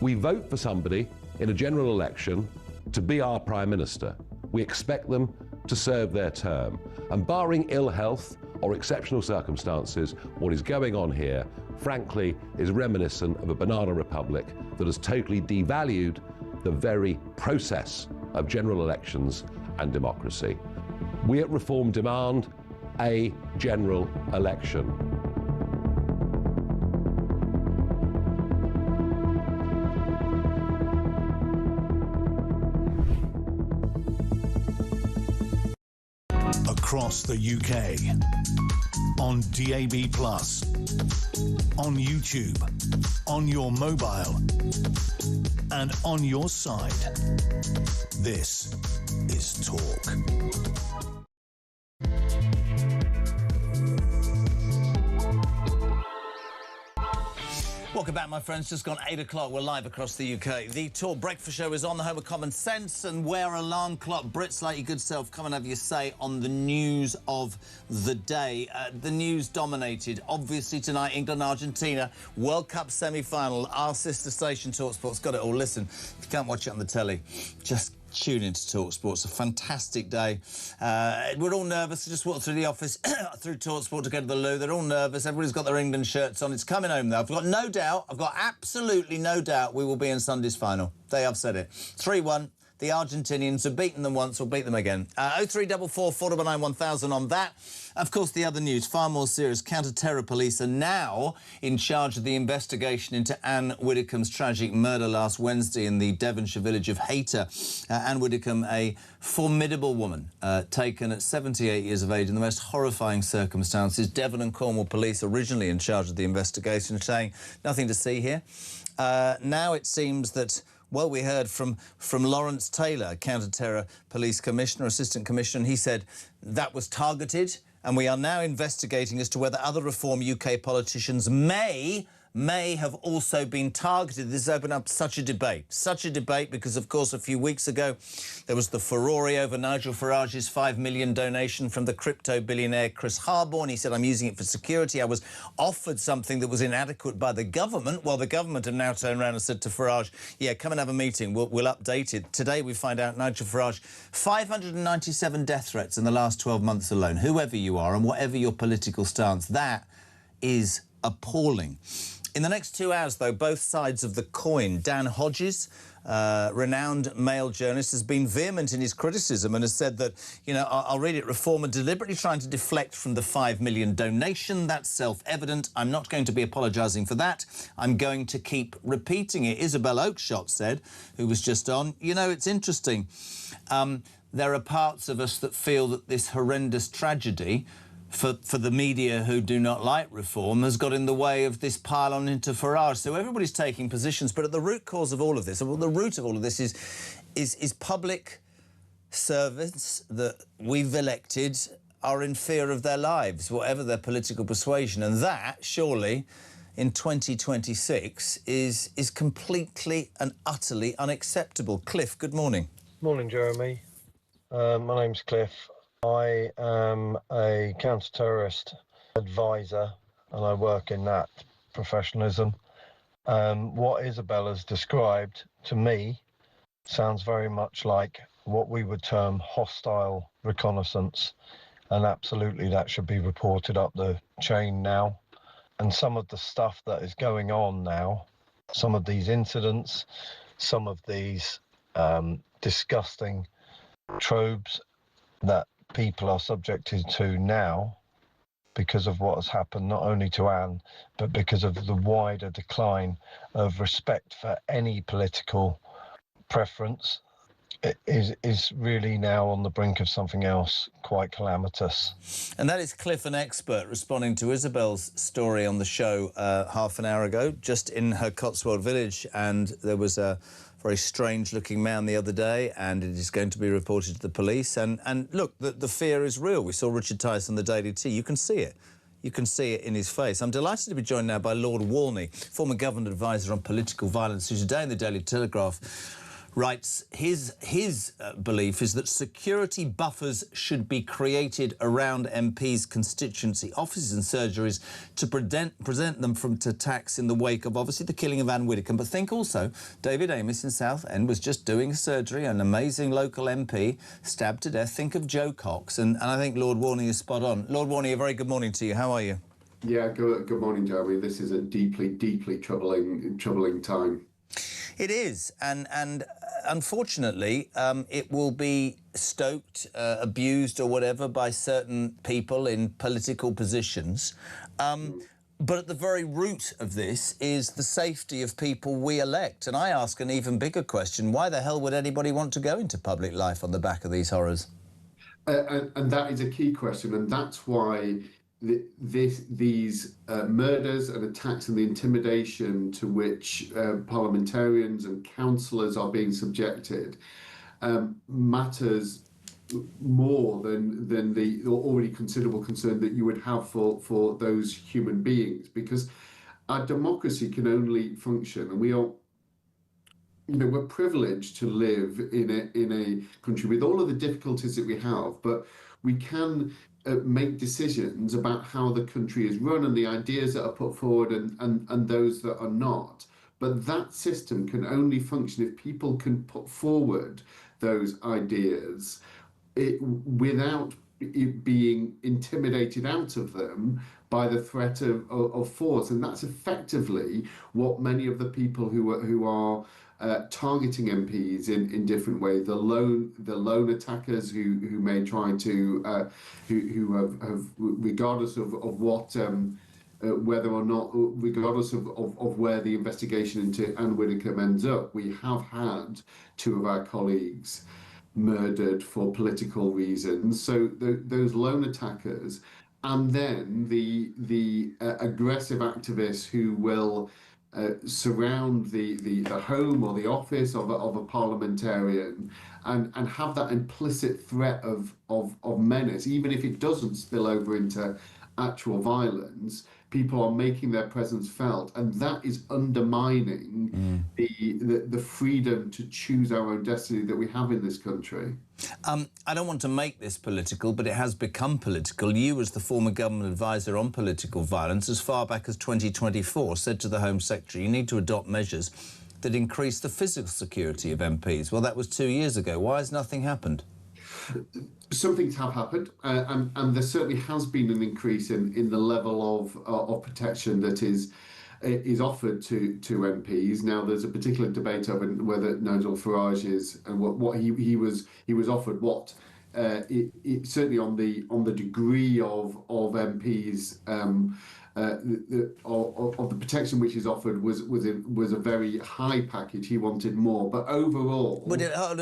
We vote for somebody in a general election to be our Prime Minister. We expect them to serve their term. And barring ill health or exceptional circumstances, what is going on here, frankly, is reminiscent of a banana republic that has totally devalued the very process of general elections and democracy. We at Reform demand a general election. Across the UK, on DAB+, on YouTube, on your mobile, and on your side. This is Talk. Welcome back, my friends. Just gone 8 o'clock. We're live across the UK. The Talk Breakfast Show is on, the home of common sense and wear alarm clock. Brits, like your good self, come and have your say on the news of the day. The news dominated, obviously, tonight, England-Argentina, World Cup semi-final. Our sister station, TalkSport's got it all. Listen, if you can't watch it on the telly, just tune into TalkSport. It's a fantastic day. We're all nervous. I just walked through the office, through TalkSport to go to the loo. They're all nervous. Everybody's got their England shirts on. It's coming home, though. I've got no doubt, I've got absolutely no doubt we will be in Sunday's final. They have said it. 3-1. The Argentinians have beaten them once, will beat them again. 0344 499 1000 on that. Of course, the other news, far more serious. Counter-terror police are now in charge of the investigation into Anne Widdecombe's tragic murder last Wednesday in the Devonshire village of Hayter. Anne Widdecombe, a formidable woman, taken at 78 years of age in the most horrifying circumstances. Devon and Cornwall police, originally in charge of the investigation, saying nothing to see here. Now it seems that Well, we heard from Lawrence Taylor, Counter-Terror Police Commissioner, Assistant Commissioner. He said that was targeted, and we are now investigating as to whether other Reform UK politicians may have also been targeted. This has opened up such a debate because, of course, a few weeks ago there was the furore over Nigel Farage's £5 million donation from the crypto billionaire Chris Harborne. He said, I'm using it for security. I was offered something that was inadequate by the government. Well, the government have now turned around and said to Farage, yeah, come and have a meeting. We'll update it. Today we find out Nigel Farage, 597 death threats in the last 12 months alone. Whoever you are and whatever your political stance, that is appalling. In the next 2 hours, though, both sides of the coin. Dan Hodges, renowned male journalist, has been vehement in his criticism and has said that, you know, I'll read it, Reform are deliberately trying to deflect from the £5 million donation. That's self-evident. I'm not going to be apologising for that. I'm going to keep repeating it. Isabel Oakeshott said, who was just on, you know, it's interesting. There are parts of us that feel that this horrendous tragedy for the media who do not like reform has got in the way of this pile-on into Farage. So everybody's taking positions, but at the root cause of all of this, well, the root of all of this is public servants that we've elected are in fear of their lives, whatever their political persuasion. And that, surely, in 2026, is completely and utterly unacceptable. Cliff, good morning. Morning, Jeremy. My name's Cliff. I am a counter-terrorist advisor and I work in that professionalism. What Isabella's described to me sounds very much like what we would term hostile reconnaissance, and absolutely that should be reported up the chain now. And some of the stuff that is going on now, some of these incidents, some of these disgusting tropes that people are subjected to now because of what has happened, not only to Anne, but because of the wider decline of respect for any political preference, is really now on the brink of something else quite calamitous. And that is Cliff, an expert, responding to Isabel's story on the show half an hour ago, just in her Cotswold village. And there was a very strange-looking man the other day, and it is going to be reported to the police. And look, the fear is real. We saw Richard Tice on the Daily Tea. You can see it. You can see it in his face. I'm delighted to be joined now by Lord Walney, former government advisor on political violence, who today in the Daily Telegraph writes his belief is that security buffers should be created around MPs' constituency offices and surgeries to present them from attacks in the wake of, obviously, the killing of Anne Widdecombe. But think also, David Amess in Southend was just doing surgery, an amazing local MP stabbed to death. Think of Joe Cox, and I think Lord Warney is spot on. Lord Warney, a very good morning to you. How are you? Yeah, good morning, Jeremy. This is a deeply troubling time. It is, and unfortunately, it will be stoked, abused or whatever by certain people in political positions. But at the very root of this is the safety of people we elect. And I ask an even bigger question: why the hell would anybody want to go into public life on the back of these horrors? And that is a key question, and that's why these murders and attacks and the intimidation to which parliamentarians and councillors are being subjected matters more than the already considerable concern that you would have for those human beings, because our democracy can only function, and we are, you know, we're privileged to live in a country with all of the difficulties that we have, but we can make decisions about how the country is run and the ideas that are put forward and those that are not. But that system can only function if people can put forward those ideas without being intimidated out of them by the threat of force. And that's effectively what many of the people who are targeting MPs in different ways, the lone attackers who may try to who have regardless of what whether or not, regardless of where the investigation into Anne Widdecombe ends up, we have had two of our colleagues murdered for political reasons. So those lone attackers, and then the aggressive activists who will surround the home or the office of a parliamentarian and have that implicit threat of menace, even if it doesn't spill over into actual violence, people are making their presence felt, and that is undermining the freedom to choose our own destiny that we have in this country. I don't want to make this political, but it has become political. You, as the former government advisor on political violence, as far back as 2024, said to the Home Secretary, you need to adopt measures that increase the physical security of MPs. Well, that was 2 years ago. Why has nothing happened? Some things have happened, and there certainly has been an increase in the level of protection that is offered to MPs. Now, there's a particular debate over whether Nigel Farage is and what he was offered. Certainly on the degree of MPs. Of the protection which is offered was a very high package. He wanted more, but overall. But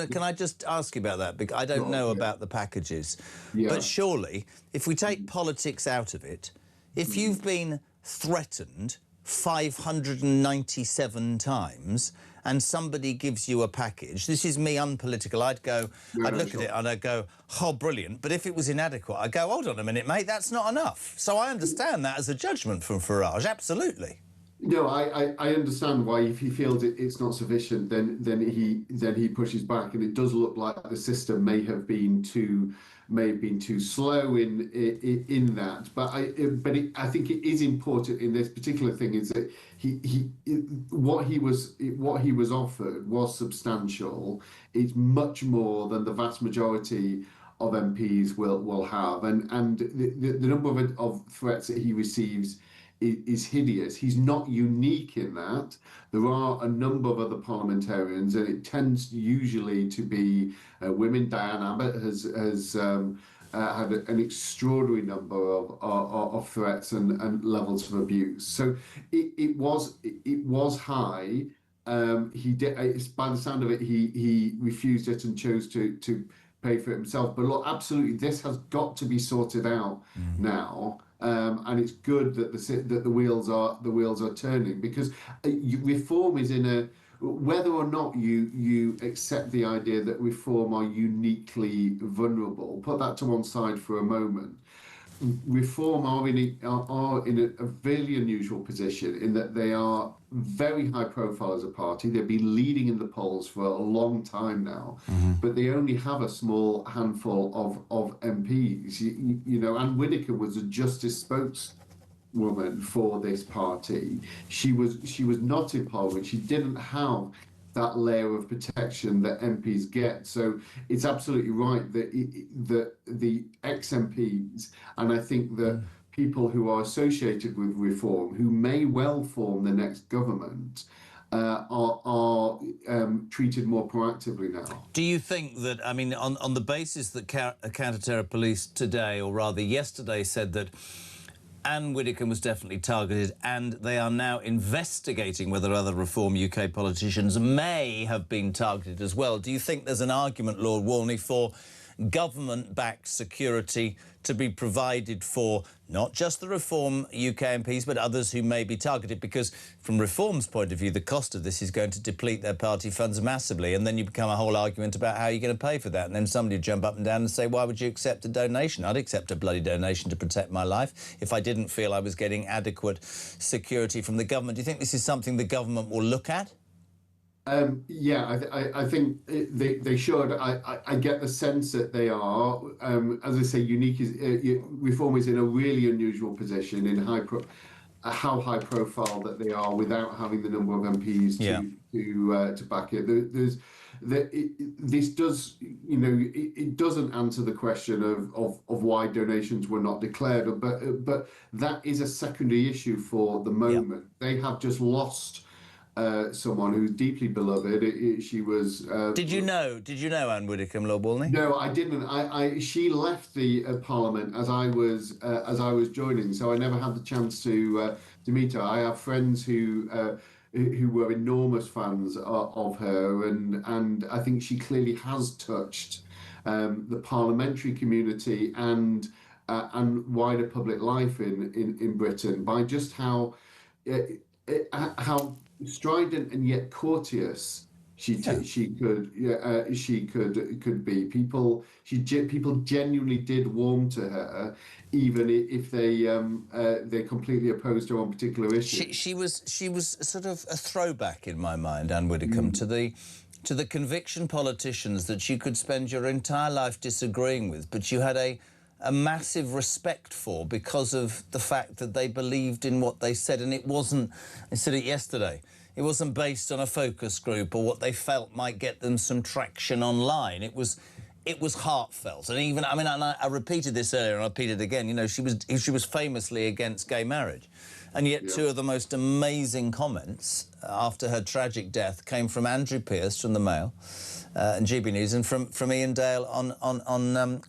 can I just ask you about that? Because I don't know about the packages. Yeah. But surely, if we take politics out of it, if you've been threatened 597 times and somebody gives you a package, this is me unpolitical, I'd look at it and I'd go, oh, brilliant. But if it was inadequate, I'd go, hold on a minute, mate, that's not enough. So I understand that as a judgment from Farage, absolutely. No, I understand why if he feels it's not sufficient, then he pushes back, and it does look like the system may have been too slow in that. But I think it is important in this particular thing is that what he was offered was substantial. It's much more than the vast majority of MPs will have, and the number of threats that he receives is hideous. He's not unique in that. There are a number of other parliamentarians, and it tends usually to be women. Diane Abbott has had an extraordinary number of threats and levels of abuse. So it was high. He did. By the sound of it, he refused it and chose to pay for it himself. But look, absolutely, this has got to be sorted out now. And it's good that the wheels are turning, because reform is whether or not you accept the idea that reform are uniquely vulnerable. Put that to one side for a moment. Reform are in a very unusual position in that they are very high profile as a party. They've been leading in the polls for a long time now, but they only have a small handful of MPs. You know, Anne Whittaker was a justice spokeswoman for this party. She was not in Parliament. She didn't have that layer of protection that MPs get. So it's absolutely right that the ex-MPs, and I think that people who are associated with reform, who may well form the next government, are treated more proactively now. Do you think that, I mean, on the basis that counter-terror police today, or rather yesterday, said that Anne Whittaker was definitely targeted, and they are now investigating whether other Reform UK politicians may have been targeted as well. Do you think there's an argument, Lord Walney, for government-backed security to be provided for not just the Reform UK MPs, but others who may be targeted? Because from Reform's point of view, the cost of this is going to deplete their party funds massively, and then you become a whole argument about how you're going to pay for that. And then somebody would jump up and down and say, why would you accept a donation? I'd accept a bloody donation to protect my life if I didn't feel I was getting adequate security from the government. Do you think this is something the government will look at? Yeah, I think they should. I get the sense that they are. As I say, Reform is in a really unusual position in how high profile that they are without having the number of MPs to back it. This does, you know, it doesn't answer the question of why donations were not declared, but that is a secondary issue for the moment. They have just lost someone who's deeply beloved. She was. Did you know Anne Whittaker, Lord Walney? No, I didn't. She left the Parliament as I was joining, so I never had the chance to meet her. I have friends who were enormous fans of her, and I think she clearly has touched the parliamentary community and wider public life in Britain by just how strident and yet courteous she could be. People genuinely did warm to her, even if they're completely opposed to her on particular issues. She was sort of a throwback in my mind, Anne Widdecombe, to the conviction politicians that you could spend your entire life disagreeing with, but you had a massive respect for because of the fact that they believed in what they said. And it wasn't, I said it yesterday, it wasn't based on a focus group or what they felt might get them some traction online. It was heartfelt. And even, I mean, and I repeated this earlier and I repeat it again, you know, she was famously against gay marriage. And yet two of the most amazing comments after her tragic death came from Andrew Pearce from the Mail and GB News, and from Ian Dale on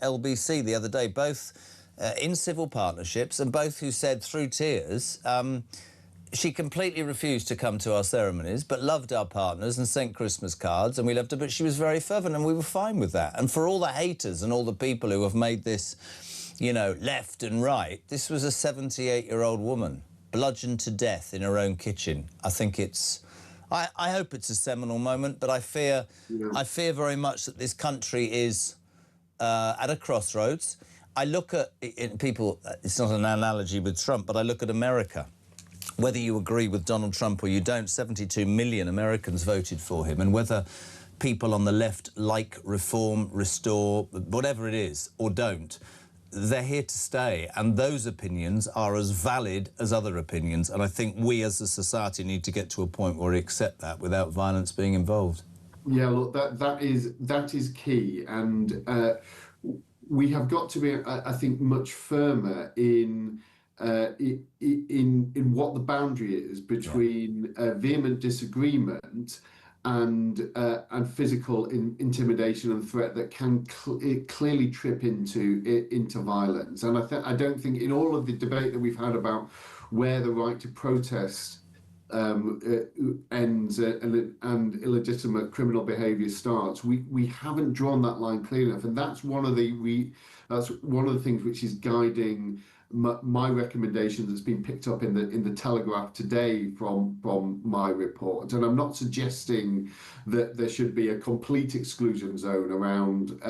LBC the other day, both in civil partnerships, and both who said through tears, she completely refused to come to our ceremonies, but loved our partners and sent Christmas cards, and we loved her, but she was very fervent, and we were fine with that. And for all the haters and all the people who have made this, you know, left and right, this was a 78-year-old woman, bludgeoned to death in her own kitchen. I think it's... I hope it's a seminal moment, but I fear very much that this country is at a crossroads. I look at people, it's not an analogy with Trump, but I look at America. Whether you agree with Donald Trump or you don't, 72 million Americans voted for him, and whether people on the left like reform, restore, whatever it is, or don't, they're here to stay, and those opinions are as valid as other opinions, and I think we as a society need to get to a point where we accept that without violence being involved. Yeah, look, that is key, and we have got to be, I think, much firmer in what the boundary is between vehement disagreement and physical intimidation and threat that can clearly trip into violence. And I don't think in all of the debate that we've had about where the right to protest ends and illegitimate criminal behaviour starts, we haven't drawn that line clear enough, and that's one of the things which is guiding my recommendation that's been picked up in the Telegraph today from my report. And I'm not suggesting that there should be a complete exclusion zone around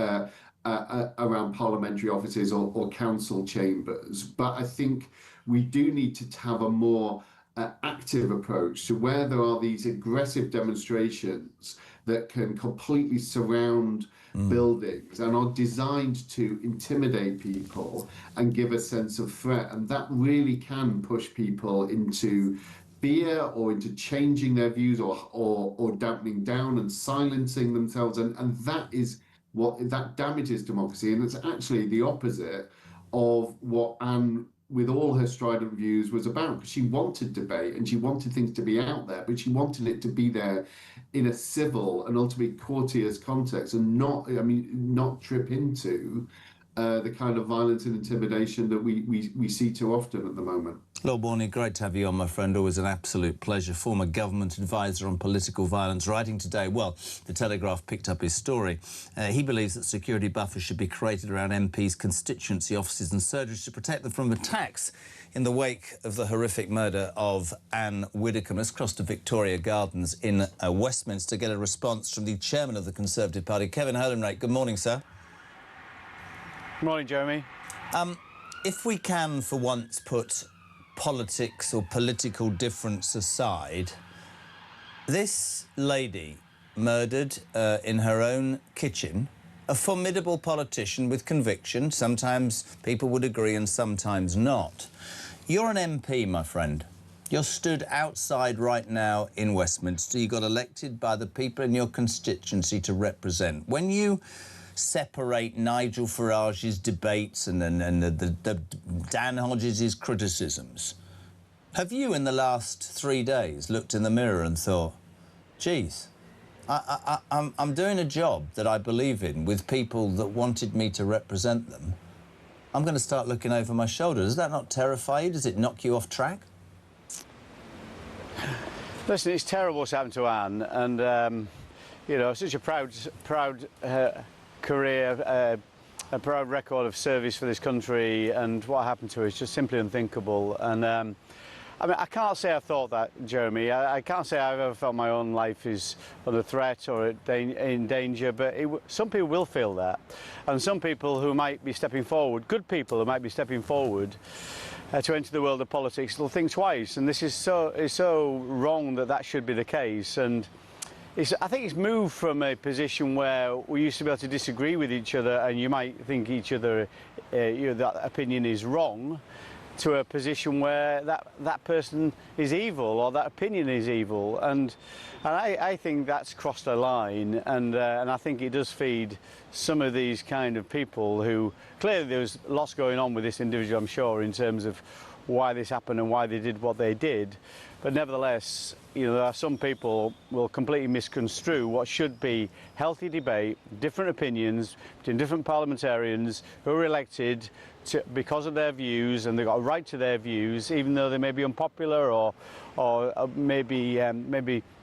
parliamentary offices or council chambers, but I think we do need to have a more active approach to where there are these aggressive demonstrations that can completely surround buildings and are designed to intimidate people and give a sense of threat. And that really can push people into fear or into changing their views or dampening down and silencing themselves. And that damages democracy. And it's actually the opposite of what Anne, with all her strident views, was about, because she wanted debate and she wanted things to be out there, but she wanted it to be there in a civil and ultimately courteous context, and not trip into the kind of violence and intimidation that we see too often at the moment. Lord Warney, great to have you on, my friend. Always an absolute pleasure. Former government advisor on political violence, writing today, well, the Telegraph picked up his story. He believes that security buffers should be created around MPs' constituency offices and surgeries to protect them from attacks in the wake of the horrific murder of Anne Widdecombe. Let's cross to Victoria Gardens in Westminster to get a response from the chairman of the Conservative Party, Kevin Holinrake. Good morning, sir. Good morning, Jeremy. If we can, for once, put politics or political difference aside, this lady murdered in her own kitchen, a formidable politician with conviction. Sometimes people would agree and sometimes not. You're an MP, my friend. You're stood outside right now in Westminster. You got elected by the people in your constituency to represent. When you separate Nigel Farage's debates and the Dan Hodges' criticisms, have you in the last 3 days looked in the mirror and thought, geez, I'm doing a job that I believe in with people that wanted me to represent them. I'm going to start looking over my shoulder. Does that not terrify you? Does it knock you off track? Listen, it's terrible what's happened to Anne, and you know, such a proud career, a proud record of service for this country, and what happened to her is just simply unthinkable. And I mean, I can't say I've thought that, Jeremy. I can't say I've ever felt my own life is under threat or in danger, but some people will feel that. And some people who might be stepping forward, good people who might be stepping forward to enter the world of politics, will think twice. And this is so wrong that should be the case. And I think it's moved from a position where we used to be able to disagree with each other and you might think each other, that opinion is wrong, to a position where that person is evil or that opinion is evil. And I think that's crossed a line, and I think it does feed some of these kind of people who, clearly there's lots going on with this individual, I'm sure, in terms of why this happened and why they did what they did. But nevertheless, there are some people will completely misconstrue what should be healthy debate, different opinions between different parliamentarians who are elected because of their views, and they've got a right to their views, even though they may be unpopular or maybe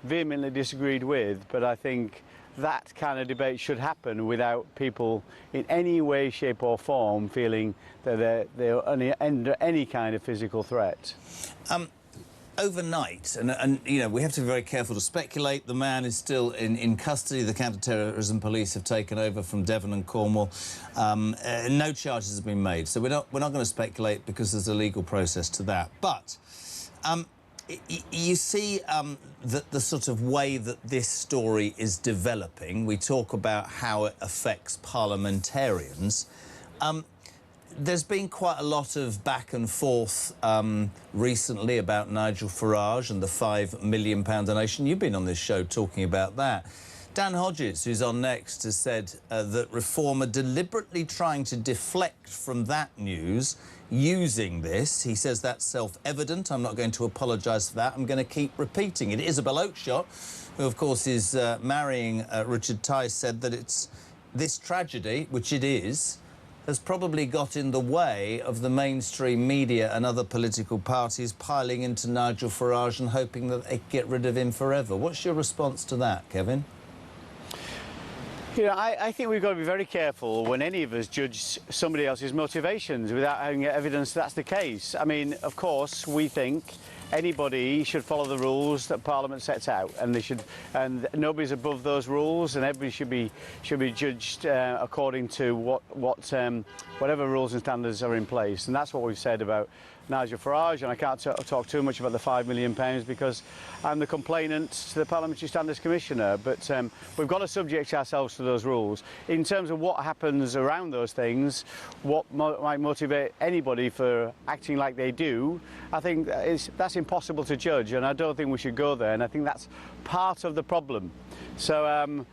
vehemently disagreed with. But I think that kind of debate should happen without people in any way, shape or form feeling that they're under any kind of physical threat. Overnight, and we have to be very careful to speculate. The man is still in custody. The counter-terrorism police have taken over from Devon and Cornwall. No charges have been made, so we're not going to speculate because there's a legal process to that. But you see the sort of way that this story is developing. We talk about how it affects parliamentarians. There's been quite a lot of back and forth recently about Nigel Farage and the £5 million donation. You've been on this show talking about that. Dan Hodges, who's on next, has said that Reform are deliberately trying to deflect from that news using this. He says that's self-evident. I'm not going to apologise for that. I'm going to keep repeating it. Isabel Oakeshott, who, of course, is marrying Richard Tice, said that it's this tragedy, which it is, has probably got in the way of the mainstream media and other political parties piling into Nigel Farage and hoping that they get rid of him forever. What's your response to that, Kevin? I think we've got to be very careful when any of us judge somebody else's motivations without having evidence that's the case. I mean, of course, we think anybody should follow the rules that Parliament sets out, and nobody's above those rules, and everybody should be judged according to whatever rules and standards are in place. And that's what we've said about Nigel Farage, and I can't talk too much about the £5 million because I'm the complainant to the Parliamentary Standards Commissioner, but we've got to subject ourselves to those rules. In terms of what happens around those things, what might motivate anybody for acting like they do, I think that's impossible to judge, and I don't think we should go there, and I think that's part of the problem. So,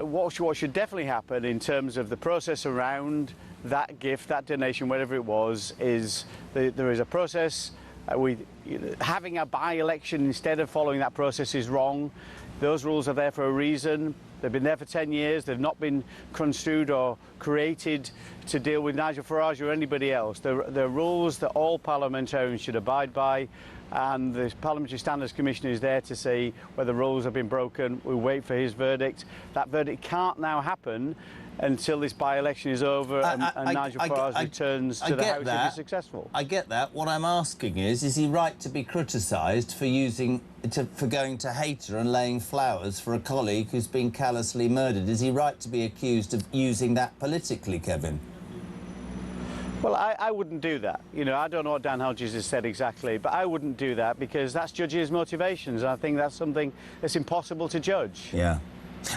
what should definitely happen in terms of the process around that gift, that donation, whatever it was, is there is a process. Having a by-election instead of following that process is wrong. Those rules are there for a reason. They've been there for 10 years. They've not been construed or created to deal with Nigel Farage or anybody else. They're rules that all parliamentarians should abide by, and the Parliamentary Standards Commission is there to see whether rules have been broken. We wait for his verdict. That verdict can't now happen until this by-election is over and Nigel Farage returns to the House if he's successful. I get that. What I'm asking is he right to be criticised for going to Hayter and laying flowers for a colleague who's been callously murdered? Is he right to be accused of using that politically, Kevin? Well, I wouldn't do that. I don't know what Dan Hodges has said exactly, but I wouldn't do that because that's judging his motivations, and I think that's something that's impossible to judge. Yeah.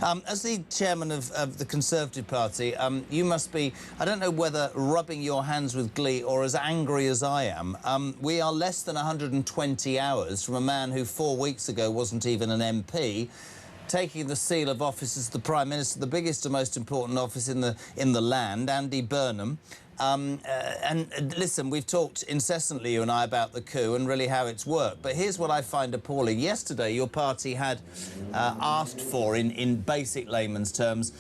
As the chairman of the Conservative Party, you must be, I don't know whether rubbing your hands with glee or as angry as I am. We are less than 120 hours from a man who 4 weeks ago wasn't even an MP, taking the seal of office as the Prime Minister, the biggest and most important office in the land, Andy Burnham. And listen, we've talked incessantly, you and I, about the coup and really how it's worked. But here's what I find appalling. Yesterday, your party had asked for, in basic layman's terms,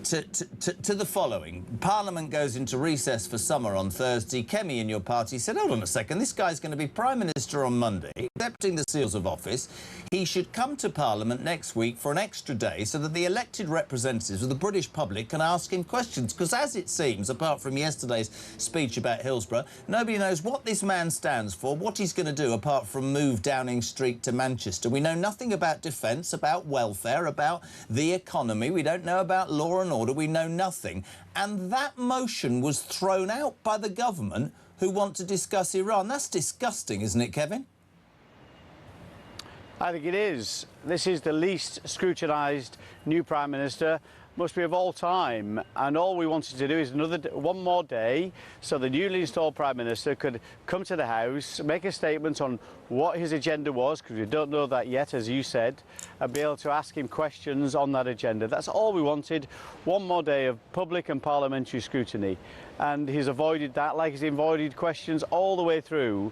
to the following. Parliament goes into recess for summer on Thursday. Kemi in your party said, hold on a second, this guy's going to be Prime Minister on Monday, accepting the seals of office. He should come to Parliament next week for an extra day so that the elected representatives of the British public can ask him questions. Because as it seems, apart from yesterday's speech about Hillsborough, nobody knows what this man stands for, what he's going to do apart from move Downing Street to Manchester. We know nothing about defence, about welfare, about the economy. We don't know about law and order. We know nothing. And that motion was thrown out by the government who want to discuss Iran. That's disgusting, isn't it, Kevin? I think it is. This is the least scrutinised new Prime Minister, must be of all time, and all we wanted to do is one more day so the newly installed Prime Minister could come to the House, make a statement on what his agenda was, because we don't know that yet, as you said, and be able to ask him questions on that agenda. That's all we wanted, one more day of public and parliamentary scrutiny, and he's avoided that, like he's avoided questions all the way through.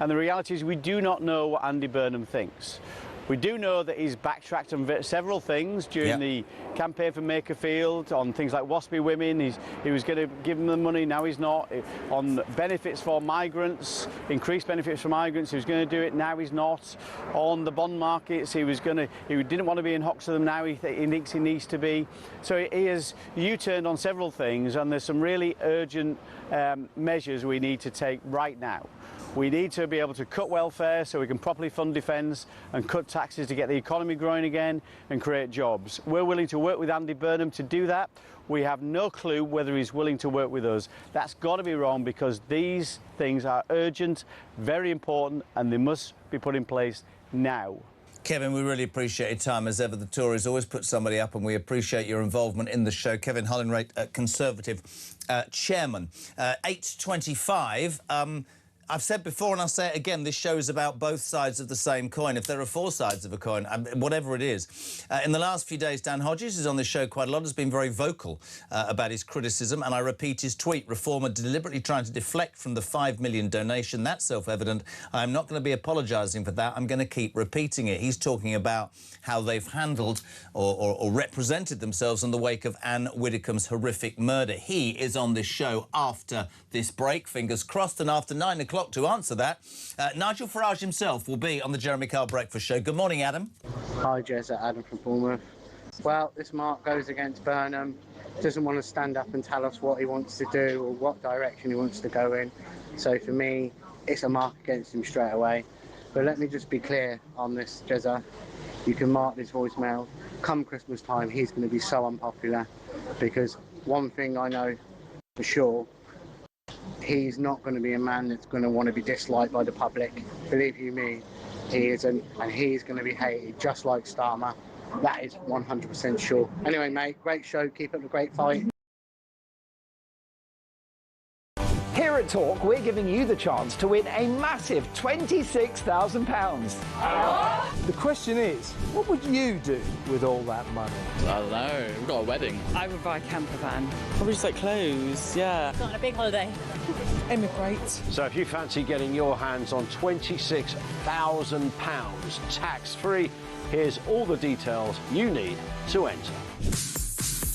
And the reality is we do not know what Andy Burnham thinks. We do know that he's backtracked on several things during the campaign for Makerfield, on things like WASPy women. He was going to give them the money, now he's not. On benefits for migrants, increased benefits for migrants, he was going to do it, now he's not. On the bond markets, he didn't want to be in Hoxton, now he thinks he needs to be. So he has U-turned on several things, and there's some really urgent measures we need to take right now. We need to be able to cut welfare so we can properly fund defence and cut taxes to get the economy growing again and create jobs. We're willing to work with Andy Burnham to do that. We have no clue whether he's willing to work with us. That's got to be wrong, because these things are urgent, very important, and they must be put in place now. Kevin, we really appreciate your time. As ever, the Tories always put somebody up, and we appreciate your involvement in the show. Kevin Hollinrate, Conservative chairman. 8:25. I've said before, and I'll say it again, this show is about both sides of the same coin. If there are four sides of a coin, whatever it is. In the last few days, Dan Hodges is on this show quite a lot, has been very vocal about his criticism, and I repeat his tweet, Reformer deliberately trying to deflect from the 5 million donation. That's self-evident. I'm not going to be apologising for that. I'm going to keep repeating it. He's talking about how they've handled or represented themselves in the wake of Anne Widdecombe's horrific murder. He is on this show after this break, fingers crossed, and after 9 o'clock to answer that, Nigel Farage himself will be on the Jeremy Kyle Breakfast Show. Good morning, Adam. Hi, Jezza. Adam from Bournemouth. Well, this mark goes against Burnham. Doesn't want to stand up and tell us what he wants to do or what direction he wants to go in. So for me, it's a mark against him straight away. But let me just be clear on this, Jezza. You can mark this voicemail. Come Christmas time, he's going to be so unpopular, because one thing I know for sure, he's not going to be a man that's going to want to be disliked by the public. Believe you me, he isn't, and he's going to be hated just like Starmer. That is 100% sure. Anyway, mate, great show. Keep up the great fight. Here at Talk, we're giving you the chance to win a massive £26,000. The question is, what would you do with all that money? I don't know. We've got a wedding. I would buy a camper van. Probably just like clothes, yeah. Got on a big holiday. Emigrate. So if you fancy getting your hands on £26,000 tax-free, here's all the details you need to enter.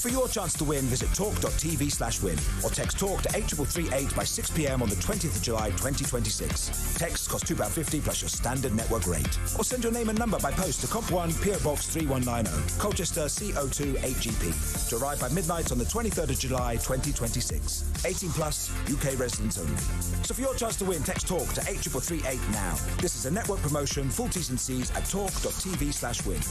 For your chance to win, visit talk.tv/win or text TALK to 83338 by 6 p.m. on the 20th of July 2026. Texts cost £2.50 plus your standard network rate. Or send your name and number by post to Comp1 PO Box 3190, Colchester CO2 8GP. To arrive by midnight on the 23rd of July 2026. 18 plus, UK residents only. So for your chance to win, text TALK to 83338 now. This is a network promotion, full T's and C's at talk.tv/win.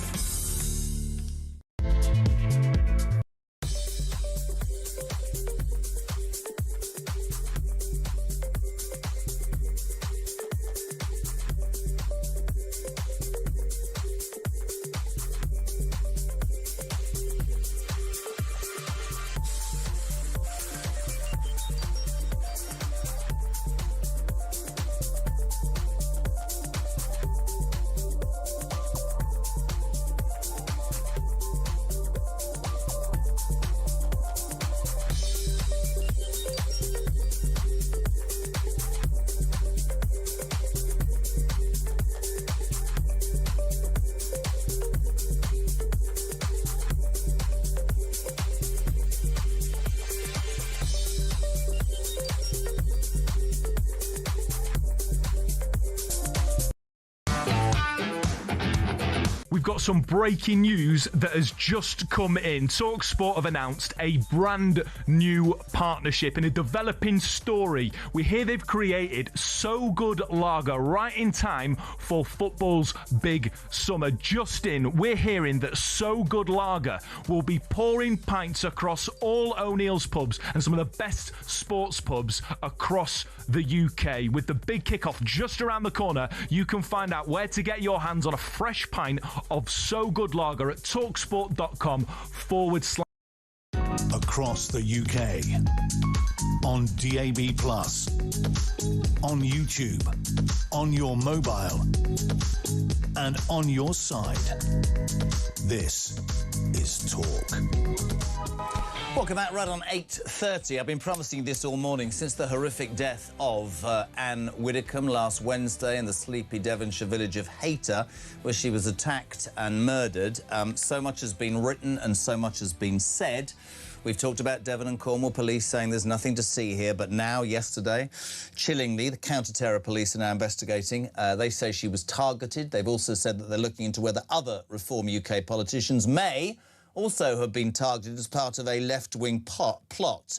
we've got some breaking news that has just come in. TalkSport have announced a brand new partnership in a developing story. We hear they've created So Good Lager right in time for football's big summer. Just in, we're hearing that So Good Lager will be pouring pints across all O'Neill's pubs and some of the best sports pubs across the UK. With the big kickoff just around the corner, you can find out where to get your hands on a fresh pint of So Good Lager at talksport.com/. Across the UK, on DAB+, on YouTube, on your mobile, and on your side. This is Talk. Welcome back, right on 8:30. I've been promising this all morning since the horrific death of Anne Widdecombe last Wednesday in the sleepy Devonshire village of Hayter, where she was attacked and murdered. So much has been written and so much has been said. We've talked about Devon and Cornwall police saying there's nothing to see here, but now, yesterday, chillingly, the counter-terror police are now investigating. They say she was targeted. They've also said that they're looking into whether other Reform UK politicians may also have been targeted as part of a left-wing plot.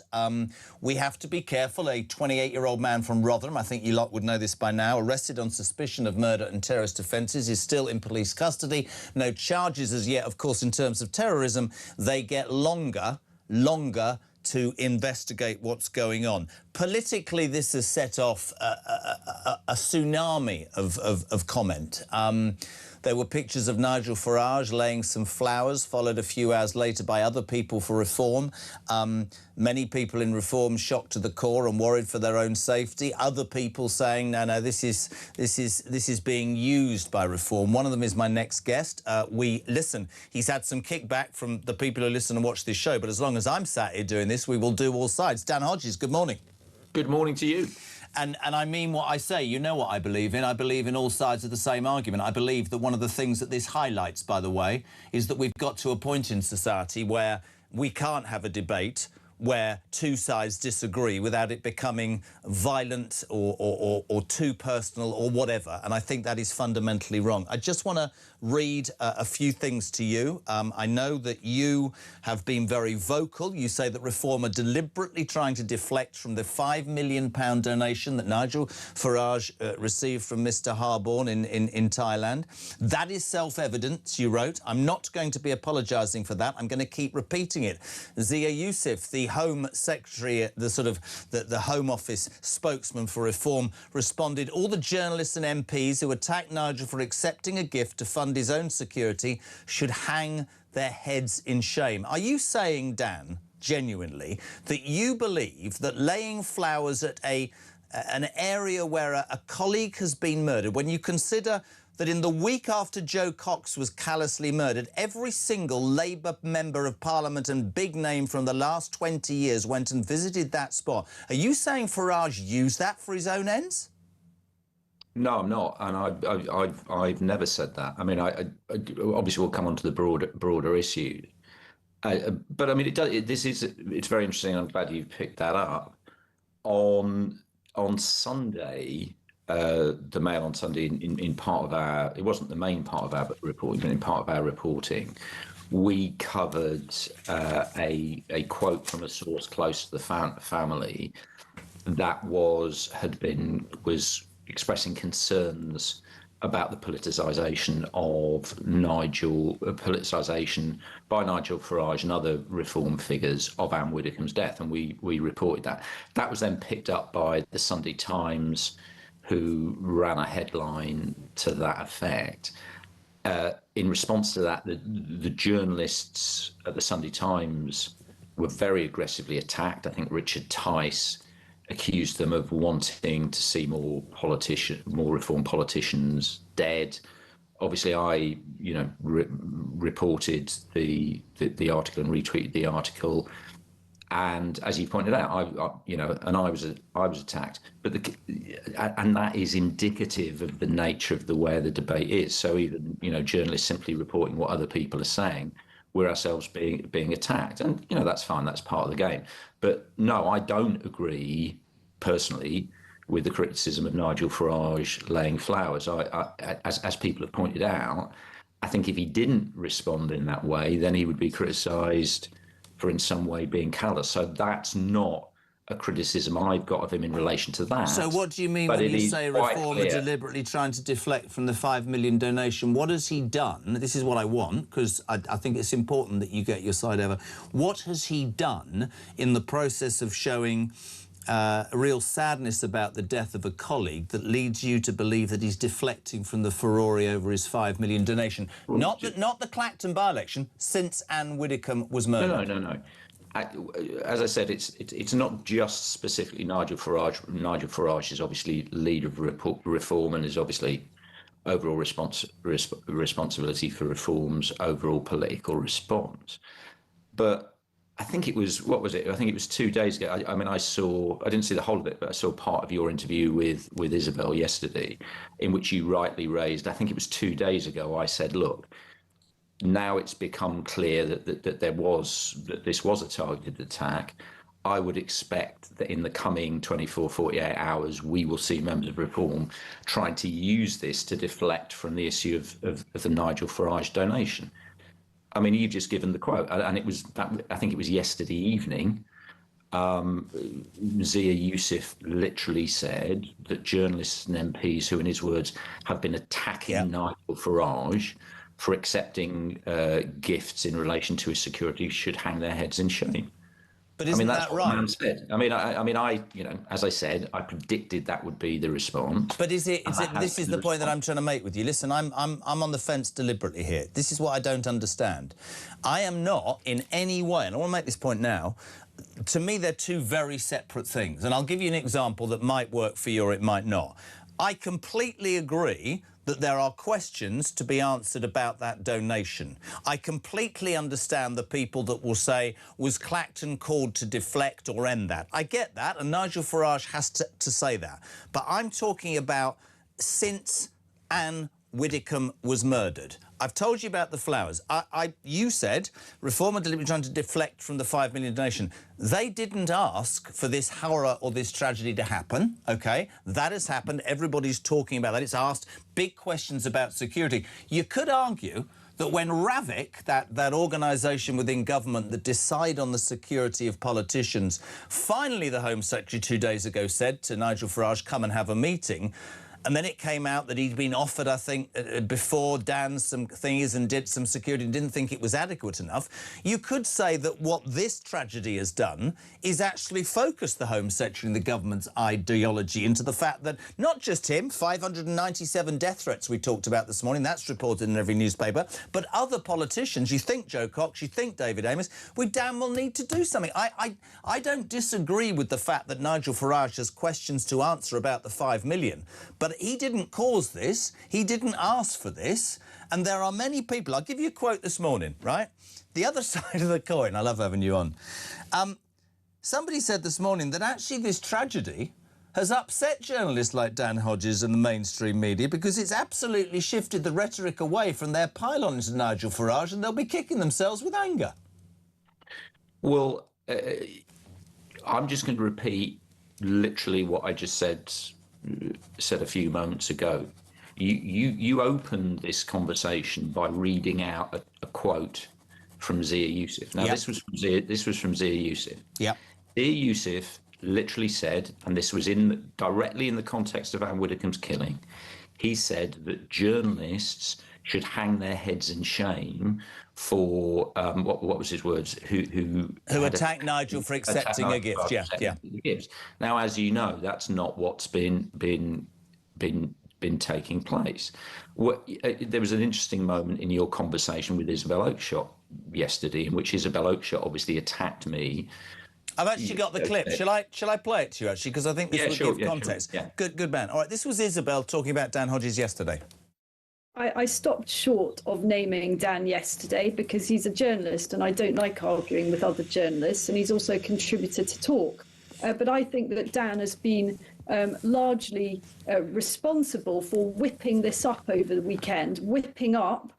We have to be careful. A 28-year-old man from Rotherham, I think you lot would know this by now, arrested on suspicion of murder and terrorist offences, is still in police custody. No charges as yet. Of course, in terms of terrorism, they get longer to investigate what's going on. Politically, this has set off a tsunami of comment. There were pictures of Nigel Farage laying some flowers, followed a few hours later by other people for Reform. Many people in Reform shocked to the core and worried for their own safety. Other people saying, no, this is being used by Reform. One of them is my next guest. Listen, he's had some kickback from the people who listen and watch this show, but as long as I'm sat here doing this, we will do all sides. Dan Hodges, good morning. Good morning to you. And I mean what I say. You know what I believe in. I believe in all sides of the same argument. I believe that one of the things that this highlights, by the way, is that we've got to a point in society where we can't have a debate where two sides disagree without it becoming violent or too personal or whatever. And I think that is fundamentally wrong. I just want to read a few things to you. I know that you have been very vocal. You say that Reform are deliberately trying to deflect from the £5 million donation that Nigel Farage received from Mr Harborne in Thailand. That is self-evident, you wrote. I'm not going to be apologising for that. I'm going to keep repeating it. Zia Youssef, the Home Secretary, the Home Office spokesman for Reform, responded, all the journalists and MPs who attacked Nigel for accepting a gift to fund his own security should hang their heads in shame. Are you saying, Dan, genuinely, that you believe that laying flowers at an area where a colleague has been murdered, when you consider that in the week after Joe Cox was callously murdered, every single Labour member of Parliament and big name from the last 20 years went and visited that spot? Are you saying Farage used that for his own ends? No, I'm not, and I've never said that. I mean, I obviously we'll come on to the broader issue, but I mean, it's very interesting. I'm glad you picked that up. On Sunday, the Mail on Sunday, in part of our, it wasn't the main part of our reporting, but in part of our reporting, we covered a quote from a source close to the family that was expressing concerns about the politicisation by Nigel Farage and other Reform figures of Anne Widdecombe's death, and we reported that. That was then picked up by the Sunday Times, who ran a headline to that effect. In response to that, the journalists at the Sunday Times were very aggressively attacked. I think Richard Tice accused them of wanting to see more Reform politicians dead. Obviously, I reported the article and retweeted the article, and as you pointed out, I was attacked. But and that is indicative of the nature of where the debate is. So even journalists simply reporting what other people are saying, we're ourselves being attacked, and that's fine. That's part of the game. But no, I don't agree personally with the criticism of Nigel Farage laying flowers. As people have pointed out, I think if he didn't respond in that way, then he would be criticised for in some way being callous. So that's not a criticism I've got of him in relation to that. So what do you mean But when it you is say quite Reformer clear. deliberately trying to deflect from the 5 million donation? What has he done? This is what I want, because I think it's important that you get your side over. What has he done in the process of showing a real sadness about the death of a colleague that leads you to believe that he's deflecting from the furore over his 5 million donation? Not the Clacton by-election, since Anne Widdecombe was murdered. No. As I said, it's not just specifically Nigel Farage. Nigel Farage is obviously leader of reform and is obviously overall responsibility for reform's overall political response. But I think it was, what was it? I think it was 2 days ago. I didn't see the whole of it, but I saw part of your interview with Isabel yesterday, in which you rightly raised, I think it was 2 days ago, I said, look, now it's become clear that this was a targeted attack. I would expect that in the coming 24, 48 hours, we will see members of Reform trying to use this to deflect from the issue of the Nigel Farage donation. I mean, you've just given the quote, and it was, I think it was yesterday evening, Zia Youssef literally said that journalists and MPs who, in his words, have been attacking Nigel Farage for accepting gifts in relation to his security should hang their heads in shame. But isn't that's that what right? the man said. I as I said, I predicted that would be the response. But is it this is the point that I'm trying to make with you. Listen, I'm on the fence deliberately here. This is what I don't understand. I am not in any way, and I want to make this point now, to me they're two very separate things. And I'll give you an example that might work for you or it might not. I completely agree that there are questions to be answered about that donation. I completely understand the people that will say, was Clacton called to deflect or end that? I get that, and Nigel Farage has to say that. But I'm talking about since Anne Widdecombe was murdered. I've told you about the flowers. You said Reform are deliberately trying to deflect from the 5 million donation. They didn't ask for this horror or this tragedy to happen, OK? That has happened. Everybody's talking about that. It's asked big questions about security. You could argue that when RAVIC, that organisation within government that decide on the security of politicians, finally the Home Secretary 2 days ago said to Nigel Farage, come and have a meeting, and then it came out that he'd been offered, I think, before Dan some things and did some security and didn't think it was adequate enough. You could say that what this tragedy has done is actually focus the Home Secretary and the government's ideology into the fact that not just him, 597 death threats we talked about this morning, that's reported in every newspaper, but other politicians, you think Joe Cox, you think David Amess, we damn well need to do something. I don't disagree with the fact that Nigel Farage has questions to answer about the 5 million, but he didn't cause this, he didn't ask for this, and there are many people. I'll give you a quote this morning, right? The other side of the coin, I love having you on. Somebody said this morning that actually this tragedy has upset journalists like Dan Hodges and the mainstream media because it's absolutely shifted the rhetoric away from their pile-on into Nigel Farage, and they'll be kicking themselves with anger. Well, I'm just going to repeat literally what I just said a few moments ago. You opened this conversation by reading out a quote from Zia Youssef. Now, this was from Zia Youssef. Yeah. Zia Youssef literally said, and this was directly in the context of Anne Widdecombe's killing, he said that journalists should hang their heads in shame for what was his words? Who attacked Nigel for accepting a gift? Yeah. Now, as you know, that's not what's been taking place. There was an interesting moment in your conversation with Isabel Oakeshott yesterday, in which Isabel Oakeshott obviously attacked me. I've actually got the clip. Shall I play it to you, actually? Because I think this will give context. Sure, yeah. Good man. All right, this was Isabel talking about Dan Hodges yesterday. I stopped short of naming Dan yesterday because he's a journalist and I don't like arguing with other journalists, and he's also a contributor to Talk. But I think that Dan has been largely responsible for whipping this up over the weekend, whipping up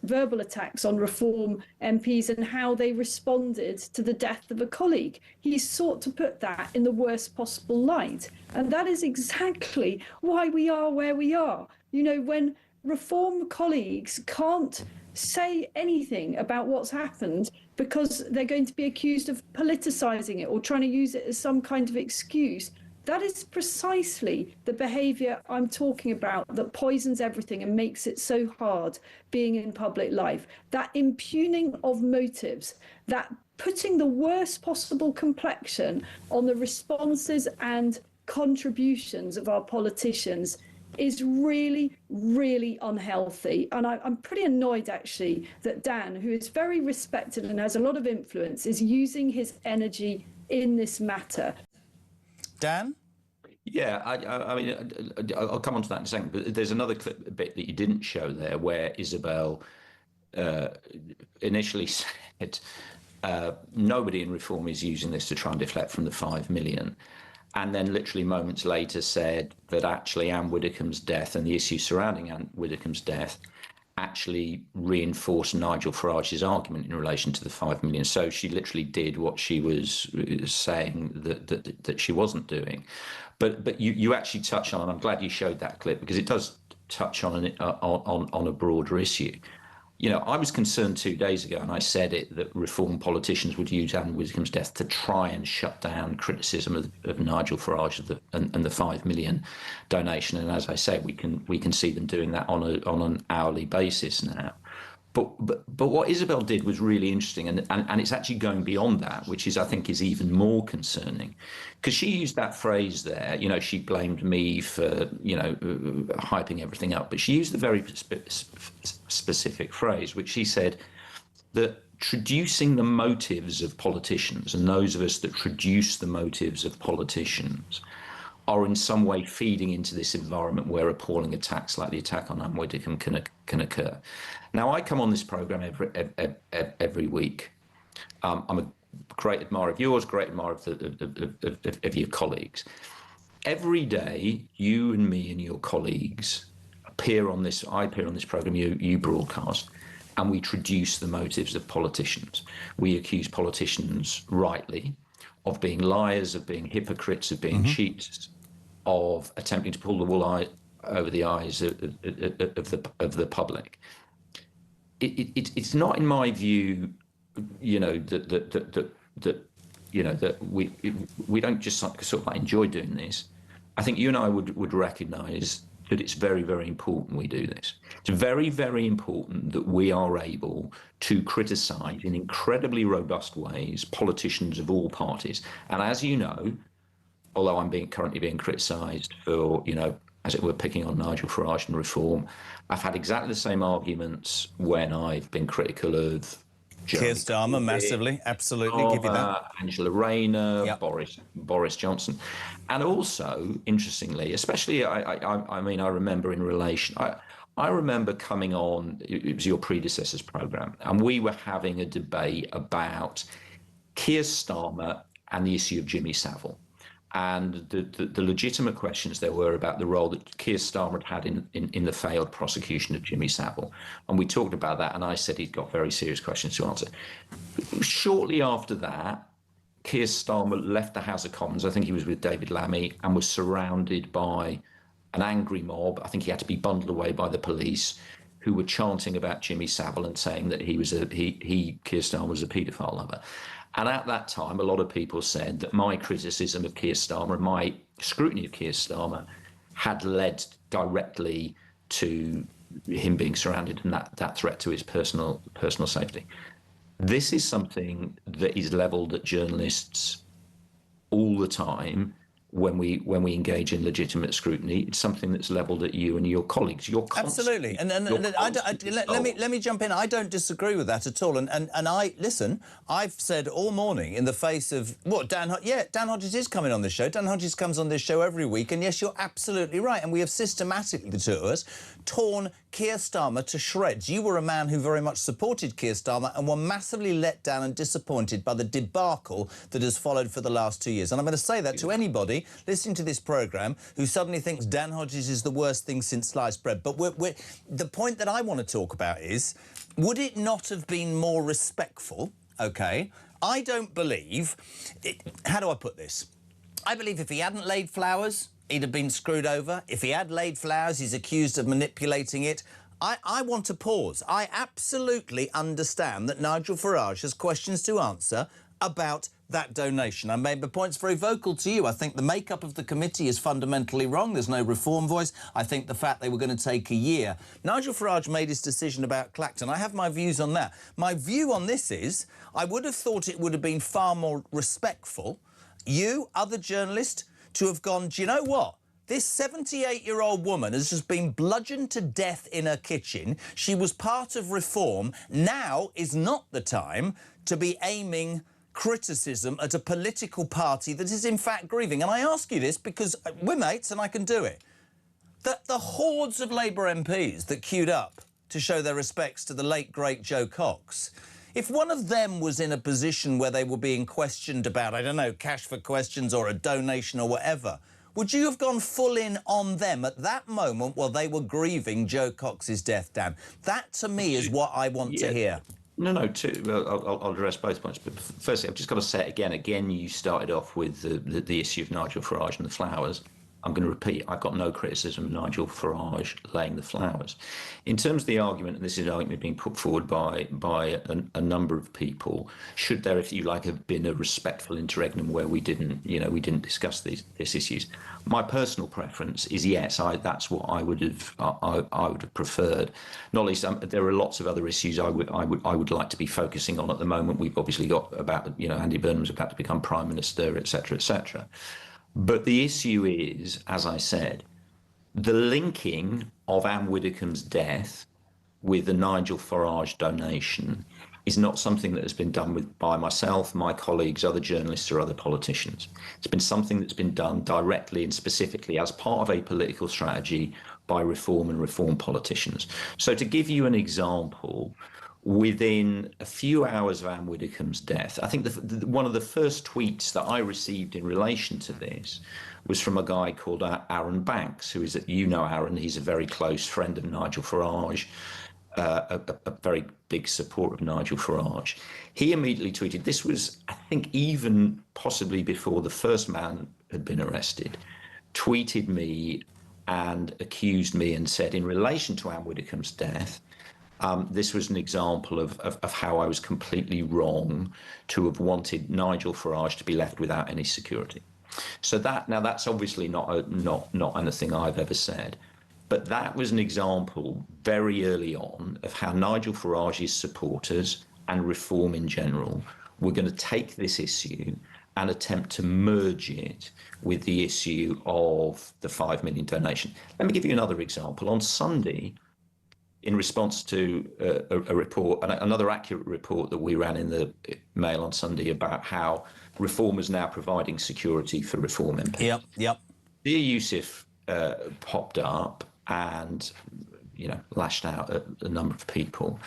verbal attacks on Reform MPs and how they responded to the death of a colleague. He's sought to put that in the worst possible light. And that is exactly why we are where we are. You know, when Reform colleagues can't say anything about what's happened because they're going to be accused of politicising it or trying to use it as some kind of excuse. That is precisely the behaviour I'm talking about that poisons everything and makes it so hard being in public life. That impugning of motives, that putting the worst possible complexion on the responses and contributions of our politicians is really, really unhealthy. And I'm pretty annoyed, actually, that Dan, who is very respected and has a lot of influence, is using his energy in this matter. Dan? Yeah, I mean, I'll come on to that in a second, but there's another clip bit that you didn't show there where Isabel initially said nobody in Reform is using this to try and deflect from the 5 million. And then literally moments later said that actually Anne Widdecombe's death and the issues surrounding Anne Widdecombe's death actually reinforced Nigel Farage's argument in relation to the 5 million. So she literally did what she was saying that she wasn't doing. But you actually touch on, and I'm glad you showed that clip because it does touch on a broader issue. You know, I was concerned 2 days ago, and I said it, that Reform politicians would use Anne Widdecombe's death to try and shut down criticism of Nigel Farage and the 5 million donation. And as I say, we can see them doing that on an hourly basis now. But what Isabel did was really interesting, and it's actually going beyond that, which is, I think, is even more concerning, because she used that phrase there. You know, she blamed me for, you know, hyping everything up, but she used the very specific phrase, which she said that traducing the motives of politicians, and those of us that traduce the motives of politicians, are in some way feeding into this environment where appalling attacks like the attack on Anne Widdecombe can occur. Now, I come on this programme every week. I'm a great admirer of yours, great admirer of your colleagues. Every day, you and me and your colleagues appear on this. I appear on this programme, you broadcast, and we traduce the motives of politicians. We accuse politicians rightly of being liars, of being hypocrites, of being cheats, of attempting to pull the wool over the eyes of the public. It's not, in my view, you know, that you know that we don't just sort of like enjoy doing this. I think you and I would recognise that it's very, very important we do this. It's very, very important that we are able to criticise in incredibly robust ways politicians of all parties. And as you know, although I'm currently being criticised for, you know, as it were, picking on Nigel Farage and Reform, I've had exactly the same arguments when I've been critical of Keir Starmer, massively, absolutely, give you that. Angela Rayner, Boris Johnson. And also, interestingly, especially, I mean, I remember in relation, I remember coming on, it was your predecessor's programme, and we were having a debate about Keir Starmer and the issue of Jimmy Savile. And the legitimate questions there were about the role that Keir Starmer had in the failed prosecution of Jimmy Savile. And we talked about that, and I said he'd got very serious questions to answer. Shortly after that, Keir Starmer left the House of Commons. I think he was with David Lammy, and was surrounded by an angry mob. I think he had to be bundled away by the police, who were chanting about Jimmy Savile and saying that Keir Starmer was a paedophile lover. And at that time, a lot of people said that my criticism of Keir Starmer and my scrutiny of Keir Starmer had led directly to him being surrounded and that threat to his personal safety. This is something that is levelled at journalists all the time. When we engage in legitimate scrutiny, it's something that's levelled at you and your colleagues. Absolutely, and let me jump in. I don't disagree with that at all. And I listen. I've said all morning in the face of what Dan Hodges is coming on this show. Dan Hodges comes on this show every week, and yes, you're absolutely right. And we have systematically, the two of us, torn Keir Starmer to shreds. You were a man who very much supported Keir Starmer and were massively let down and disappointed by the debacle that has followed for the last 2 years. And I'm going to say that to anybody listening to this programme who suddenly thinks Dan Hodges is the worst thing since sliced bread. But the point that I want to talk about is, would it not have been more respectful? OK, I don't believe... how do I put this? I believe if he hadn't laid flowers he'd have been screwed over. If he had laid flowers, he's accused of manipulating it. I want to pause. I absolutely understand that Nigel Farage has questions to answer about that donation. I made my points very vocal to you. I think the makeup of the committee is fundamentally wrong. There's no reform voice. I think the fact they were going to take a year. Nigel Farage made his decision about Clacton. I have my views on that. My view on this is I would have thought it would have been far more respectful, you, other journalists, to have gone, do you know what? This 78-year-old woman has just been bludgeoned to death in her kitchen. She was part of reform. Now is not the time to be aiming criticism at a political party that is in fact grieving. And I ask you this because we're mates and I can do it. The hordes of Labour MPs that queued up to show their respects to the late, great Joe Cox, if one of them was in a position where they were being questioned about, I don't know, cash for questions or a donation or whatever, would you have gone full in on them at that moment while they were grieving Joe Cox's death, Dan? That, to me, is what I want to hear. No, I'll address both points. But firstly, I've just got to say it again. Again, you started off with the issue of Nigel Farage and the flowers. I'm going to repeat, I've got no criticism of Nigel Farage laying the flowers. In terms of the argument, and this is an argument being put forward by a number of people, should there, if you like, have been a respectful interregnum where we didn't discuss these issues? My personal preference is yes, that's what I would have preferred. Not least, there are lots of other issues I would like to be focusing on at the moment. We've obviously got about Andy Burnham's about to become Prime Minister, etc., etc. But the issue is, as I said, the linking of Anne Widdecombe's death with the Nigel Farage donation is not something that has been done by myself, my colleagues, other journalists or other politicians. It's been something that's been done directly and specifically as part of a political strategy by reform and reform politicians. So to give you an example, within a few hours of Anne Widdecombe's death, I think one of the first tweets that I received in relation to this was from a guy called Aaron Banks, who is, Aaron, he's a very close friend of Nigel Farage, a very big supporter of Nigel Farage. He immediately tweeted, this was, I think, even possibly before the first man had been arrested, tweeted me and accused me and said, in relation to Anne Widdecombe's death, this was an example of how I was completely wrong to have wanted Nigel Farage to be left without any security. So that's obviously not anything I've ever said, but that was an example very early on of how Nigel Farage's supporters and reform in general were going to take this issue and attempt to merge it with the issue of the 5 million donation. Let me give you another example. On Sunday, in response to a report, another accurate report that we ran in the Mail on Sunday about how Reform is now providing security for Reform MPs. Yep. Dear Yusuf popped up and, lashed out at a number of people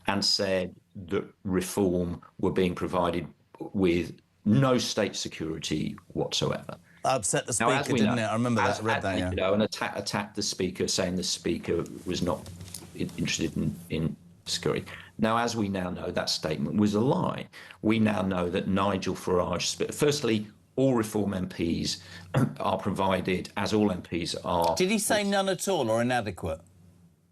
and said that Reform were being provided with no state security whatsoever. Upset the speaker, didn't it? I remember that. I read that, yeah. And attacked the speaker, saying the speaker was not interested in security. Now, as we now know, that statement was a lie. We now know that Nigel Farage, firstly, all Reform MPs are provided, as all MPs are. Did he say none at all or inadequate?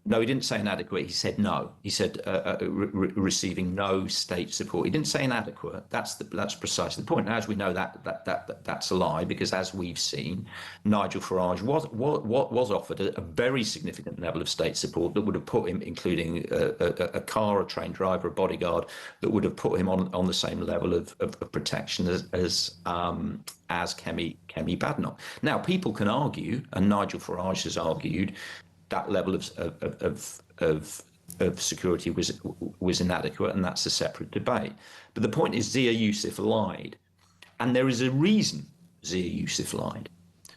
No, he didn't say inadequate. He said no. He said receiving no state support. He didn't say inadequate. That's precisely the point. Now, as we know, that's a lie, because as we've seen, Nigel Farage was offered a very significant level of state support that would have put him, including a car, a trained driver, a bodyguard, that would have put him on the same level of protection as Kemi Badenoch. Now, people can argue, and Nigel Farage has argued, that level of security was inadequate, and that's a separate debate. But the point is, Zia Yusuf lied, and there is a reason Zia Yusuf lied.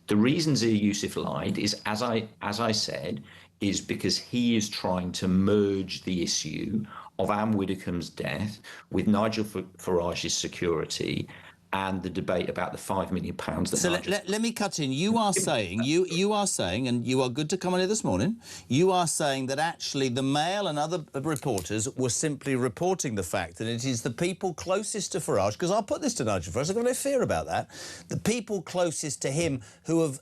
The reason Zia Yusuf lied is, as I said, is because he is trying to merge the issue of Anne Widdecombe's death with Nigel Farage's security and the debate about the £5 million that. So let me cut in. You are saying, you are saying, and you are good to come on here this morning, you are saying that actually the Mail and other reporters were simply reporting the fact that it is the people closest to Farage, because I'll put this to Nigel Farage, I've got no fear about that, the people closest to him who have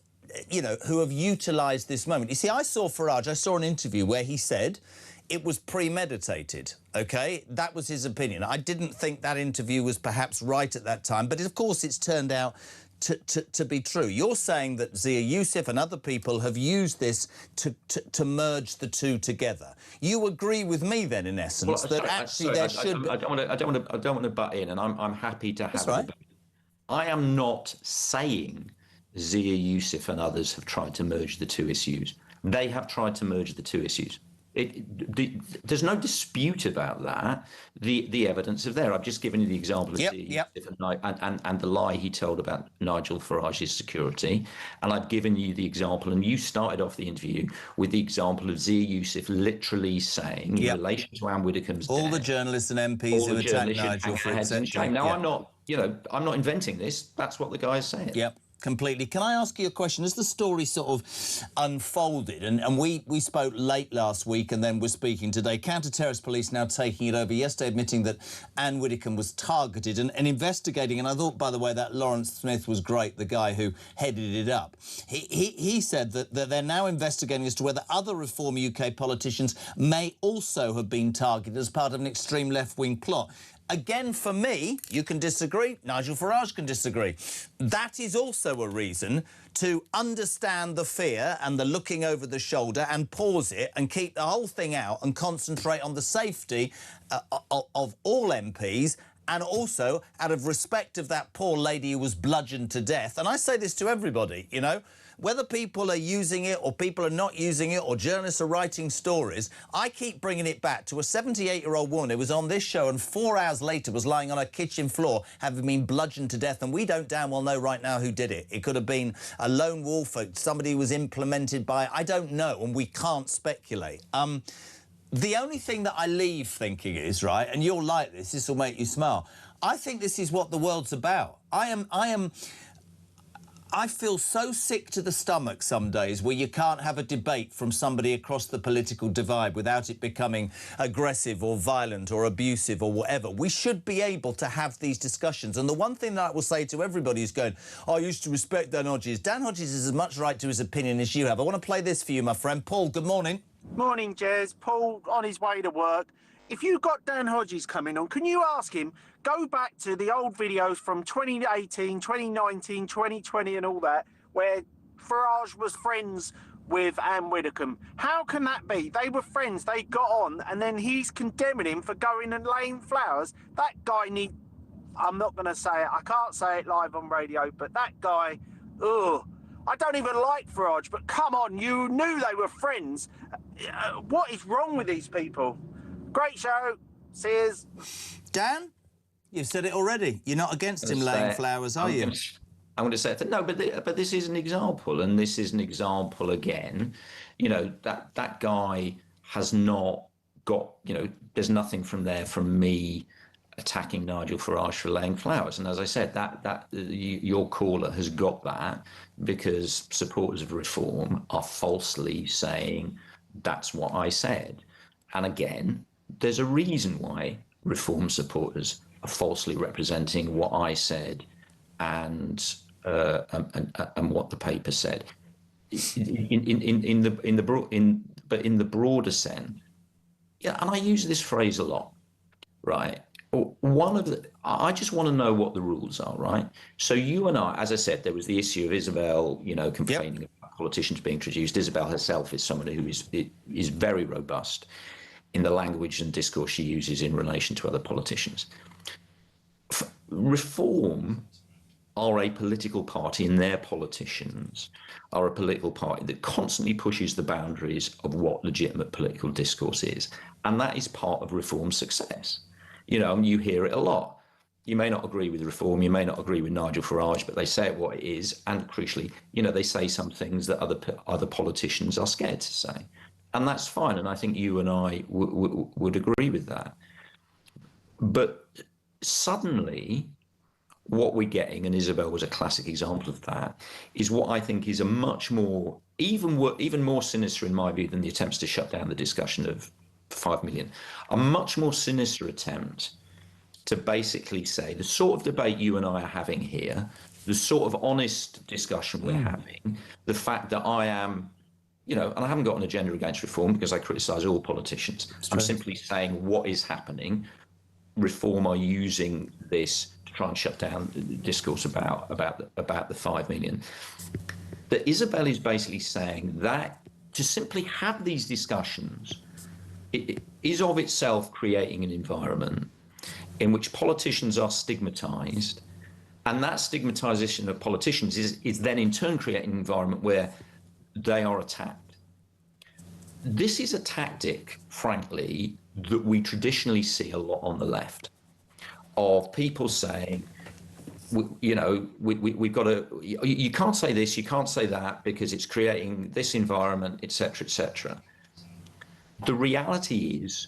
who have utilised this moment. You see, I saw an interview where he said it was premeditated, OK? That was his opinion. I didn't think that interview was perhaps right at that time, but of course it's turned out to be true. You're saying that Zia Yusuf and other people have used this to merge the two together. You agree with me then, in essence, that actually there should... I don't want to butt in, and I'm happy to have a debate. I am not saying Zia Yusuf and others have tried to merge the two issues. They have tried to merge the two issues. There's no dispute about that. The evidence is there. I've just given you the example of Zia Yusuf and the lie he told about Nigel Farage's security. And I've given you the example, and you started off the interview with the example of Zia Yusuf literally saying in relation to Anne Widdecombe's all death, the journalists and MPs who attacked Nigel for etc. Now, I'm not inventing this. That's what the guy is saying. Yep. Completely. Can I ask you a question? As the story sort of unfolded, and we spoke late last week and then we're speaking today, counter-terrorist police now taking it over, yesterday admitting that Anne Widdecombe was targeted and investigating, and I thought, by the way, that Lawrence Smith was great, the guy who headed it up. He said that they're now investigating as to whether other Reform UK politicians may also have been targeted as part of an extreme left-wing plot. Again, for me, you can disagree, Nigel Farage can disagree. That is also a reason to understand the fear and the looking over the shoulder and pause it and keep the whole thing out and concentrate on the safety of all MPs, and also out of respect of that poor lady who was bludgeoned to death. And I say this to everybody, whether people are using it or people are not using it or journalists are writing stories, I keep bringing it back to a 78-year-old woman who was on this show and 4 hours later was lying on her kitchen floor having been bludgeoned to death, and we don't damn well know right now who did it. It could have been a lone wolf, or somebody who was implemented by... I don't know, and we can't speculate. The only thing that I leave thinking is, right, and you'll like this will make you smile, I think this is what the world's about. I feel so sick to the stomach some days where you can't have a debate from somebody across the political divide without it becoming aggressive or violent or abusive or whatever. We should be able to have these discussions. And the one thing that I will say to everybody who's going, I used to respect Dan Hodges. Dan Hodges has as much right to his opinion as you have. I want to play this for you, my friend. Paul, good morning. Morning, Jez. Paul, on his way to work. If you've got Dan Hodges coming on, can you ask him, go back to the old videos from 2018, 2019, 2020 and all that, where Farage was friends with Anne Widdecombe. How can that be? They were friends, they got on, and then he's condemning him for going and laying flowers. That guy I'm not going to say it, I can't say it live on radio, but that guy, ugh. I don't even like Farage, but come on, you knew they were friends. What is wrong with these people? Great show. Cheers. Dan, you've said it already. You're not against him laying flowers, are you? I'm going to say that. No, but this is an example, and this is an example again. That guy has not got, there's nothing from there from me attacking Nigel Farage for laying flowers. And as I said, your caller has got that because supporters of Reform are falsely saying that's what I said. And again, there's a reason why Reform supporters are falsely representing what I said and what the paper said. In the broader sense, yeah, and I use this phrase a lot, right? I just want to know what the rules are, right? So you and I, as I said, there was the issue of Isabel, complaining about politicians being introduced. Isabel herself is someone who is very robust in the language and discourse she uses in relation to other politicians. Reform are a political party, and their politicians are a political party that constantly pushes the boundaries of what legitimate political discourse is. And that is part of Reform's success. You hear it a lot. You may not agree with Reform, you may not agree with Nigel Farage, but they say it what it is. And crucially, they say some things that other politicians are scared to say. And that's fine. And I think you and I would agree with that. But suddenly, what we're getting, and Isabel was a classic example of that, is what I think is a much more, even more sinister in my view than the attempts to shut down the discussion of 5 million, a much more sinister attempt to basically say the sort of debate you and I are having here the sort of honest discussion we're having, the fact that I am, and I haven't got an agenda against reform because I criticise all politicians. I'm simply saying what is happening. Reform are using this to try and shut down the discourse about the 5 million. That Isabel is basically saying that to simply have these discussions it is of itself creating an environment in which politicians are stigmatised, and that stigmatisation of politicians is then in turn creating an environment where they are attacked. This is a tactic, frankly, that we traditionally see a lot on the left, of people saying, we've got to, you can't say this, you can't say that because it's creating this environment, etc., etc. The reality is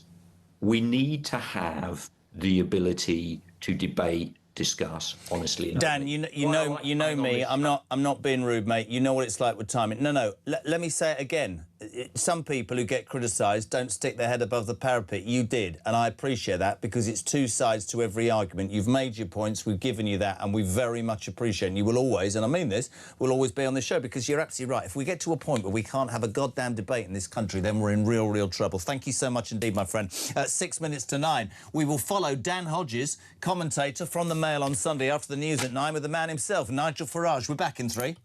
we need to have the ability to debate, discuss honestly. Dan, you know me. I'm not being rude, mate. You know what it's like with timing. No. Let me say it again. Some people who get criticised don't stick their head above the parapet. You did, and I appreciate that because it's two sides to every argument. You've made your points. We've given you that, and we very much appreciate it. And you will always, and I mean this, will always be on this show because you're absolutely right. If we get to a point where we can't have a goddamn debate in this country, then we're in real trouble. Thank you so much indeed, my friend. 6 minutes to 9. We will follow Dan Hodges, commentator from the Mail on Sunday after the news at 9 with the man himself, Nigel Farage. We're back in 3.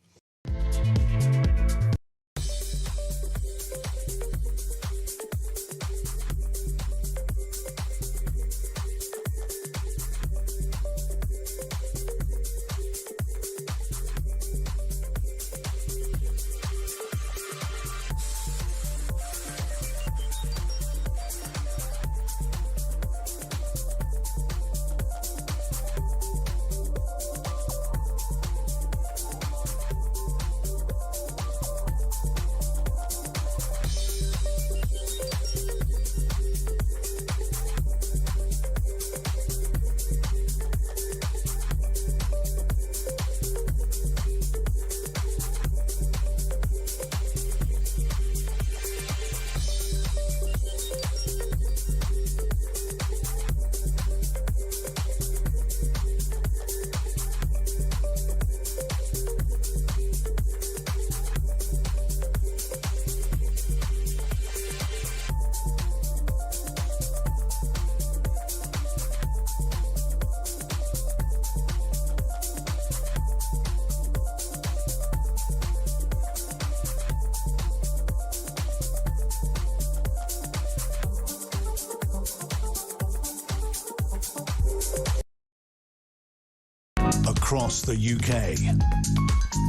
Across the UK,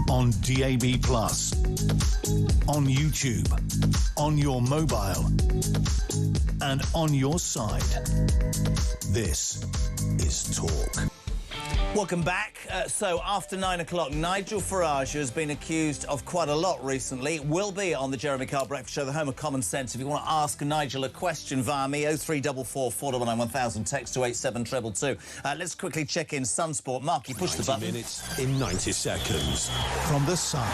on DAB+, on YouTube, on your mobile, and on your side. This is Talk. Welcome back. So after 9 o'clock, Nigel Farage, who has been accused of quite a lot recently, will be on the Jeremy Kyle Breakfast Show, the home of common sense. If you want to ask Nigel a question via me, 0344 499 1000, text to 87222. Let's quickly check in Sunsport. Marky, push the button. 90 minutes in 90 seconds from the Sun.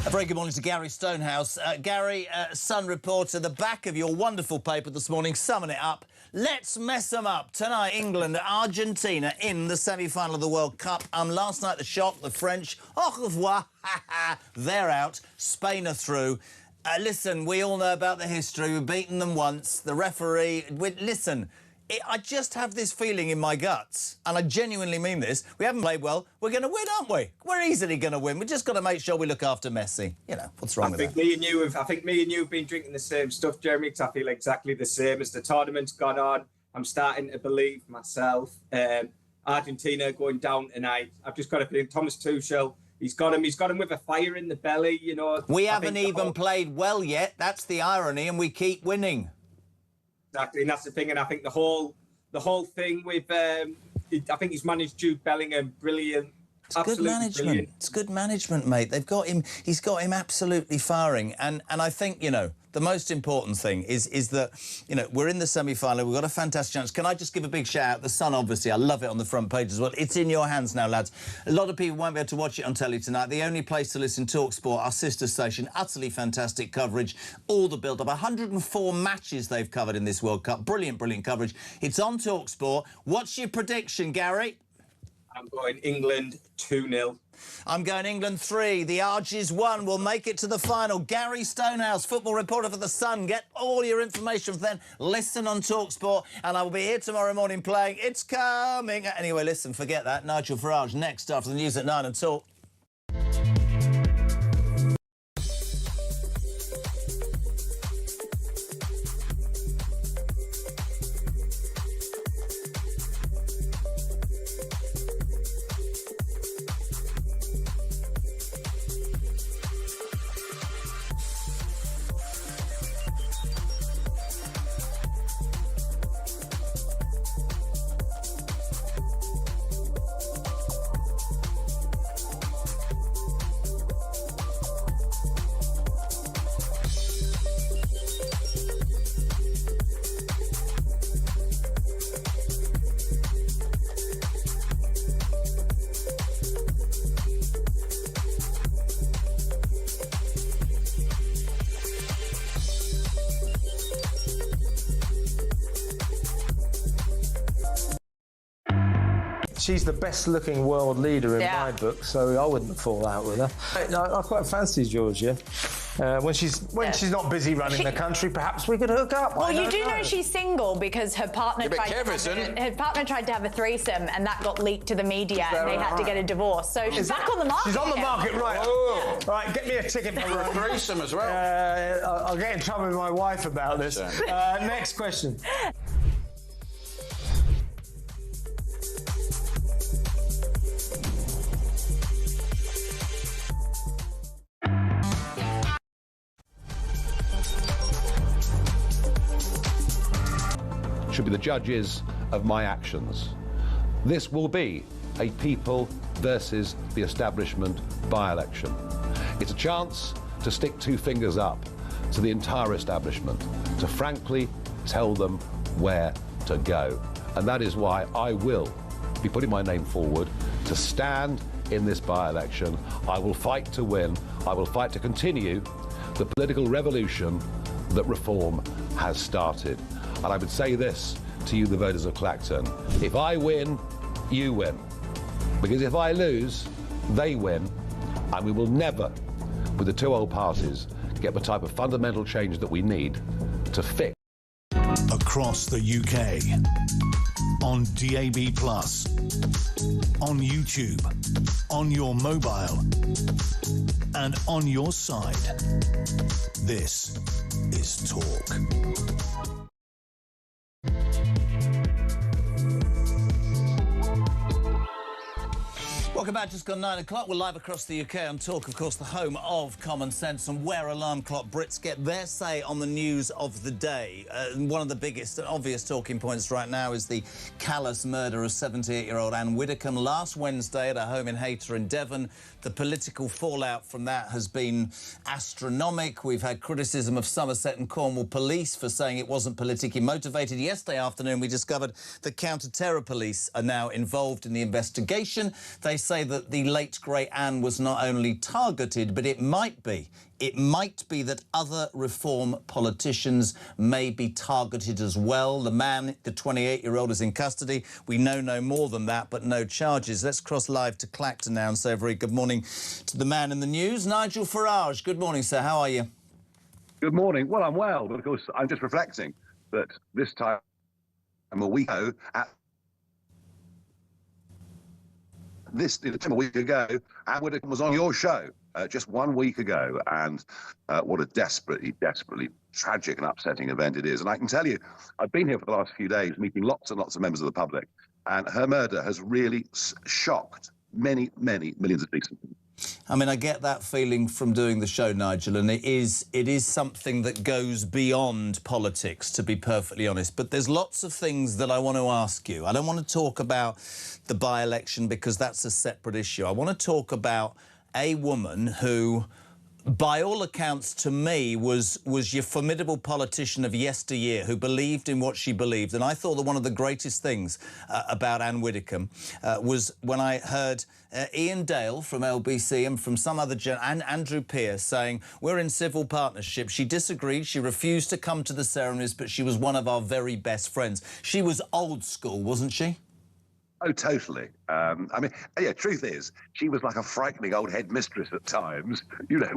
A very good morning to Gary Stonehouse. Gary, Sun reporter, the back of your wonderful paper this morning, summing it up. Let's mess them up. Tonight, England, Argentina in the semi-final of the World Cup. Last night, the shock, the French, au revoir, they're out. Spain are through. Listen, we all know about the history. We've beaten them once. The referee... Listen, I just have this feeling in my guts, and I genuinely mean this. We haven't played well. We're going to win, aren't we? We're easily going to win. We've just got to make sure we look after Messi. You know, what's wrong with that? I think me and you have been drinking the same stuff, Jeremy, because I feel exactly the same. As the tournament's gone on, I'm starting to believe myself. Argentina going down tonight. I've just got a feeling Thomas Tuchel, he's got him with a fire in the belly, you know. We haven't even played well yet. That's the irony, and we keep winning. Exactly, and that's the thing. And I think the whole thing with, I think he's managed Jude Bellingham brilliant. It's good management. Brilliant. It's good management, mate. They've got him. He's got him absolutely firing. And I think, you know, the most important thing is that, you know, we're in the semi-final. We've got a fantastic chance. Can I just give a big shout out? The Sun, obviously, I love it on the front page as well. It's in your hands now, lads. A lot of people won't be able to watch it on telly tonight. The only place to listen, TalkSport, our sister station. Utterly fantastic coverage. All the build-up. 104 matches they've covered in this World Cup. Brilliant, brilliant coverage. It's on TalkSport. What's your prediction, Gary? I'm going England 2-0. I'm going England 3. The Argies 1 will make it to the final. Gary Stonehouse, football reporter for The Sun. Get all your information then. Listen on TalkSport, and I will be here tomorrow morning playing It's Coming. Anyway, listen, forget that. Nigel Farage next after the news at 9 and Talk. She's the best-looking world leader in my book, so I wouldn't fall out with her. I quite fancy Georgia. When she's not busy running the country, perhaps we could hook up. Well, you do know she's single because her partner tried to have a threesome, and that got leaked to the media, and they had to get a divorce. So she's back on the market. She's on the again. market, right? Oh. Right, get me a ticket for a threesome as well. I'll get in trouble with my wife about this. Next question. Should be the judges of my actions. This will be a people versus the establishment by-election. It's a chance to stick two fingers up to the entire establishment, to frankly tell them where to go. And that is why I will be putting my name forward to stand in this by-election. I will fight to win. I will fight to continue the political revolution that reform has started. And I would say this to you, the voters of Clacton. If I win, you win. Because if I lose, they win. And we will never, with the two old parties, get the type of fundamental change that we need to fix. Across the UK, on DAB+, on YouTube, on your mobile, and on your side. This is Talk. Welcome back, just gone 9 o'clock. We're live across the UK on Talk, of course, the home of common sense and where alarm clock Brits get their say on the news of the day. One of the biggest and obvious talking points right now is the callous murder of 78-year-old Anne Widdecombe last Wednesday at her home in Hayter in Devon. The political fallout from that has been astronomical. We've had criticism of Somerset and Cornwall police for saying it wasn't politically motivated. Yesterday afternoon, we discovered that counter-terror police are now involved in the investigation. They say that the late, great Anne was not only targeted, but it might be that other Reform politicians may be targeted as well. The man, the 28-year-old, is in custody. We know no more than that, but no charges. Let's cross live to Clacton now and say a very good morning to the man in the news, Nigel Farage. Good morning, sir. How are you? Good morning. Well, I'm well, but of course I'm just reflecting that this time a week ago, a week ago, Anne Widdecombe was on your show just 1 week ago, and what a desperately tragic and upsetting event it is. And I can tell you, I've been here for the last few days meeting lots and lots of members of the public, and her murder has really shocked many millions of decent people. I mean, I get that feeling from doing the show, Nigel, and it is something that goes beyond politics, to be perfectly honest. But there's lots of things that I want to ask you. I don't want to talk about the by-election because that's a separate issue. I want to talk about a woman who, by all accounts, to me, was your formidable politician of yesteryear who believed in what she believed. And I thought that one of the greatest things about Anne Widdecombe was when I heard Ian Dale from LBC and from some other and Andrew Pearce saying, we're in civil partnership. She disagreed. She refused to come to the ceremonies, but she was one of our very best friends. She was old school, wasn't she? Oh, totally. I mean, yeah, truth is, she was like a frightening old headmistress at times. You know,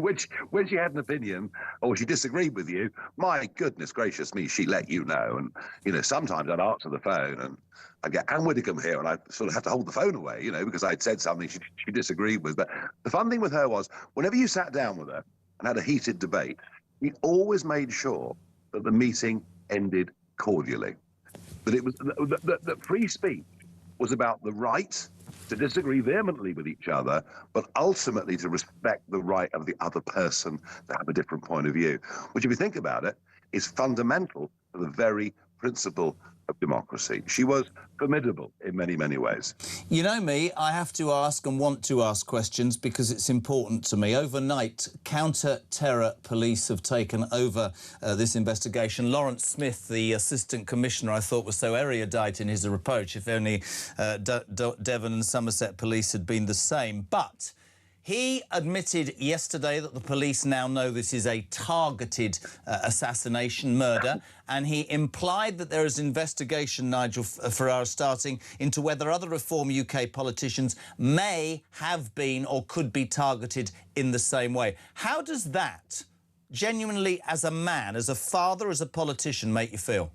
when she had an opinion or she disagreed with you, my goodness gracious me, she let you know. And, you know, sometimes I'd answer the phone and I'd get Anne Widdecombe here and I'd sort of have to hold the phone away, you know, because I'd said something she disagreed with. But the fun thing with her was, whenever you sat down with her and had a heated debate, he always made sure that the meeting ended cordially. That it was that free speech was about the right to disagree vehemently with each other, but ultimately to respect the right of the other person to have a different point of view, which, if you think about it, is fundamental to the very principle of democracy. She was formidable in many, many ways. You know me, I have to ask and want to ask questions because it's important to me. Overnight, counter-terror police have taken over this investigation. Lawrence Smith, the Assistant Commissioner, I thought was so erudite in his approach. If only Devon and Somerset Police had been the same. But he admitted yesterday that the police now know this is a targeted assassination, murder, and he implied that there is investigation, Nigel Farage, starting into whether other Reform UK politicians may have been or could be targeted in the same way. How does that, genuinely as a man, as a father, as a politician, make you feel?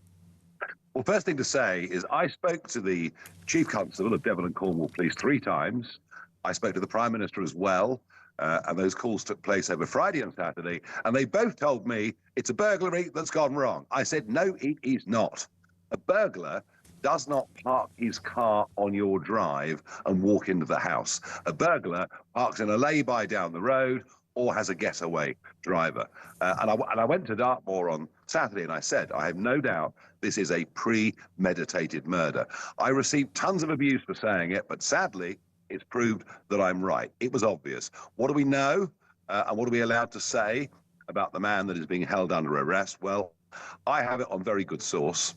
Well, first thing to say is I spoke to the Chief Constable of Devon and Cornwall Police 3 times. I spoke to the Prime Minister as well, and those calls took place over Friday and Saturday, and they both told me it's a burglary that's gone wrong. I said, no, it is not. A burglar does not park his car on your drive and walk into the house. A burglar parks in a lay-by down the road or has a getaway driver. And I went to Dartmoor on Saturday and I said, I have no doubt this is a premeditated murder. I received tons of abuse for saying it, but sadly, it's proved that I'm right. It was obvious. What do we know and what are we allowed to say about the man that is being held under arrest? Well, I have it on very good source,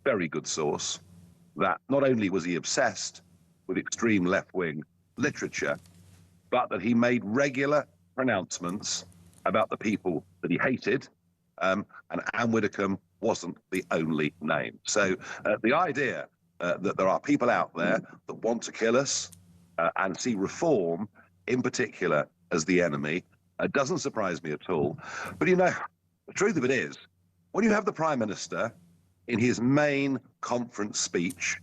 that not only was he obsessed with extreme left-wing literature, but that he made regular pronouncements about the people that he hated, and Anne Widdecombe wasn't the only name. So the idea that there are people out there that want to kill us, and see reform, in particular, as the enemy, doesn't surprise me at all. But, you know, the truth of it is, when you have the Prime Minister in his main conference speech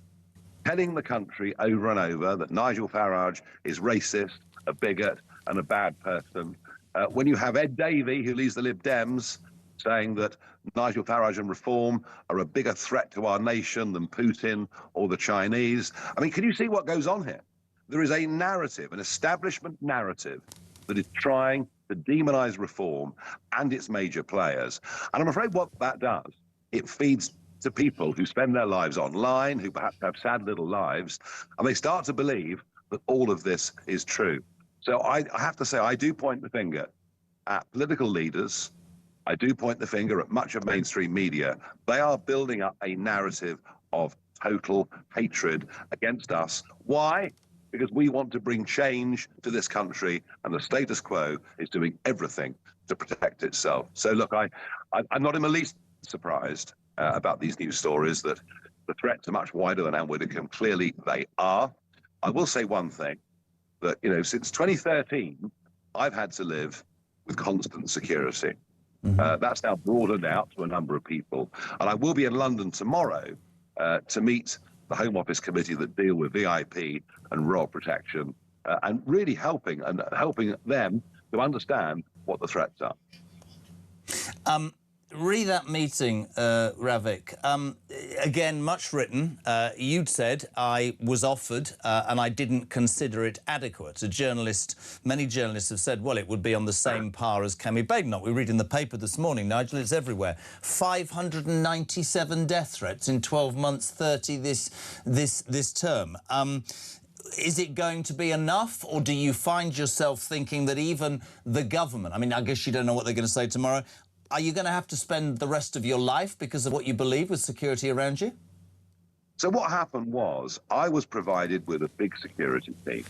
telling the country over and over that Nigel Farage is racist, a bigot and a bad person, when you have Ed Davey, who leads the Lib Dems, saying that Nigel Farage and reform are a bigger threat to our nation than Putin or the Chinese. I mean, can you see what goes on here? There is a narrative, an establishment narrative, that is trying to demonize reform and its major players. And I'm afraid what that does, it feeds to people who spend their lives online, who perhaps have sad little lives, and they start to believe that all of this is true. So I have to say, I do point the finger at political leaders. I do point the finger at much of mainstream media. They are building up a narrative of total hatred against us. Why? Because we want to bring change to this country, and the status quo is doing everything to protect itself. So, look, I'm not in the least surprised about these news stories, that the threats are much wider than Anne Widdecombe. Clearly, they are. I will say one thing, that, you know, since 2013, I've had to live with constant security. That's now broadened out to a number of people. And I will be in London tomorrow to meet the Home Office committee that deal with VIP and royal protection, and really helping them to understand what the threats are. Re that meeting, Ravik, again, much written. You'd said I was offered and I didn't consider it adequate. Many journalists have said, well, it would be on the same par as Cammy Badenoch. We read in the paper this morning, Nigel, it's everywhere. 597 death threats in 12 months, 30 this term. Is it going to be enough, or do you find yourself thinking that even the government, I mean, I guess you don't know what they're going to say tomorrow, are you going to have to spend the rest of your life because of what you believe with security around you? So what happened was I was provided with a big security team,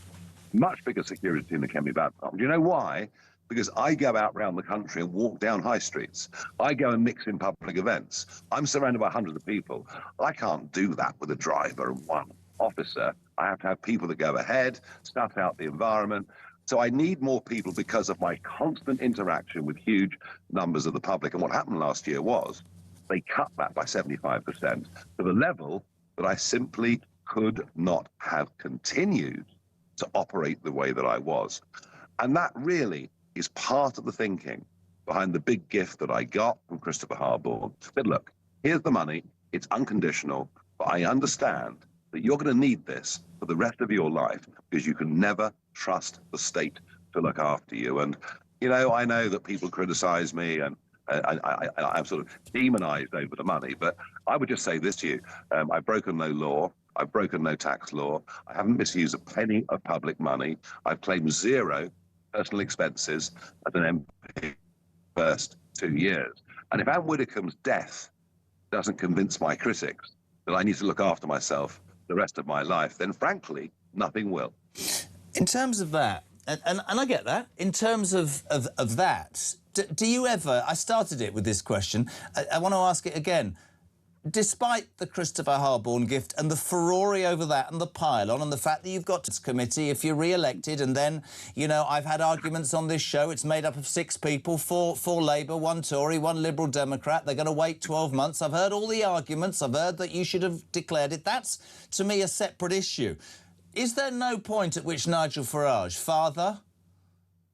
much bigger security team than Cammy Badenoch. Do you know why? Because I go out around the country and walk down high streets. I go and mix in public events. I'm surrounded by hundreds of people. I can't do that with a driver and one officer. I have to have people that go ahead, stuff out the environment. So I need more people because of my constant interaction with huge numbers of the public. And what happened last year was they cut that by 75% to the level that I simply could not have continued to operate the way that I was. And that really is part of the thinking behind the big gift that I got from Christopher Harborne. Said, look, here's the money, it's unconditional, but I understand that you're going to need this for the rest of your life because you can never trust the state to look after you. And, you know, I know that people criticize me and I'm sort of demonized over the money, but I would just say this to you. I've broken no law. I've broken no tax law. I haven't misused a penny of public money. I've claimed zero personal expenses as an MP first 2 years. And if Anne Widdecombe's death doesn't convince my critics that I need to look after myself the rest of my life, then frankly, nothing will. In terms of that, and I get that, in terms of that, do you ever, I started it with this question, I want to ask it again. Despite the Christopher Harborne gift and the furore over that and the pile-on and the fact that you've got this committee if you're re-elected and then, you know, I've had arguments on this show, it's made up of 6 people, 4 Labour, 1 Tory, 1 Liberal Democrat, they're going to wait 12 months. I've heard all the arguments, I've heard that you should have declared it. That's, to me, a separate issue. Is there no point at which Nigel Farage, father,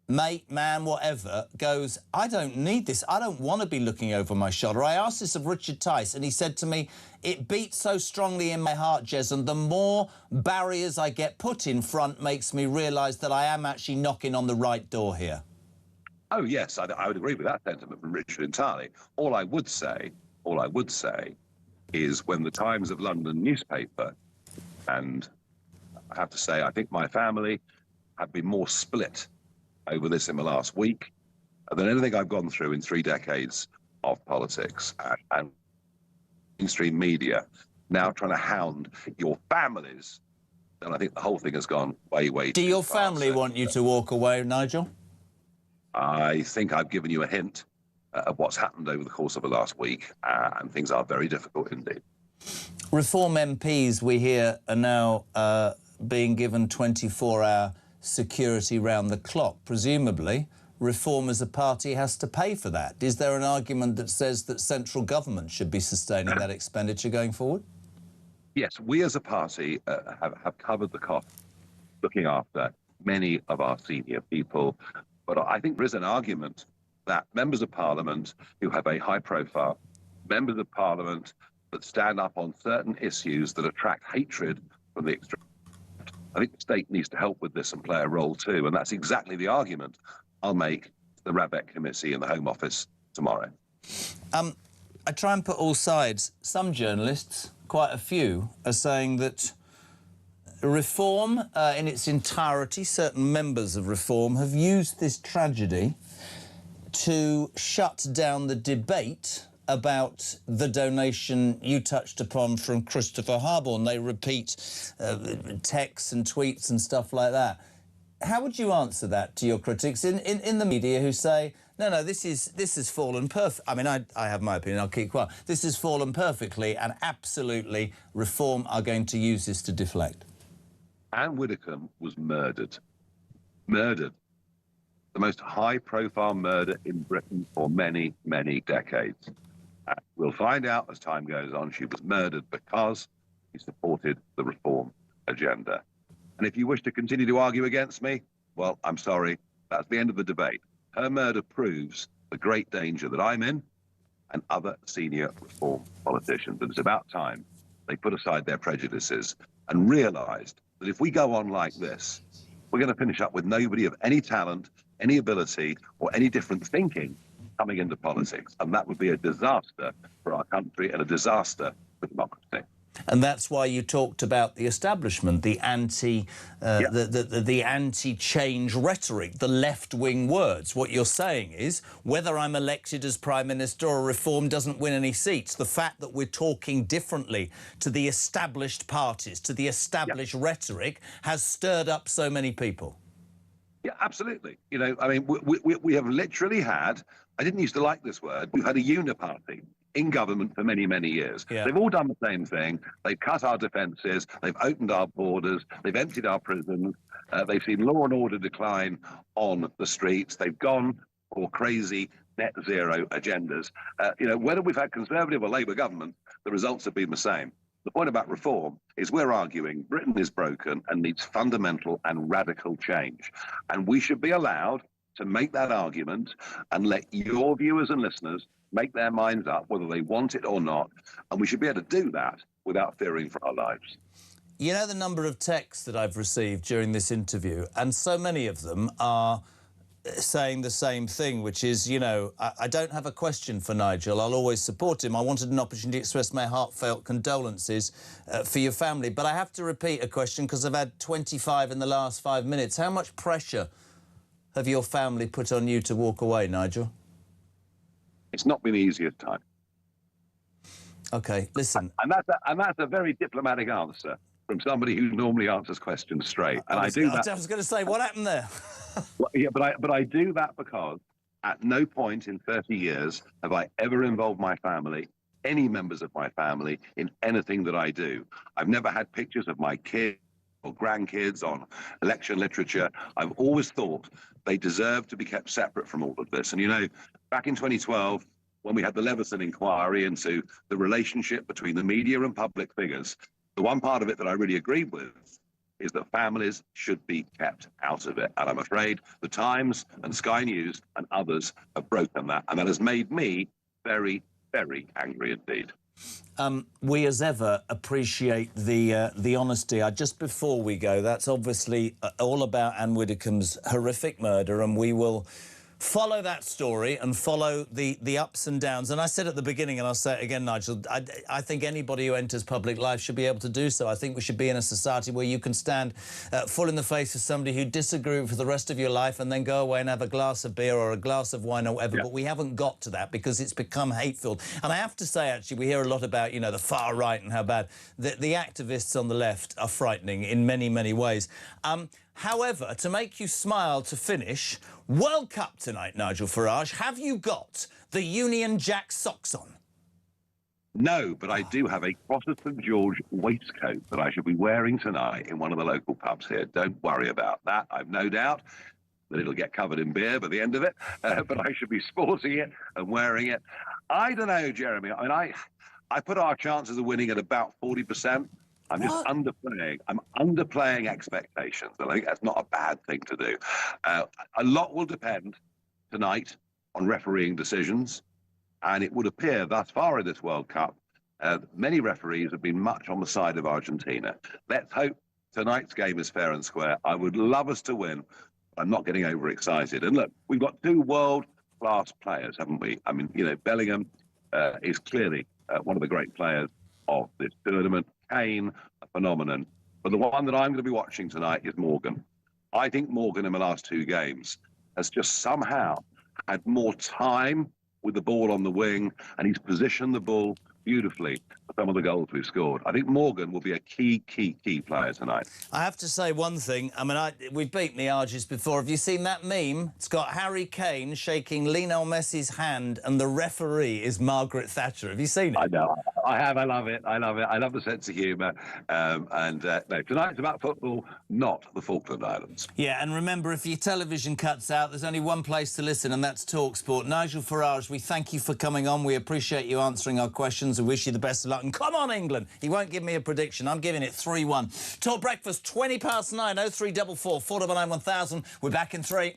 mate, man, whatever, goes, I don't need this. I don't want to be looking over my shoulder. I asked this of Richard Tice, and he said to me, it beats so strongly in my heart, Jez, and the more barriers I get put in front makes me realise that I am actually knocking on the right door here. Oh, yes, I would agree with that sentiment from Richard entirely. All I would say is when the Times of London newspaper, and I have to say, I think my family have been more split over this in the last week than anything I've gone through in 3 decades of politics and mainstream media now trying to hound your families. And I think the whole thing has gone way, way too far. Do your family want you to walk away, Nigel? I think I've given you a hint of what's happened over the course of the last week, and things are very difficult indeed. Reform MPs, we hear, are now being given 24-hour security round the clock. Presumably, Reform as a party has to pay for that. Is there an argument that says that central government should be sustaining that expenditure going forward? Yes, we as a party have covered the cost looking after many of our senior people. But I think there is an argument that members of Parliament who have a high profile, members of Parliament that stand up on certain issues that attract hatred from the extreme, I think the state needs to help with this and play a role too. And that's exactly the argument I'll make to the Rabeck Committee in the Home Office tomorrow. I try and put all sides. Some journalists, quite a few, are saying that Reform in its entirety, certain members of Reform, have used this tragedy to shut down the debate about the donation you touched upon from Christopher Harborne. They repeat texts and tweets and stuff like that. How would you answer that to your critics in the media who say, no, this has fallen perfect? I mean, I have my opinion, I'll keep quiet. This has fallen perfectly and absolutely Reform are going to use this to deflect. Anne Widdecombe was murdered. Murdered. The most high-profile murder in Britain for many, many decades. We'll find out as time goes on she was murdered because she supported the Reform agenda. And if you wish to continue to argue against me, well, I'm sorry, that's the end of the debate. Her murder proves the great danger that I'm in and other senior Reform politicians. And it's about time they put aside their prejudices and realised that if we go on like this, we're going to finish up with nobody of any talent, any ability, or any different thinking coming into politics. And that would be a disaster for our country and a disaster for democracy. And that's why you talked about the establishment, the anti-change rhetoric, the left-wing words. What you're saying is, whether I'm elected as Prime Minister or Reform doesn't win any seats, the fact that we're talking differently to the established parties, to the established rhetoric, has stirred up so many people. Yeah, absolutely. You know, I mean, we have literally had, I didn't used to like this word, we've had a uniparty in government for many, many years. Yeah. They've all done the same thing. They've cut our defences. They've opened our borders. They've emptied our prisons. They've seen law and order decline on the streets. They've gone for crazy net zero agendas. Whether we've had Conservative or Labour government, the results have been the same. The point about reform is we're arguing Britain is broken and needs fundamental and radical change. And we should be allowed to make that argument and let your viewers and listeners make their minds up whether they want it or not. And we should be able to do that without fearing for our lives. You know the number of texts that I've received during this interview, and so many of them are saying the same thing, which is, I don't have a question for Nigel. I'll always support him. I wanted an opportunity to express my heartfelt condolences for your family. But I have to repeat a question because I've had 25 in the last 5 minutes. How much pressure have your family put on you to walk away, Nigel? It's not been the easiest time. OK, listen. And that's a very diplomatic answer from somebody who normally answers questions straight. And I do that. I was going to say, what happened there? Well, yeah, but I do that because at no point in 30 years have I ever involved my family, any members of my family, in anything that I do. I've never had pictures of my kids or grandkids on election literature. I've always thought they deserve to be kept separate from all of this. And, back in 2012, when we had the Leveson inquiry into the relationship between the media and public figures, the one part of it that I really agreed with is that families should be kept out of it. And I'm afraid the Times and Sky News and others have broken that. And that has made me very, very angry indeed. We, as ever, appreciate the honesty. Just before we go, that's obviously all about Anne Widdecombe's horrific murder, and we will follow that story and follow the ups and downs. And I said at the beginning, and I'll say it again, Nigel, I think anybody who enters public life should be able to do so. I think we should be in a society where you can stand full in the face of somebody who disagrees with for the rest of your life and then go away and have a glass of beer or a glass of wine or whatever. Yeah. But we haven't got to that because it's become hate-filled. And I have to say, actually, we hear a lot about, the far right and how bad. The activists on the left are frightening in many, many ways. However, to make you smile to finish, World Cup tonight, Nigel Farage. Have you got the Union Jack socks on? No, but I do have a Protestant George waistcoat that I should be wearing tonight in one of the local pubs here. Don't worry about that. I've no doubt that it'll get covered in beer by the end of it, but I should be sporting it and wearing it. I don't know, Jeremy. I mean, I put our chances of winning at about 40%. I'm just underplaying. I'm underplaying expectations, and I think that's not a bad thing to do. A lot will depend tonight on refereeing decisions, and it would appear thus far in this World Cup, many referees have been much on the side of Argentina. Let's hope tonight's game is fair and square. I would love us to win. I'm not getting overexcited. And look, we've got two world-class players, haven't we? I mean, Bellingham is clearly one of the great players of this tournament. Kane, a phenomenon. But the one that I'm going to be watching tonight is Morgan. I think Morgan in the last two games has just somehow had more time with the ball on the wing, and he's positioned the ball beautifully for some of the goals we've scored. I think Morgan will be a key player tonight. I have to say one thing. I mean, we've beaten the Argies before. Have you seen that meme? It's got Harry Kane shaking Lionel Messi's hand, and the referee is Margaret Thatcher. Have you seen it? I know. I have. I love it. I love it. I love the sense of humour. No, tonight's about football, not the Falkland Islands. Yeah, and remember, if your television cuts out, there's only one place to listen, and that's TalkSport. Nigel Farage, we thank you for coming on. We appreciate you answering our questions. We wish you the best of luck. And come on, England. He won't give me a prediction. I'm giving it 3-1. Talk Breakfast, 20 past 9, 0344 499 1000. We're back in 3.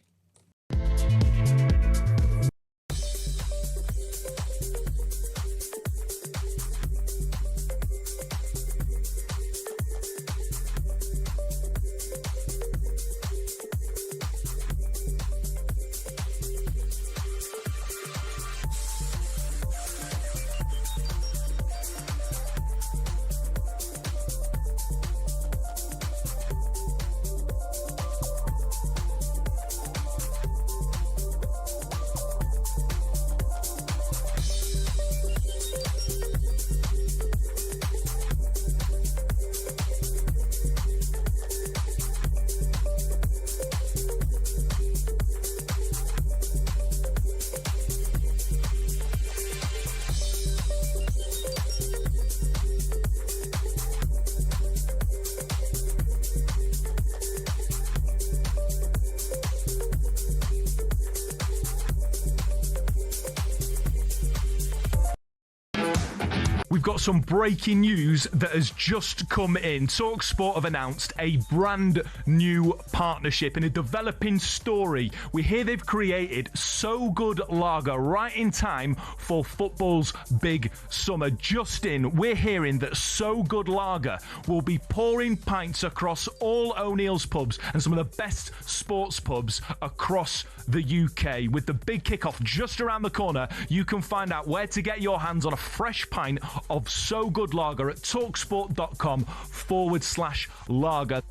got some breaking news that has just come in. TalkSport have announced a brand new partnership in a developing story. We hear they've created So Good Lager right in time for football's big summer. Just in, we're hearing that So Good Lager will be pouring pints across all O'Neill's pubs and some of the best sports pubs across the UK. With the big kickoff just around the corner, you can find out where to get your hands on a fresh pint of So Good Lager at talksport.com/lager.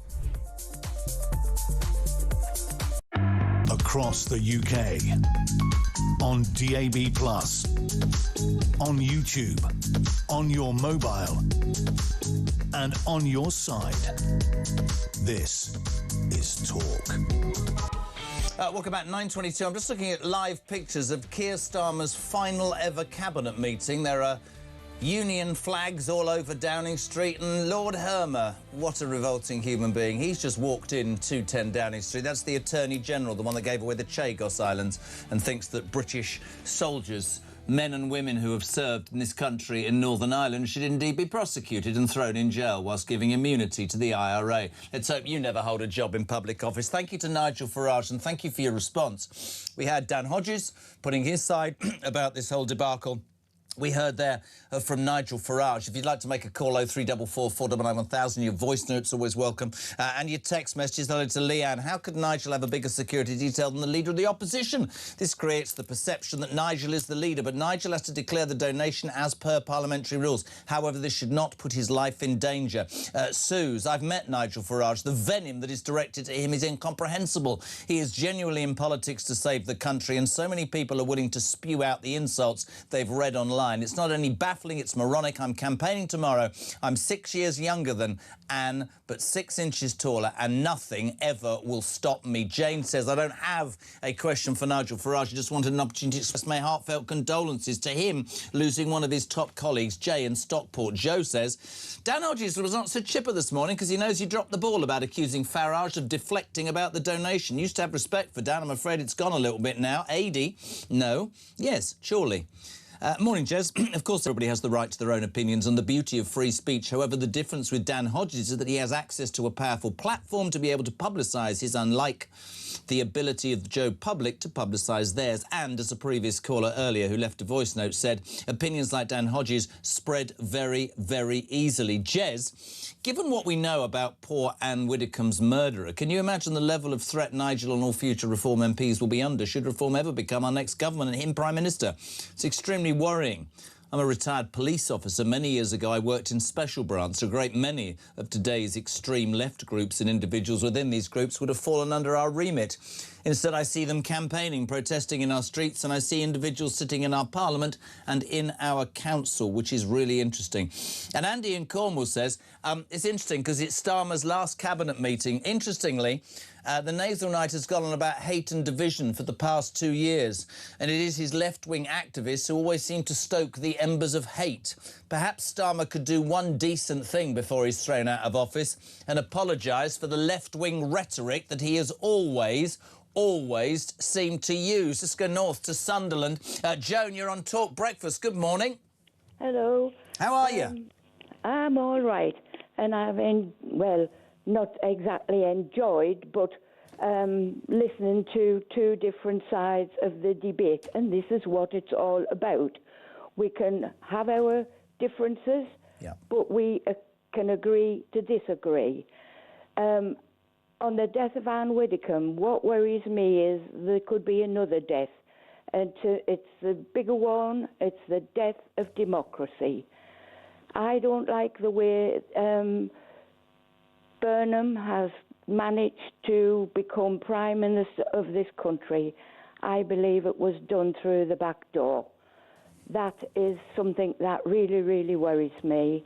Across the UK, on DAB+, on YouTube, on your mobile, and on your side. This is Talk. Welcome back, 9:22. I'm just looking at live pictures of Keir Starmer's final ever cabinet meeting. There are Union flags all over Downing Street, and Lord Hermer, what a revolting human being. He's just walked in 210 Downing Street. That's the Attorney General, the one that gave away the Chagos Islands, and thinks that British soldiers, men and women who have served in this country in Northern Ireland, should indeed be prosecuted and thrown in jail whilst giving immunity to the IRA. Let's hope you never hold a job in public office. Thank you to Nigel Farage, and thank you for your response. We had Dan Hodges putting his side about this whole debacle. We heard there from Nigel Farage. If you'd like to make a call, 0344 499 1000, your voice note's always welcome. And your text messages. Hello to Leanne. How could Nigel have a bigger security detail than the leader of the opposition? This creates the perception that Nigel is the leader, but Nigel has to declare the donation as per parliamentary rules. However, this should not put his life in danger. Suze, I've met Nigel Farage. The venom that is directed to him is incomprehensible. He is genuinely in politics to save the country, and so many people are willing to spew out the insults they've read online. It's not only baffling, it's moronic. I'm campaigning tomorrow. I'm 6 years younger than Anne, but 6 inches taller, and nothing ever will stop me. Jane says, I don't have a question for Nigel Farage. I just wanted an opportunity to express my heartfelt condolences to him losing one of his top colleagues, Jay in Stockport. Joe says, Dan Hodges was not so chipper this morning because he knows he dropped the ball about accusing Farage of deflecting about the donation. Used to have respect for Dan. I'm afraid it's gone a little bit now. AD, no. Yes, surely. Morning, Jez. Of course, everybody has the right to their own opinions and the beauty of free speech. However, the difference with Dan Hodges is that he has access to a powerful platform to be able to publicise his, unlike the ability of the Joe public to publicise theirs. And, as a previous caller earlier who left a voice note said, opinions like Dan Hodges spread very, very easily. Jez, given what we know about poor Anne Widdecombe's murderer, can you imagine the level of threat Nigel and all future Reform MPs will be under should Reform ever become our next government and him Prime Minister? It's extremely worrying. I'm a retired police officer. Many years ago, I worked in special branch. A great many of today's extreme left groups and individuals within these groups would have fallen under our remit. Instead, I see them campaigning, protesting in our streets, and I see individuals sitting in our parliament and in our council, which is really interesting. And Andy in Cornwall says, it's interesting because it's Starmer's last cabinet meeting. Interestingly, the nasal night has gone on about hate and division for the past 2 years, and it is his left-wing activists who always seem to stoke the embers of hate. Perhaps Starmer could do one decent thing before he's thrown out of office and apologise for the left-wing rhetoric that he has always seemed to use. Let's go north to Sunderland. Joan, you're on Talk Breakfast. Good morning. Hello. How are you? I'm all right, and I've not exactly enjoyed, but listening to two different sides of the debate, and this is what it's all about. We can have our differences, but we can agree to disagree. On the death of Anne Widdecombe, what worries me is there could be another death, and it's the bigger one. It's the death of democracy. I don't like the way Burnham has managed to become Prime Minister of this country. I believe it was done through the back door. That is something that really, really worries me.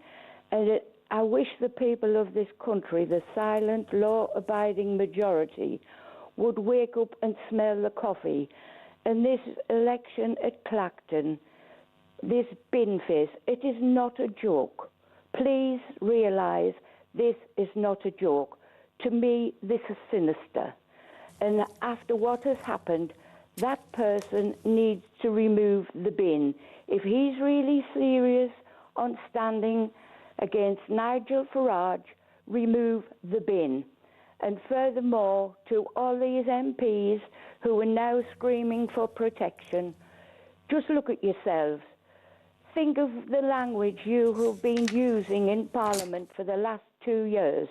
And I wish the people of this country, the silent, law-abiding majority, would wake up and smell the coffee. And this election at Clacton, this bin face, it is not a joke. Please realise this is not a joke. To me, this is sinister. And after what has happened, that person needs to remove the bin. If he's really serious on standing against Nigel Farage, remove the bin. And furthermore, to all these MPs who are now screaming for protection, just look at yourselves. Think of the language you have been using in Parliament for the last 2 years.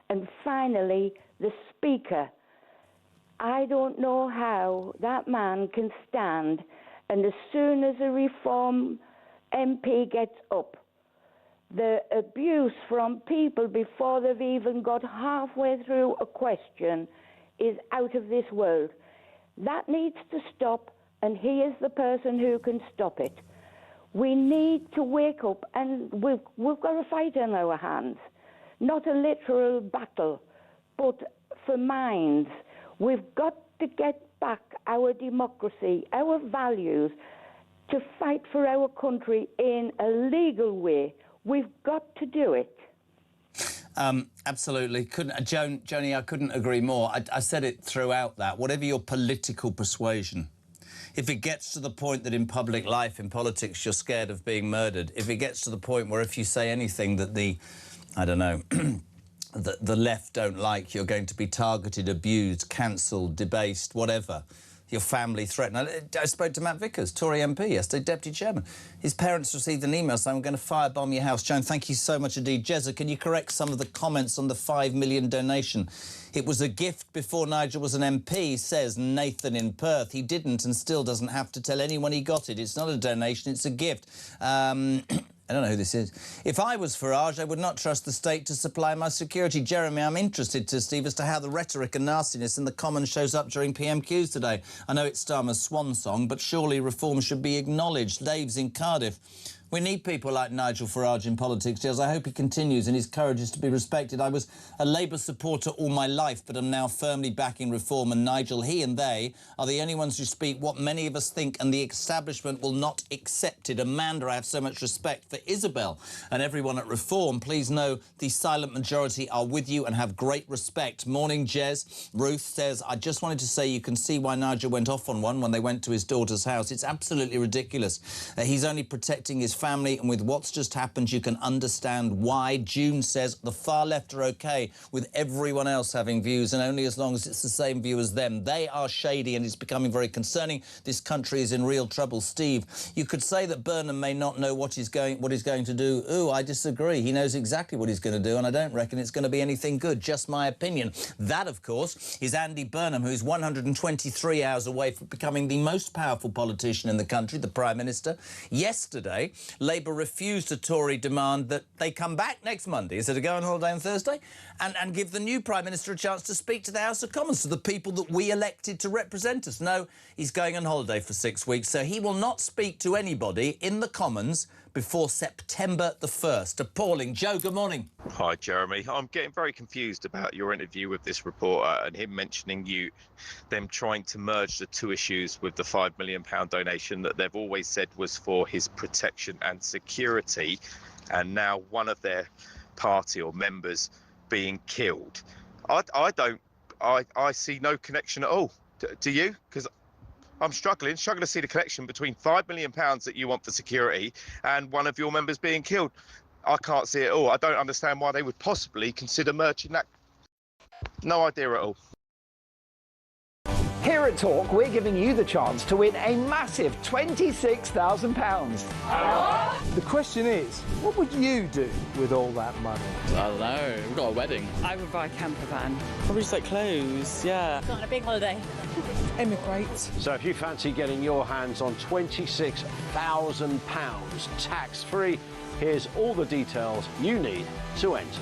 And finally, the Speaker. I don't know how that man can stand, and as soon as a Reform MP gets up, the abuse from people before they've even got halfway through a question is out of this world. That needs to stop, and he is the person who can stop it. We need to wake up, and we've got a fight in our hands. Not a literal battle, but for minds. We've got to get back our democracy, our values, to fight for our country in a legal way. We've got to do it. Absolutely. Joni, I couldn't agree more. I said it throughout that. Whatever your political persuasion, if it gets to the point that in public life, in politics, you're scared of being murdered, if it gets to the point where if you say anything that the left don't like, you're going to be targeted, abused, cancelled, debased, whatever. Your family threatened. I spoke to Matt Vickers, Tory MP yesterday, Deputy Chairman. His parents received an email saying, we're going to firebomb your house. Joan, thank you so much indeed. Jezza, can you correct some of the comments on the 5 million donation? It was a gift before Nigel was an MP, says Nathan in Perth. He didn't and still doesn't have to tell anyone he got it. It's not a donation, it's a gift. I don't know who this is. If I was Farage, I would not trust the state to supply my security. Jeremy, I'm interested, Steve, as to how the rhetoric and nastiness in the Commons shows up during PMQs today. I know it's Starmer's swan song, but surely reform should be acknowledged. Dave's in Cardiff. We need people like Nigel Farage in politics, Giles. I hope he continues and his courage is to be respected. I was a Labour supporter all my life, but am now firmly backing reform. And Nigel, he and they are the only ones who speak what many of us think, and the establishment will not accept it. Amanda, I have so much respect for Isabel and everyone at Reform. Please know the silent majority are with you and have great respect. Morning, Jez. Ruth says, I just wanted to say you can see why Nigel went off on one when they went to his daughter's house. It's absolutely ridiculous. He's only protecting his family, and with what's just happened, you can understand why. June says the far left are OK with everyone else having views, and only as long as it's the same view as them. They are shady, and it's becoming very concerning. This country is in real trouble. Steve, you could say that Burnham may not know what he's going to do. Ooh, I disagree. He knows exactly what he's going to do, and I don't reckon it's going to be anything good. Just my opinion. That, of course, is Andy Burnham, who's 123 hours away from becoming the most powerful politician in the country, the Prime Minister. Yesterday, Labour refused a Tory demand that they come back next Monday instead of go on holiday on Thursday and give the new Prime Minister a chance to speak to the House of Commons, to the people that we elected to represent us. No, he's going on holiday for 6 weeks, so he will not speak to anybody in the Commons before September the 1st. Appalling. Joe, good morning. Hi, Jeremy. I'm getting very confused about your interview with this reporter and him mentioning them trying to merge the two issues with the £5 million donation that they've always said was for his protection and security, and now one of their party or members being killed. I see no connection at all. Do you? Because I'm struggling to see the connection between £5 million that you want for security and one of your members being killed. I can't see it at all. I don't understand why they would possibly consider merging that. No idea at all. Here at Talk, we're giving you the chance to win a massive £26,000. The question is, what would you do with all that money? I don't know. We've got a wedding. I would buy a camper van. Probably just like clothes, yeah. Got on a big holiday. Emigrate. So if you fancy getting your hands on £26,000 tax-free, here's all the details you need to enter.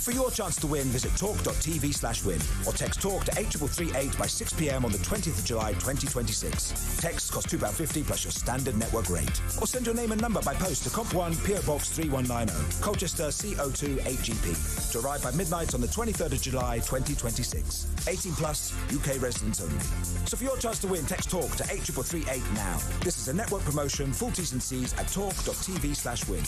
For your chance to win, visit talk.tv/win or text TALK to 83338 by 6 p.m. on the 20th of July 2026. Texts cost £2.50 plus your standard network rate. Or send your name and number by post to Comp 1 PO Box 3190, Colchester CO2 8GP. To arrive by midnight on the 23rd of July 2026. 18 plus, UK residents only. So for your chance to win, text TALK to 83338 now. This is a network promotion. Full T's and C's at talk.tv/win.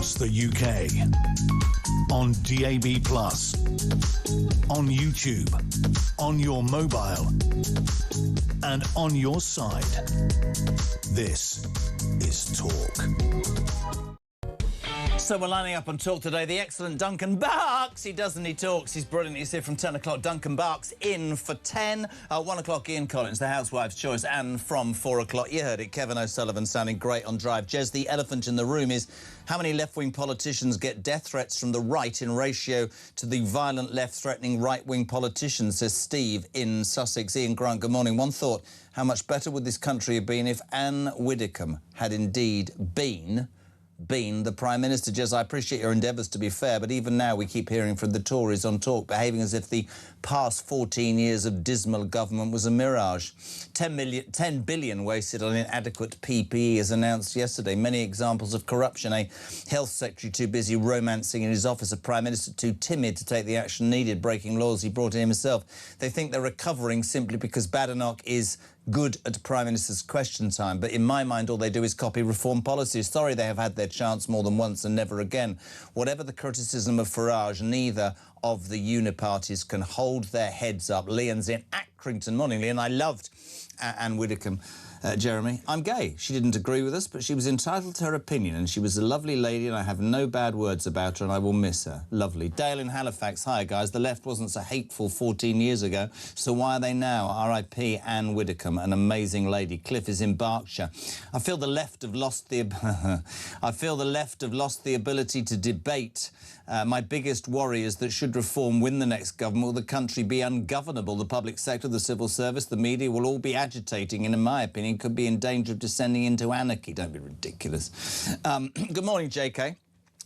across the UK. On DAB+, on YouTube, on your mobile, and on your side. This is Talk. So we're lining up on Talk today. The excellent Duncan Barks. He does and he talks. He's brilliant. He's here from 10 o'clock. Duncan Barks in for 10. 1 o'clock, Ian Collins, the Housewife's Choice. And from 4 o'clock, you heard it, Kevin O'Sullivan sounding great on Drive. Jez, the elephant in the room is how many left-wing politicians get death threats from the right in ratio to the violent left threatening right-wing politicians, says Steve in Sussex. Ian Grant, good morning. One thought, how much better would this country have been if Anne Widdecombe had indeed been the Prime Minister? Jez, I appreciate your endeavours to be fair, but even now we keep hearing from the Tories on Talk behaving as if the past 14 years of dismal government was a mirage. 10 billion wasted on inadequate PPE as announced yesterday. Many examples of corruption. A health secretary too busy romancing in his office, a Prime Minister too timid to take the action needed, breaking laws he brought in himself. They think they're recovering simply because Badenoch is good at Prime Minister's question time, but in my mind all they do is copy reform policies. Sorry, they have had their chance more than once and never again. Whatever the criticism of Farage, neither of the uniparties can hold their heads up. Leon's in Accrington. Morning, Leon. I loved Anne Widdecombe. Jeremy, I'm gay. She didn't agree with us, but she was entitled to her opinion, and she was a lovely lady, and I have no bad words about her, and I will miss her. Lovely. Dale in Halifax. Hi, guys. The left wasn't so hateful 14 years ago, so why are they now? R.I.P. Anne Widdecombe, an amazing lady. Cliff is in Berkshire. I feel the left have lost the ability to debate. My biggest worry is that should reform win the next government, will the country be ungovernable? The public sector, the civil service, the media will all be agitating and, in my opinion, could be in danger of descending into anarchy. Don't be ridiculous. Good morning, JK.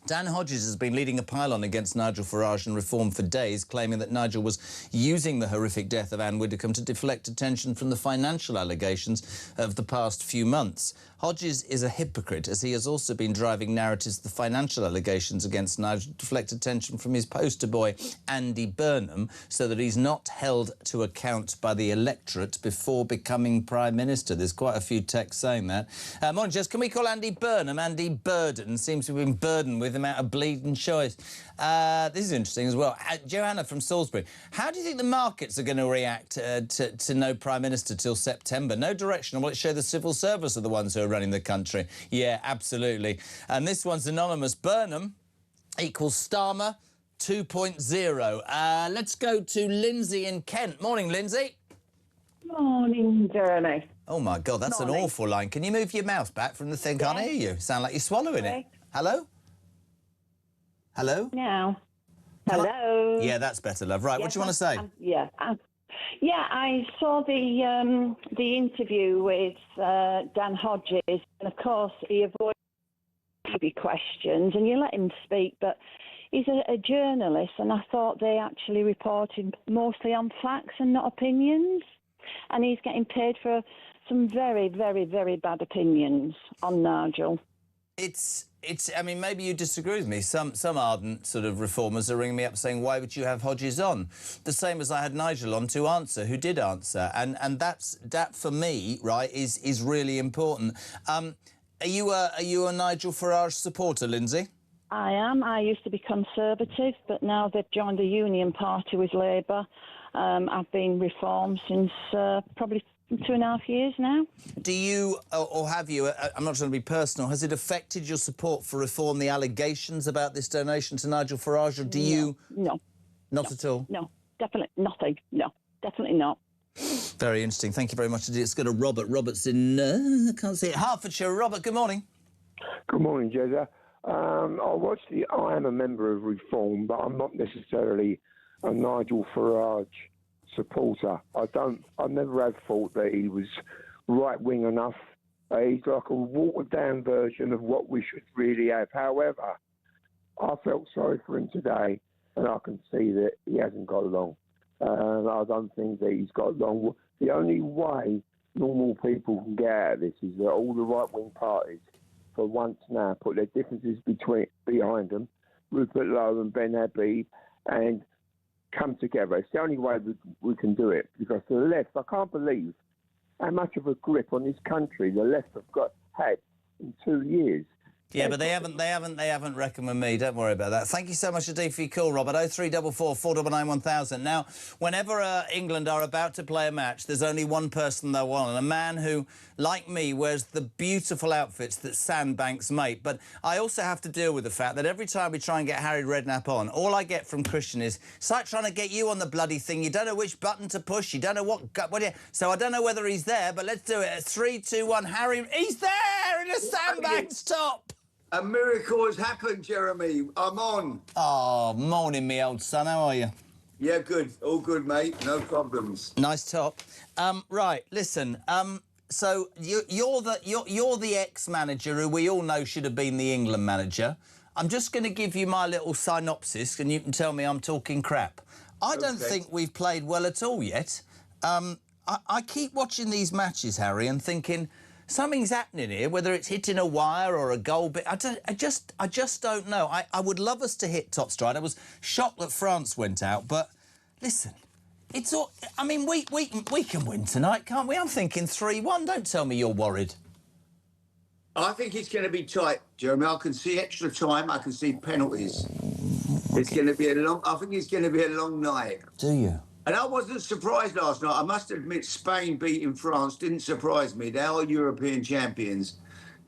Dan Hodges has been leading a pylon against Nigel Farage and Reform for days, claiming that Nigel was using the horrific death of Anne Widdecombe to deflect attention from the financial allegations of the past few months. Hodges is a hypocrite, as he has also been driving narratives of the financial allegations against Nigel to deflect attention from his poster boy, Andy Burnham, so that he's not held to account by the electorate before becoming Prime Minister. There's quite a few texts saying that. Morning, Jess. Can we call Andy Burnham Andy Burden? Seems to have been burdened with the amount of bleeding choice. This is interesting as well. Joanna from Salisbury. How do you think the markets are going to react to no Prime Minister till September? No direction. Or will it show the civil service are the ones who are running the country? Yeah, absolutely. And this one's anonymous. Burnham equals Starmer 2.0. Let's go to Lindsay in Kent. Morning, Lindsay. Morning, Jeremy. Oh, my God, that's an awful line. Can you move your mouth back from the thing? Can't hear you. Sound like you're swallowing it. Hello? Hello? Now. Hello. Yeah, that's better, love. Right, what do you want to say? I saw the interview with Dan Hodges, and of course he avoided questions, and you let him speak, but he's a journalist, and I thought they actually reported mostly on facts and not opinions, and he's getting paid for some very, very, very bad opinions on Nigel. I mean, maybe you disagree with me. Some ardent sort of reformers are ringing me up saying, why would you have Hodges on? The same as I had Nigel on to answer, who did answer. And that for me, right, is really important. Are you a Nigel Farage supporter, Lindsay? I am. I used to be Conservative, but now they've joined the Union Party with Labour. I've been Reform since probably 2.5 years now. Do you, or have you, I'm not trying to be personal, has it affected your support for Reform, the allegations about this donation to Nigel Farage, or do you... No. Not at all? No, definitely nothing. No, definitely not. Very interesting. Thank you very much indeed. Let's go to Robert. Robert's in, I can't see it, Hertfordshire. Robert, good morning. Good morning, Jezza. I am a member of Reform, but I'm not necessarily a Nigel Farage supporter. I never have thought that he was right-wing enough. He's like a watered-down version of what we should really have. However, I felt sorry for him today, and I can see that he hasn't got along. I don't think that he's got along. The only way normal people can get out of this is that all the right-wing parties, for once now, put their differences behind them, Rupert Lowe and Ben Habib, and come together. It's the only way we can do it, because the left, I can't believe how much of a grip on this country the left have had in 2 years. Yeah, but they haven't reckoned with me. Don't worry about that. Thank you so much indeed for your call, Robert. 0344 499 1000. Now, whenever England are about to play a match, there's only one person they'll want, and a man who, like me, wears the beautiful outfits that Sandbanks make. But I also have to deal with the fact that every time we try and get Harry Redknapp on, all I get from Christian is, it's like trying to get you on the bloody thing. You don't know which button to push. You don't know what... So I don't know whether he's there, but let's do it. 3, 2, 1, Harry... He's there in a Sandbanks top! A miracle has happened, Jeremy. I'm on. Oh, morning, me old son. How are you? Yeah, good. All good, mate. No problems. Nice top. Right, listen. So you're the ex-manager who we all know should have been the England manager. I'm just going to give you my little synopsis, and you can tell me I'm talking crap. I don't think we've played well at all yet. I keep watching these matches, Harry, and thinking... something's happening here, whether it's hitting a wire or a goal bit. I just don't know. I would love us to hit top stride. I was shocked that France went out, but listen, it's all... I mean, we can win tonight, can't we? I'm thinking 3-1. Don't tell me you're worried. I think it's going to be tight, Jeremy. I can see extra time. I can see penalties. It's going to be a long... I think it's going to be a long night. Do you? And I wasn't surprised last night. I must admit, Spain beating France didn't surprise me. They are European champions,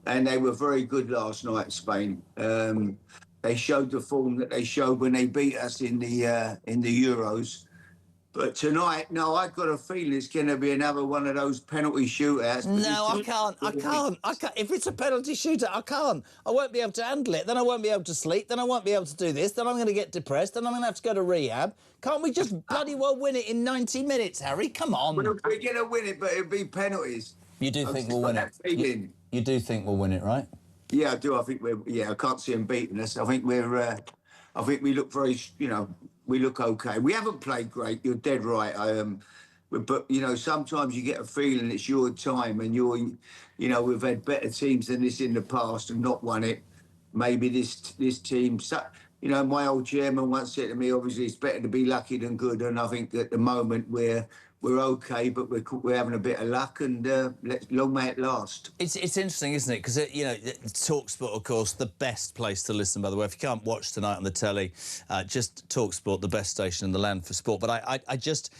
and they were very good last night, Spain. They showed the form that they showed when they beat us in the Euros. But tonight, no, I've got a feeling it's going to be another one of those penalty shootouts. No, I can't. If it's a penalty shootout, I can't. I won't be able to handle it. Then I won't be able to sleep. Then I won't be able to do this. Then I'm going to get depressed. Then I'm going to have to go to rehab. Can't we just bloody well win it in 90 minutes, Harry? Come on. We're going to win it, but it'll be penalties. You do think we'll win it? You do think we'll win it, right? Yeah, I do. I think we're... Yeah, I can't see them beating us. I think we're... I think we look very... You know... We look okay. We haven't played great. You're dead right. But you know, sometimes you get a feeling it's your time, and you know, we've had better teams than this in the past and not won it. Maybe this team. You know, my old chairman once said to me, obviously, it's better to be lucky than good. And I think at the moment we're okay, but we're having a bit of luck, and long may it last. It's interesting, isn't it? Because, you know, TalkSport, of course, the best place to listen, by the way. If you can't watch tonight on the telly, just TalkSport, the best station in the land for sport. But I just...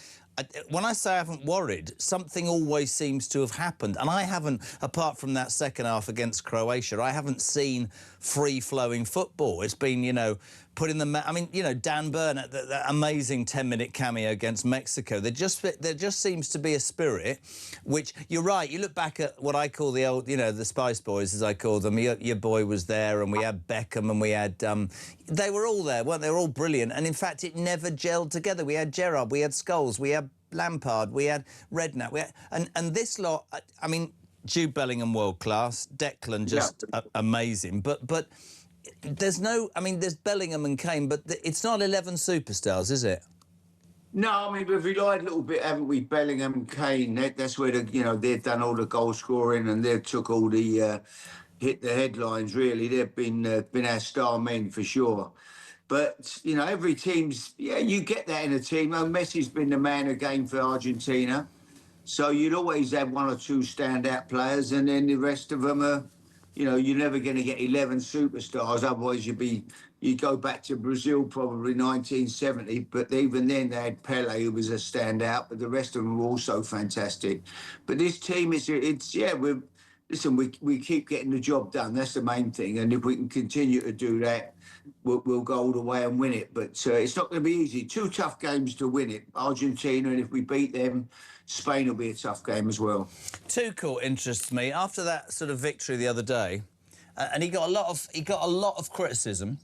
when I say I haven't worried, something always seems to have happened. And I haven't, apart from that second half against Croatia, I haven't seen free-flowing football. It's been, you know, putting the... I mean, you know, Dan Burn, that amazing 10-minute cameo against Mexico. There just seems to be a spirit, which, you're right, you look back at what I call the old, you know, the Spice Boys, as I call them. Your boy was there, and we had Beckham, and we had... they were all there, weren't they? They were all brilliant. And, in fact, it never gelled together. We had Gerrard, we had Scholes, we had Lampard, we had Redknapp, we had... And this lot, I mean, Jude Bellingham, world-class, Declan, just amazing. But there's no... I mean, there's Bellingham and Kane, but it's not 11 superstars, is it? No, I mean, we've relied a little bit, haven't we? Bellingham and Kane, that's where, you know, they've done all the goal scoring, and they've took all the... hit the headlines, really. They've been our star men, for sure. But, you know, every team's... Yeah, you get that in a team. Well, Messi's been the man of the game for Argentina. So you'd always have one or two standout players, and then the rest of them are... You know, you're never going to get 11 superstars. Otherwise, you'd go back to Brazil, probably 1970. But even then, they had Pele, who was a standout. But the rest of them were also fantastic. But this team, listen, we keep getting the job done. That's the main thing. And if we can continue to do that, we'll go all the way and win it. But it's not going to be easy. 2 tough games to win it. Argentina, and if we beat them, Spain will be a tough game as well. Tuchel interests me. After that sort of victory the other day, and he got a lot of criticism.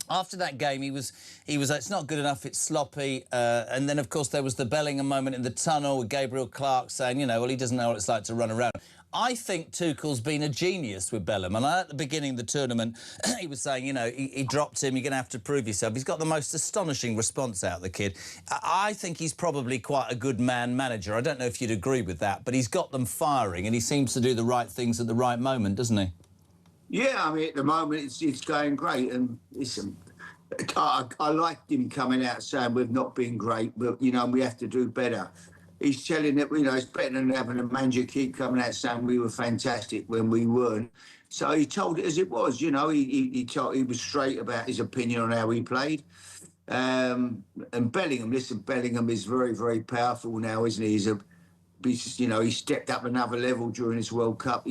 After that game, he was it's not good enough, it's sloppy. And then, of course, there was the Bellingham moment in the tunnel with Gabriel Clark saying, you know, well, he doesn't know what it's like to run around. I think Tuchel's been a genius with Bellingham. And at the beginning of the tournament, he was saying, you know, he dropped him, you're going to have to prove yourself. He's got the most astonishing response out of the kid. I think he's probably quite a good man-manager. I don't know if you'd agree with that, but he's got them firing, and he seems to do the right things at the right moment, doesn't he? Yeah, I mean, at the moment, it's going great. And listen, I liked him coming out saying we've not been great, but, you know, we have to do better. He's telling that, you know, it's better than having a manager keep coming out saying we were fantastic when we weren't. So he told it as it was. You know, he was straight about his opinion on how he played. And Bellingham, listen, Bellingham is very, very powerful now, isn't he? He stepped up another level during this World Cup.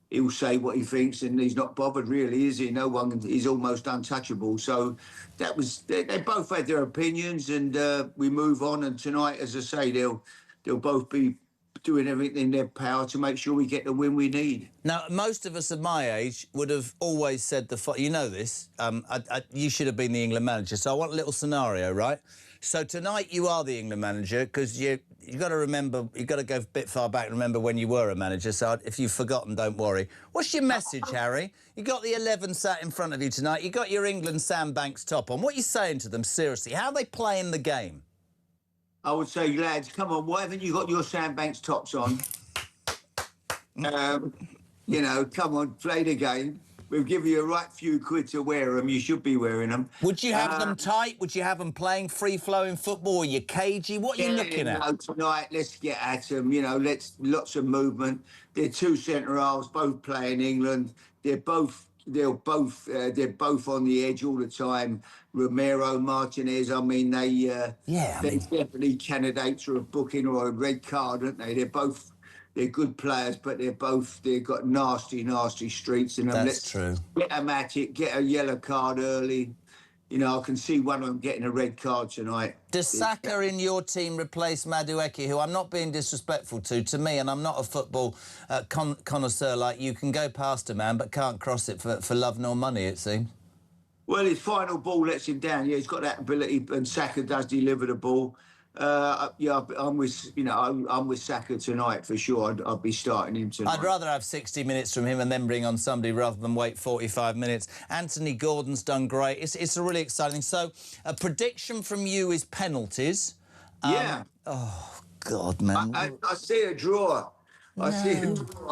He'll say what he thinks, and he's not bothered, really, is he? No one. He's almost untouchable. So that was. They both had their opinions, and we move on. And tonight, as I say, they'll both be doing everything in their power to make sure we get the win we need. Now, most of us of my age would have always said you know this. You should have been the England manager. So I want a little scenario, right? So tonight you are the England manager because you got to remember, you got to go a bit far back and remember when you were a manager. So if you've forgotten, don't worry. What's your message, Harry? You got the 11 sat in front of you tonight. You got your England Sam Banks top on. What are you saying to them, seriously? How are they playing the game? I would say, lads, come on, why haven't you got your Sandbanks tops on? You know, come on, play the game. We'll give you a right few quid to wear them. You should be wearing them. Would you have them tight? Would you have them playing free-flowing football? Are you cagey? What are you looking at? No, tonight, let's get at them. You know, lots of movement. They're two centre-halves, both playing England. They're both on the edge all the time. Romero, Martinez, I mean, they're definitely candidates for a booking or a red card, aren't they? They're good players, but they've got nasty, nasty streets in them. That's true. Get them at it, get a yellow card early. You know, I can see one of them getting a red card tonight. Does Saka in your team replace Madueke, who I'm not being disrespectful to me, and I'm not a football connoisseur like you, can go past a man but can't cross it for love nor money, it seems? Well, his final ball lets him down. Yeah, he's got that ability, and Saka does deliver the ball. I'm with Saka tonight for sure. I'd be starting him tonight. I'd rather have 60 minutes from him and then bring on somebody rather than wait 45 minutes. Anthony Gordon's done great. It's really exciting. So, a prediction from you is penalties. Yeah. Oh God, man. I see a draw. No. I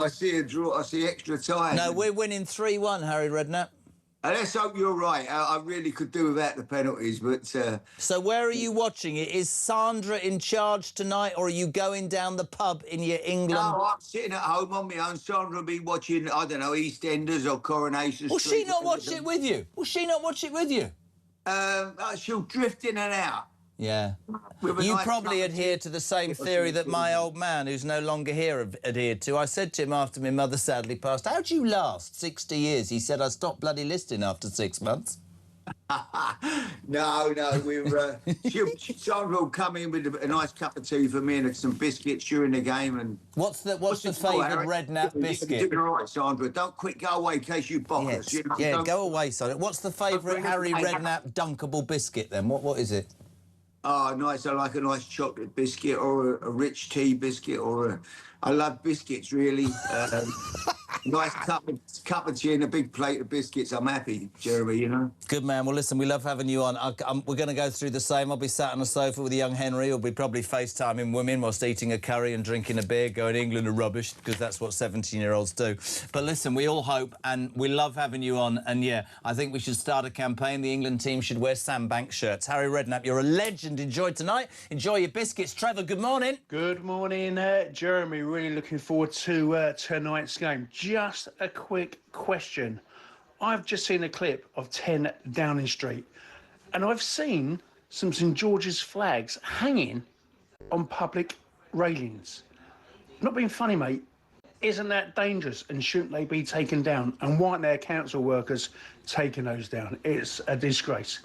see a draw. I see extra time. No, we're winning 3-1, Harry Redknapp. Let's hope you're right. I really could do without the penalties, but... So where are you watching it? Is Sandra in charge tonight, or are you going down the pub in your England... No, I'm sitting at home on my own. Sandra will be watching, I don't know, EastEnders or Coronation Street. Will she not watch it with you? Will she not watch it with you? She'll drift in and out. Yeah. You probably adhere to the same theory that my old man, who's no longer here, adhered to. I said to him after my mother sadly passed, how'd you last 60 years? He said, I stopped bloody listening after 6 months. No, Sandra will come in with a nice cup of tea for me and some biscuits during the game. And what's the favourite Redknapp biscuit? You're doing all right, Sandra. Don't quick go away in case you bog us. Yeah, go away, Sandra. What's the favourite Harry Redknapp dunkable biscuit then? What is it? Oh, nice. I like a nice chocolate biscuit or a rich tea biscuit I love biscuits, really. Nice cup of tea and a big plate of biscuits. I'm happy, Jeremy, you know. Good man. Well, listen, we love having you on. We're going to go through the same. I'll be sat on a sofa with young Henry. We'll be probably FaceTiming women whilst eating a curry and drinking a beer, going, England are rubbish, because that's what 17-year-olds do. But listen, we all hope, and we love having you on. And, yeah, I think we should start a campaign. The England team should wear Sam Banks shirts. Harry Redknapp, you're a legend. Enjoy tonight. Enjoy your biscuits. Trevor, good morning. Good morning, Jeremy. Really looking forward to tonight's game. Just a quick question. I've just seen a clip of 10 Downing Street, and I've seen some St George's flags hanging on public railings. Not being funny, mate. Isn't that dangerous, and shouldn't they be taken down? And why aren't their council workers taking those down? It's a disgrace.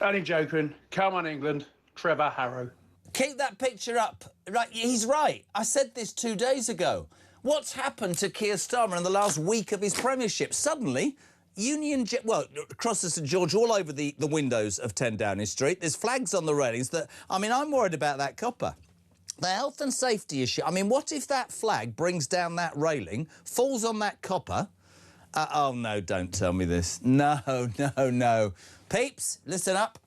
Only joking. Come on, England. Trevor Harrow. Keep that picture up. Right, he's right. I said this 2 days ago. What's happened to Keir Starmer in the last week of his premiership? Suddenly, across the St George, all over the windows of 10 Downing Street, there's flags on the railings that... I mean, I'm worried about that copper. The health and safety issue. I mean, what if that flag brings down that railing, falls on that copper... oh, no, don't tell me this. No. Peeps, listen up.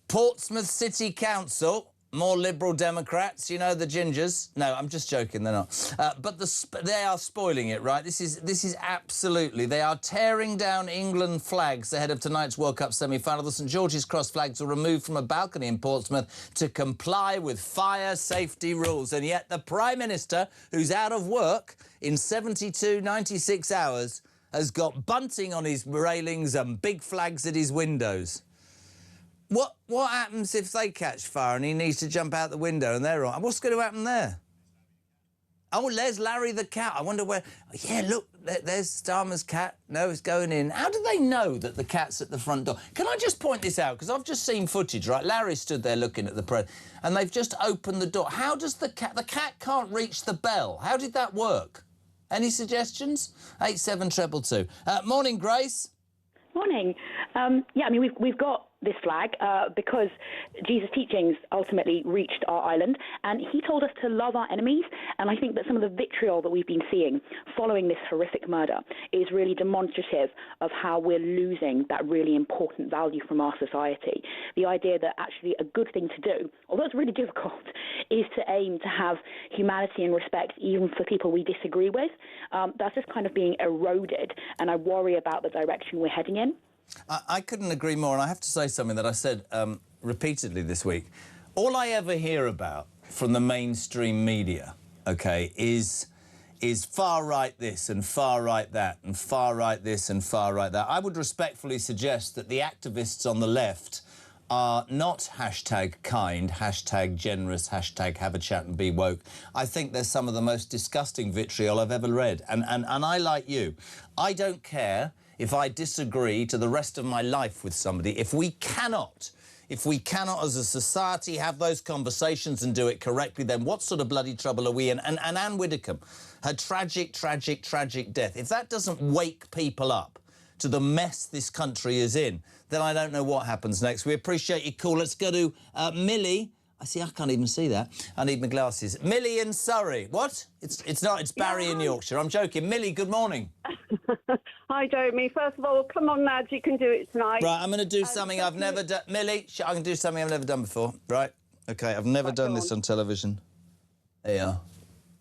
Portsmouth City Council... More Liberal Democrats, you know, the gingers. No, I'm just joking, they're not. But they are spoiling it, right? This is absolutely... They are tearing down England flags ahead of tonight's World Cup semi-final. The St George's Cross flags were removed from a balcony in Portsmouth to comply with fire safety rules. And yet the Prime Minister, who's out of work in 72, 96 hours, has got bunting on his railings and big flags at his windows. What happens if they catch fire and he needs to jump out the window and they're on? What's going to happen there? Oh, there's Larry the cat. I wonder where... Yeah, look, there's Starmer's cat. No, it's going in. How do they know that the cat's at the front door? Can I just point this out? Because I've just seen footage, right? Larry stood there looking at the press, and they've just opened the door. How does the cat... The cat can't reach the bell. How did that work? Any suggestions? 87222. Morning, Grace. Morning. Yeah, I mean, we've got this flag because Jesus' teachings ultimately reached our island, and he told us to love our enemies, and I think that some of the vitriol that we've been seeing following this horrific murder is really demonstrative of how we're losing that really important value from our society. The idea that actually a good thing to do, although it's really difficult, is to aim to have humanity and respect even for people we disagree with. That's just kind of being eroded, and I worry about the direction we're heading in. I couldn't agree more, and I have to say something that I said repeatedly this week. All I ever hear about from the mainstream media, OK, is far-right this and far-right that and far-right this and far-right that. I would respectfully suggest that the activists on the left are not hashtag kind, hashtag generous, hashtag have a chat and be woke. I think there's some of the most disgusting vitriol I've ever read. And I, like you, I don't care if I disagree to the rest of my life with somebody. If we cannot as a society have those conversations and do it correctly, then what sort of bloody trouble are we in? And Anne Widdecombe, her tragic, tragic, tragic death, if that doesn't wake people up to the mess this country is in, then I don't know what happens next. We appreciate your call. Let's go to Millie. I can't even see that. I need my glasses. Millie in Surrey. What? It's not, it's Barry in Yorkshire. I'm joking. Millie, good morning. Hi, Jeremy. First of all, come on, lads, you can do it tonight. Right, I'm going to do something I've never done. Millie, I can do something I've never done before. Right? OK, I've never done this on television. There you are.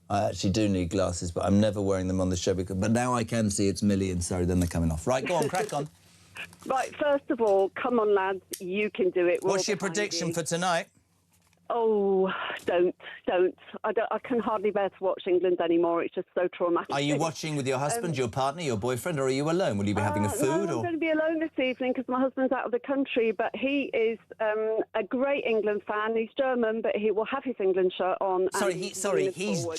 I actually do need glasses, but I'm never wearing them on the show. But now I can see it's Millie and Surrey, then they're coming off. Right, go on, crack on. Right, first of all, come on, lads, you can do it. What's your prediction for tonight? Oh, don't. I can hardly bear to watch England anymore. It's just so traumatic. Are you watching with your husband, your partner, your boyfriend, or are you alone? Will you be having a food? No, I'm going to be alone this evening because my husband's out of the country, but he is a great England fan. He's German, but he will have his England shirt on. He's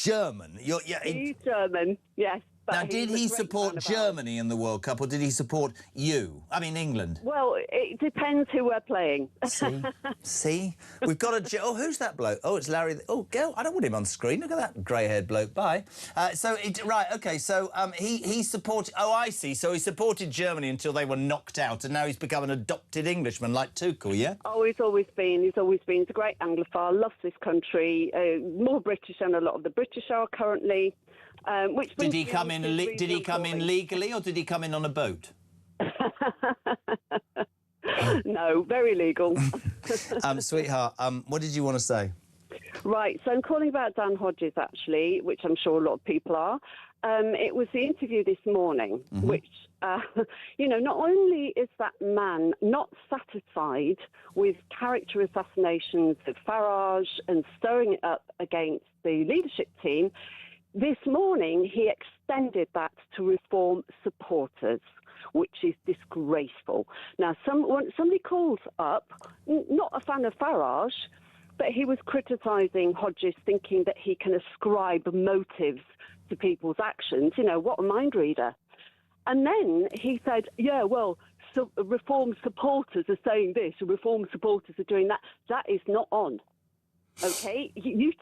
German. He's German, yes. Now, did he support Germany in the World Cup, or did he support you? I mean, England. Well, it depends who we're playing. See? We've got a... Oh, who's that bloke? Oh, it's Larry... Oh, girl, I don't want him on screen. Look at that grey-haired bloke. Bye. Right, OK, so he supported... Oh, I see. So he supported Germany until they were knocked out, and now he's become an adopted Englishman like Tuchel, yeah? Oh, he's always been. He's a great Anglophile, loves this country, more British than a lot of the British are currently. Did he come in legally, or did he come in on a boat? No, very legal. Sweetheart, what did you want to say? Right, so I'm calling about Dan Hodges, actually, which I'm sure a lot of people are. It was the interview this morning, which, not only is that man not satisfied with character assassinations of Farage and stirring it up against the leadership team, this morning, he extended that to Reform supporters, which is disgraceful. Now, somebody calls up, not a fan of Farage, but he was criticising Hodges, thinking that he can ascribe motives to people's actions. What a mind reader. And then he said, Reform supporters are saying this, and Reform supporters are doing that. That is not on. OK? You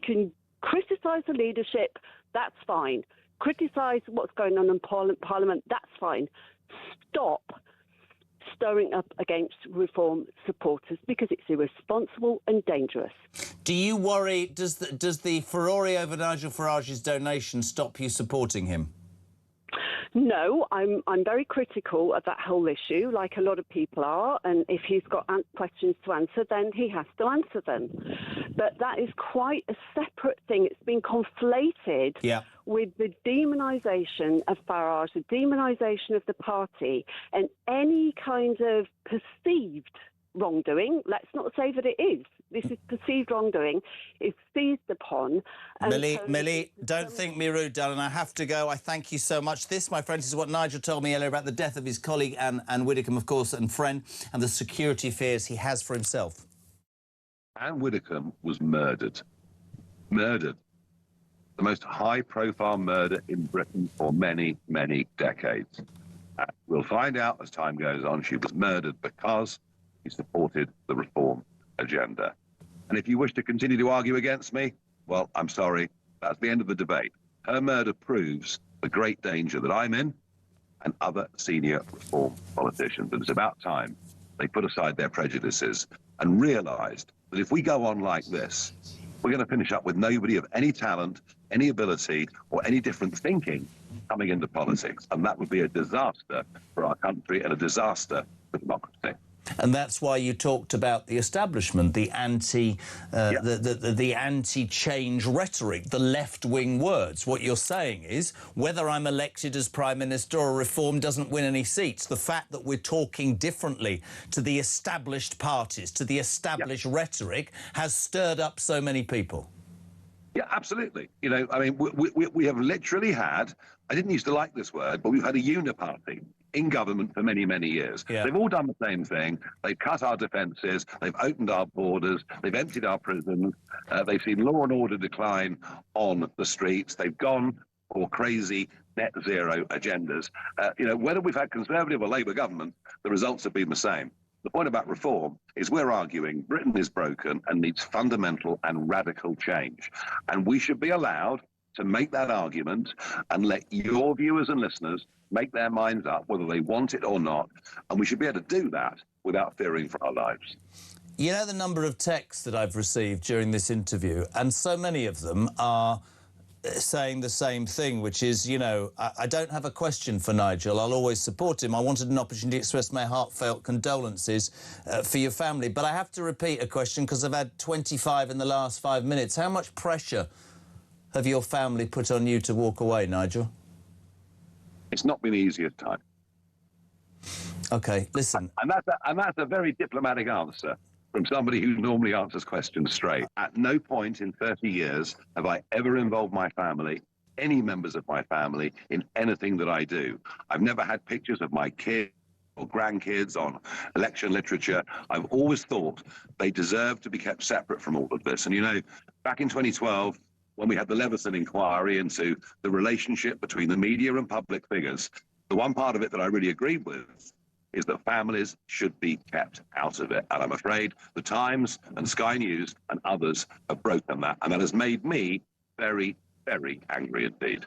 can criticise the leadership, that's fine. Criticise what's going on in Parliament, that's fine. Stop stirring up against Reform supporters because it's irresponsible and dangerous. Do you worry, does the furore over Nigel Farage's donation stop you supporting him? No, I'm very critical of that whole issue, like a lot of people are, and if he's got questions to answer, then he has to answer them. But that is quite a separate thing. It's been conflated with the demonisation of Farage, the demonisation of the party, and any kind of perceived wrongdoing. Let's not say that it is. This is perceived wrongdoing. It's seized upon. Millie, don't think me rude, darling. I have to go. I thank you so much. This, my friends, is what Nigel told me earlier about the death of his colleague, Anne Widdecombe, of course, and friend, and the security fears he has for himself. Anne Widdecombe was murdered. Murdered. The most high-profile murder in Britain for many, many decades. We'll find out as time goes on. She was murdered because he supported the reform agenda. And if you wish to continue to argue against me, well, I'm sorry. That's the end of the debate. Her murder proves the great danger that I'm in and other senior reform politicians. And it's about time they put aside their prejudices and realised that if we go on like this, we're going to finish up with nobody of any talent, any ability, or any different thinking coming into politics. And that would be a disaster for our country and a disaster for democracy. And that's why you talked about the establishment, the anti-change rhetoric, the left-wing words. What you're saying is, whether I'm elected as Prime Minister or reform doesn't win any seats. The fact that we're talking differently to the established parties, to the established rhetoric, has stirred up so many people. Yeah, absolutely. You know, I mean, we have literally had, I didn't used to like this word, but we've had a uniparty in government for many, many years. Yeah. They've all done the same thing. They've cut our defences. They've opened our borders. They've emptied our prisons. They've seen law and order decline on the streets. They've gone for crazy net zero agendas. You know, whether we've had Conservative or Labour government, the results have been the same. The point about reform is we're arguing Britain is broken and needs fundamental and radical change. And we should be allowed to make that argument and let your viewers and listeners make their minds up whether they want it or not. And we should be able to do that without fearing for our lives. You know the number of texts that I've received during this interview, and so many of them are saying the same thing, which is, you know, I don't have a question for Nigel. I'll always support him. I wanted an opportunity to express my heartfelt condolences for your family. But I have to repeat a question because I've had 25 in the last 5 minutes. How much pressure have your family put on you to walk away, Nigel? It's not been the easiest time. OK, listen. And that's a very diplomatic answer from somebody who normally answers questions straight. At no point in 30 years have I ever involved my family, any members of my family, in anything that I do. I've never had pictures of my kids or grandkids on election literature. I've always thought they deserve to be kept separate from all of this. And, you know, back in 2012, when we had the Leveson inquiry into the relationship between the media and public figures, the one part of it that I really agreed with is that families should be kept out of it. And I'm afraid the Times and Sky News and others have broken that. And that has made me very, very angry indeed.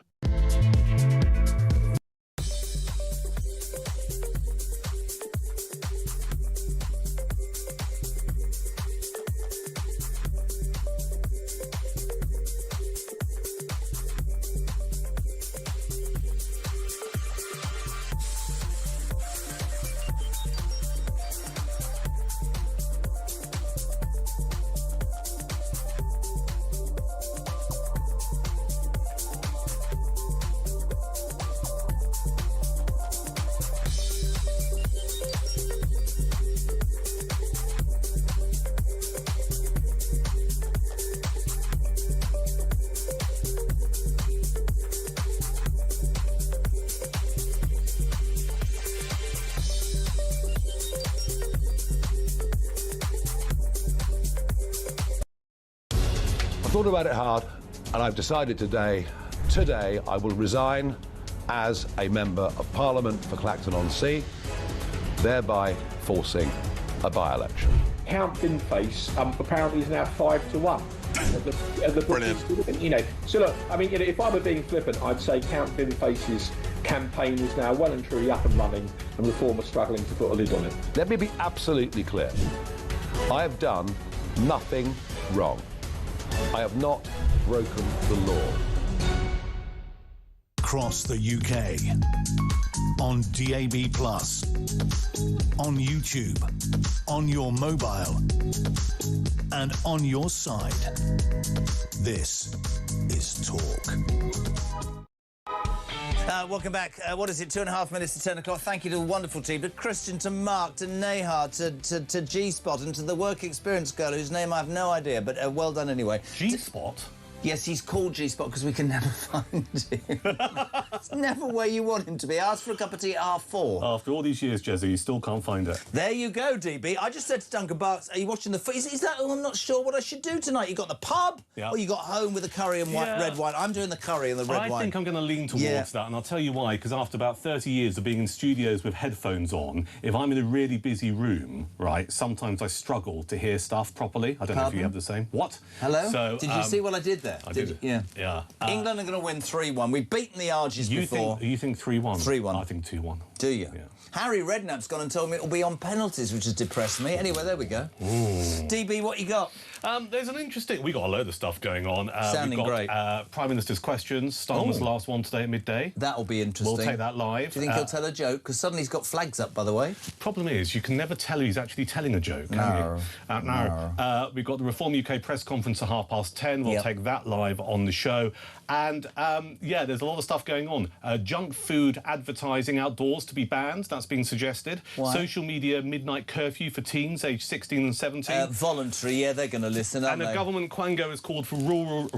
I've thought about it hard, and I've decided today I will resign as a Member of Parliament for Clacton-on-Sea, thereby forcing a by-election. Count Finface apparently is now 5-1. Brilliant. You know, so look, I mean, you know, if I were being flippant, I'd say Count Finface's campaign is now well and truly up and running, and Reform are struggling to put a lid on it. Let me be absolutely clear. I have done nothing wrong. I have not broken the law. Across the UK, on DAB+, on YouTube, on your mobile, and on your side. This is Talk. Welcome back. What is it, 2.5 minutes to 10 o'clock? Thank you to the wonderful team, to Christian, to Mark, to Nehar, to G-Spot, and to the work experience girl, whose name I have no idea, but well done anyway. G-Spot? Yes, he's called G-Spot because we can never find him. It's never where you want him to be. Ask for a cup of tea at R4. After all these years, Jezza, you still can't find it. There you go, DB. I just said to Duncan Barks, are you watching the... Is that... Oh, I'm not sure what I should do tonight. You got the pub, or you got home with the curry and red wine? I'm doing the curry and the red wine. I think I'm going to lean towards that, and I'll tell you why, because after about 30 years of being in studios with headphones on, if I'm in a really busy room, right, sometimes I struggle to hear stuff properly. I don't know if you have the same. What? Hello? So, did you see what I did there? I did. Yeah. Yeah. England are going to win 3-1. We've beaten the Argies before. You think 3-1? 3-1. I think 2-1. Do you? Yeah. Harry Redknapp's gone and told me it'll be on penalties, which has depressed me. Anyway, there we go. Ooh. DB, what you got? There's an interesting... We got a load of stuff going on. Sounding we've got, great. Prime Minister's questions. Starmer's last one today at midday. That'll be interesting. We'll take that live. Do you think he'll tell a joke? Because suddenly he's got flags up, by the way. Problem is, you can never tell who's actually telling a joke, can you? No. We've got the Reform UK press conference at 10:30. We'll take that live on the show. And, yeah, there's a lot of stuff going on. Junk food advertising outdoors to be banned. That's been suggested. Why? Social media midnight curfew for teens aged 16 and 17. Voluntary, yeah, they're going to listen, aren't they? And a government quango has called for rural